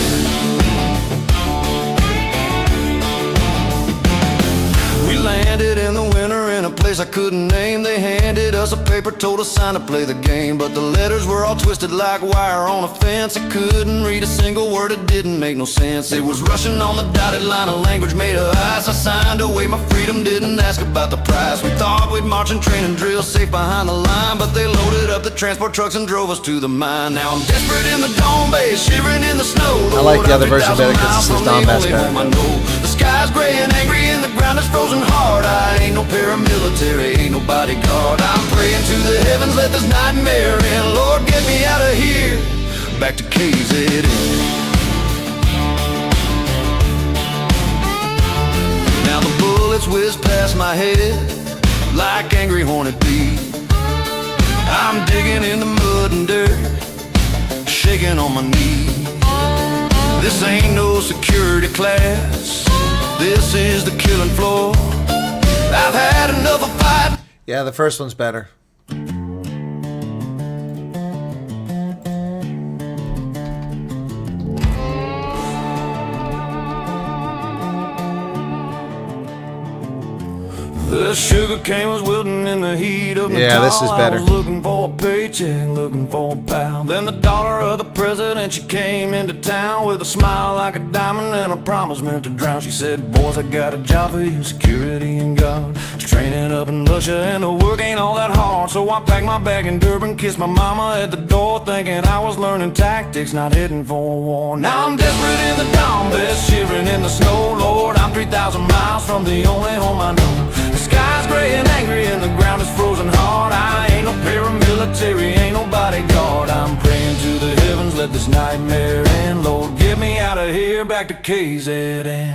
We landed in the winter in a place I couldn't name. They handed us a paper, told us sign to play the game, but the letters were all twisted like wire on a fence. I couldn't read a single word, it didn't make no sense. It was Russian on the dotted line, a language made of ice. I signed away my freedom, didn't ask about the price. We thought we'd march and train and drill safe behind the line, but they loaded up the transport trucks and drove us to the mine. Now I'm desperate in the dawn bay, shivering in the snow. I like the other version better because this is Donbass better. The sky's gray and angry and the ground is frozen hard. I ain't no paramilitary, ain't no bodyguard. I'm praying to the heavens, let this nightmare end. Lord, get me out of here, back to KZN. Now the bullets whiz past my head like angry hornet bees. I'm digging in the mud and dirt, shaking on my knees. This ain't no security class, this is the killing floor. I've had enough of fighting. Yeah, the first one's better. The sugar cane was wilting in the heat of the Yeah, this is better. I was looking for a paycheck, looking for a pal. Then the daughter of the president, she came into town with a smile like a diamond and a promise meant to drown. She said, boys, I got a job for you, security and guard. Training up in Russia and the work ain't all that hard. So I packed my bag in Durban, kissed my mama at the door, thinking I was learning tactics, not heading for a war. Now I'm desperate in the Donbass, shivering in the snow, Lord. I'm 3,000 miles from the only home I know. The sky's gray and angry and the ground is frozen hard. I ain't no paramilitary, ain't no bodyguard. I'm praying to the heavens, let this nightmare end. Lord, get me out of here, back to KZN.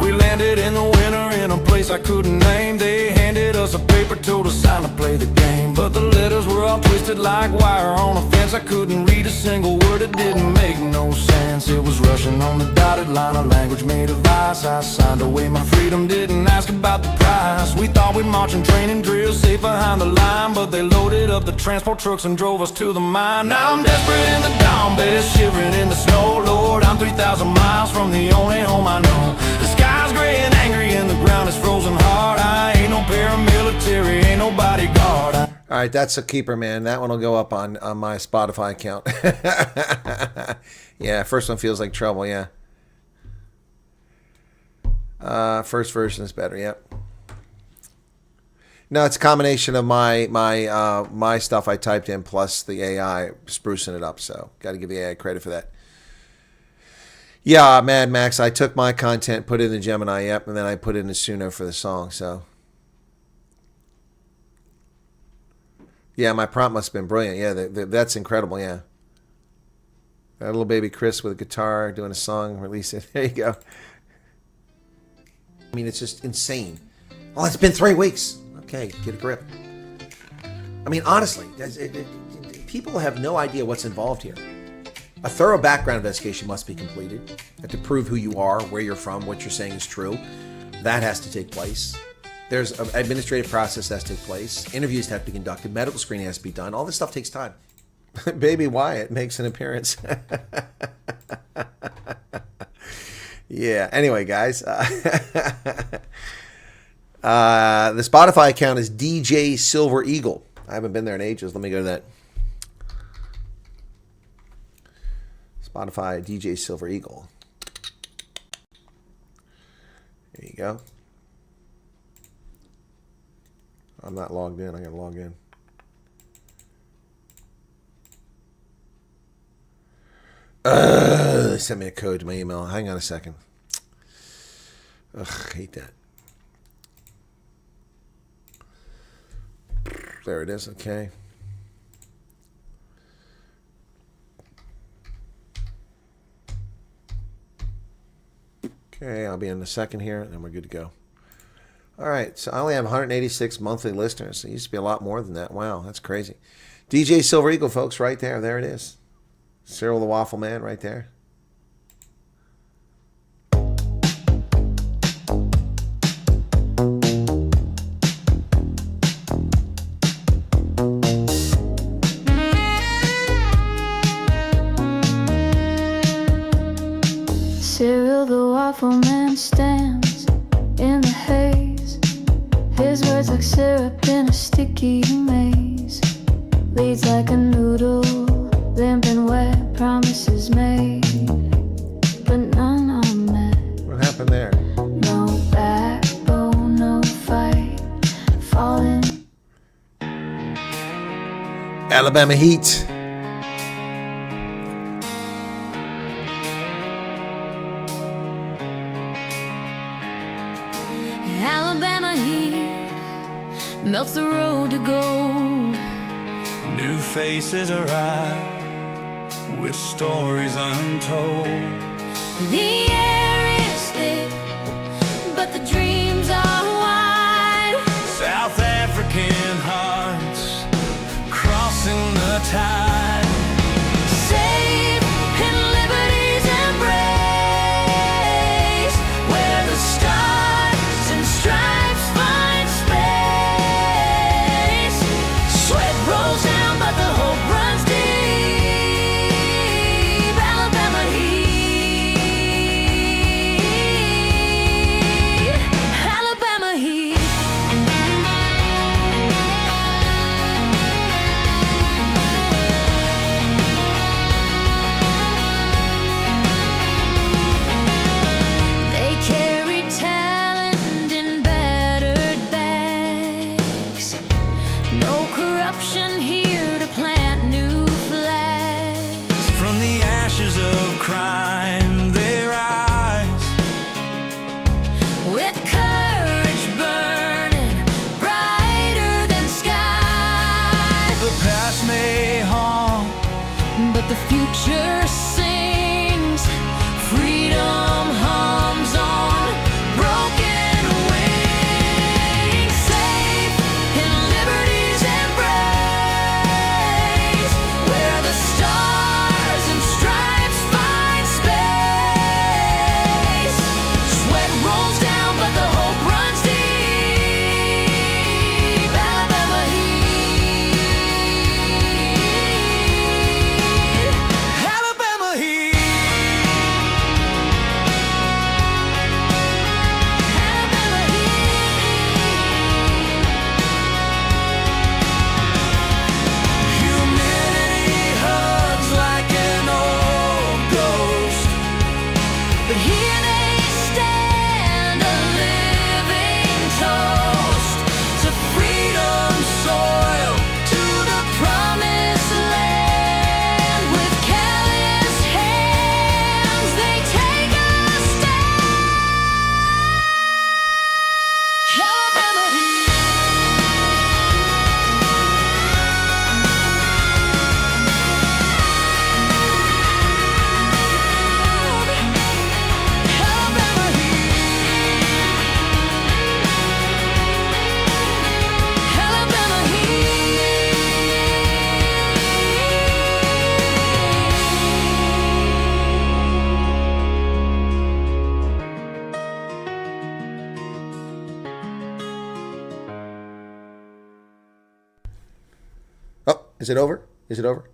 We landed in the winter in a place I couldn't name. They handed us a paper, told us sign to play the game, but the letters were all twisted like wire on a fence. I couldn't read a single word, it didn't make no sense. It was Russian on the dotted line, a language made of ice. I signed away my freedom, didn't ask about the price. We thought we'd march and train and drill safe behind the line, but they loaded up the transport trucks and drove us to the mine. Now I'm desperate in the Donbass, shivering in the snow, Lord. I'm 3,000 miles from the only home I know. The sky's gray and angry and the ground is frozen hard. I ain't no paramilitary, ain't no bodyguard. All right, that's a keeper, man. That one will go up on my Spotify account. Yeah, first one feels like trouble, yeah. First version is better, yep. No, it's a combination of my stuff I typed in plus the AI sprucing it up, so got to give the AI credit for that. Yeah, Mad Max, I took my content, put it in the Gemini, yep, and then I put it in the Suno for the song, so. Yeah, my prompt must have been brilliant. Yeah, that's incredible, yeah. That little baby Chris with a guitar doing a song, release it. There you go. I mean, it's just insane. Oh, it's been 3 weeks. Okay, get a grip. I mean, honestly, people have no idea what's involved here. A thorough background investigation must be completed to prove who you are, where you're from, what you're saying is true. That has to take place. There's an administrative process that has to take place. Interviews have to be conducted. Medical screening has to be done. All this stuff takes time. Baby Wyatt makes an appearance. Yeah. Anyway, guys. The Spotify account is DJ Silver Eagle. I haven't been there in ages. Let me go to that. Spotify, DJ Silver Eagle. There you go. I'm not logged in. I got to log in. They sent me a code to my email. Hang on a second. Ugh, hate that. There it is. Okay. Okay, I'll be in a second here, and then we're good to go. All right, so I only have 186 monthly listeners. It used to be a lot more than that. Wow, that's crazy. DJ Silver Eagle, folks, right there. There it is. Cyril the Waffle Man right there. Cyril the Waffle Man stands in the haze. His words like syrup in a sticky maze. Leads like a noodle, limp and wet, promises made, but none are met. What happened there? No backbone, no fight, falling. Alabama Heat. Alabama heat melts the road to gold. New faces arrive with stories untold. The air is thick, but the dreams are wide. South African hearts crossing the tide. Safe in liberty's embrace, where the stars and stripes find space. Sweat rolls down, but the hope runs deep. Alabama heat, Alabama heat. They carry talent in battered bags. No corruption here to plant new flags. From the ashes of crime they rise. With courage burning brighter than skies. The past may haunt, But the future sings. Freedom hums on broken wings. Safe in liberty's embrace, where the stars and stripes find space. Sweat rolls down, but the hope runs deep. Alabama heat, Alabama heat. Alabama Humidity hugs like an old ghost. But here they stand, a living toast to freedom's soil, to the promised land. With callous hands, they take a stand. Alabama heat. Alabama heat, Alabama Oh, is it over? Is it over?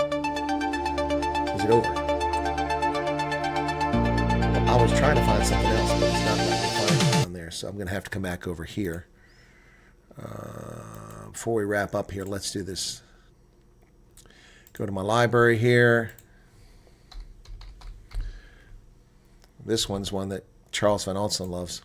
Is it over? I was trying to find something else, but it's not letting me find it on there, so I'm going to have to come back over here. Before we wrap up here, let's do this. Go to my library here. This one's one that Charles Van Alsten loves.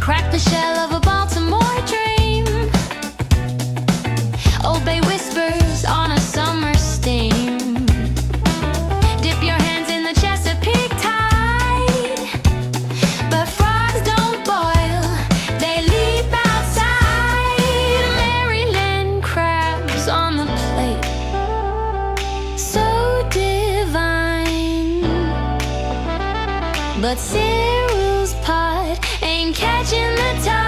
Crack the shell of a Baltimore dream. Old Bay whispers on a summer steam. Dip your hands in the Chesapeake tide. But frogs don't boil, they leap outside. Maryland crabs on the plate, so divine. But Cyril's pot ain't catching the time.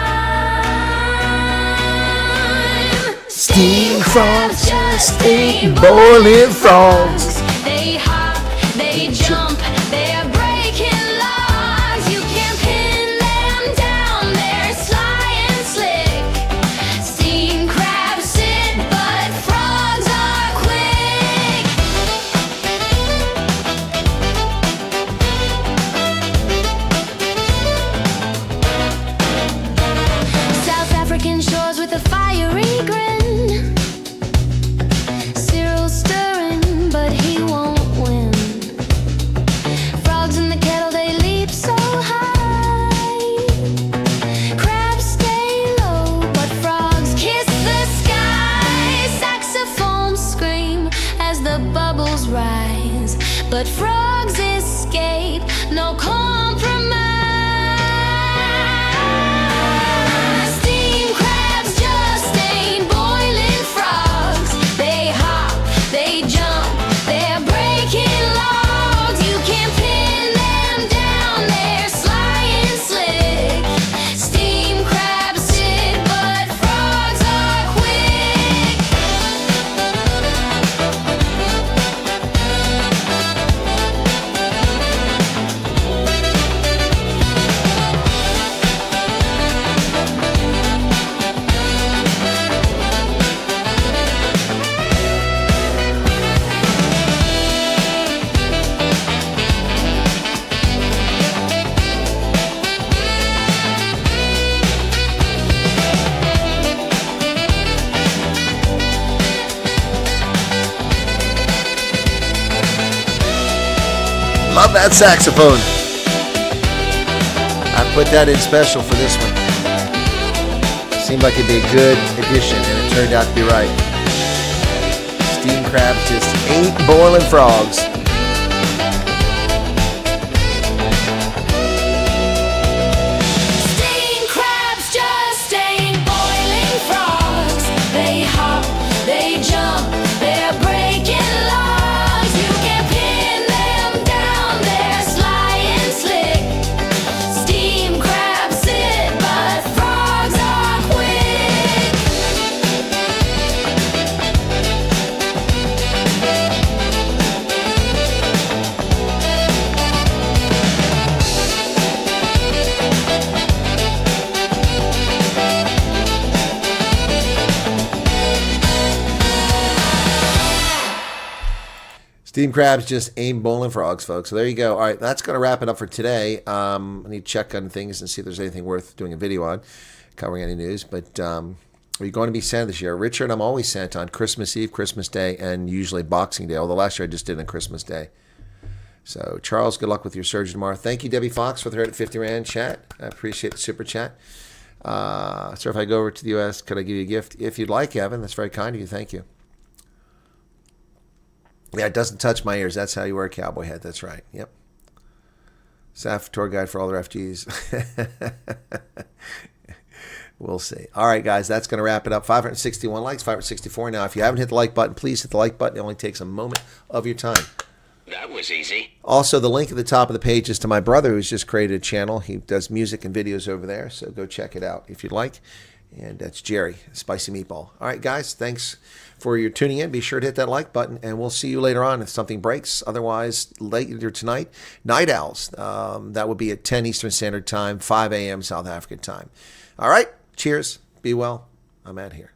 Steam frogs just ain't boiling frogs. They hop, they jump, they're breaking logs. You can't pin them down, they're sly and slick. Steam crabs sit, but frogs are quick. South African shores with a fiery grin. Cyril's stirring, but he won't win. Frogs in the kettle, they leap so high. Crabs stay low, but frogs kiss the sky. Saxophones scream as the bubbles rise, but frogs escape, no compromise. Steam crabs just ain't boiling frogs. They hop, they jump, they're breaking logs. You can't pin them down, they're sly and slick. Steam crabs sit, but frogs are quick. Love that saxophone. I put that in special for this one. Seemed like it'd be a good addition, and it turned out to be right. Steam crabs just ain't boiling frogs. Steam crabs just ain't boiling frogs. They hop, they jump, they're breaking logs. You can't pin them down, they're sly and slick. Steam crabs sit, but frogs are quick. Steam crabs just ain't boiling frogs, folks. So there you go. All right, that's going to wrap it up for today. I need to check on things and see if there's anything worth doing a video on, covering any news. But are you going to be Santa this year? Richard, I'm always Santa on Christmas Eve, Christmas Day, and usually Boxing Day, although last year I just did it on Christmas Day. So, Charles, good luck with your surgery tomorrow. Thank you, Debbie Fox, for the 150 Rand chat. I appreciate the super chat. Sir, if I go over to the U.S., could I give you a gift? If you'd like, Evan, that's very kind of you. Thank you. Yeah, it doesn't touch my ears. That's how you wear a cowboy hat. That's right. Yep. SAF tour guide for all the refugees. We'll see. All right, guys, that's going to wrap it up. 561 likes, 564 now. If you haven't hit the like button, please hit the like button. It only takes a moment of your time. That was easy. Also, the link at the top of the page is to my brother, who's just created a channel. He does music and videos over there, so go check it out if you'd like. And that's Jerry, Spicy Meatball. All right, guys, thanks for your tuning in. Be sure to hit that like button, and we'll see you later on if something breaks. Otherwise, later tonight, Night Owls. That would be at 10 Eastern Standard Time, 5 a.m. South African time. All right, cheers. Be well. I'm out here.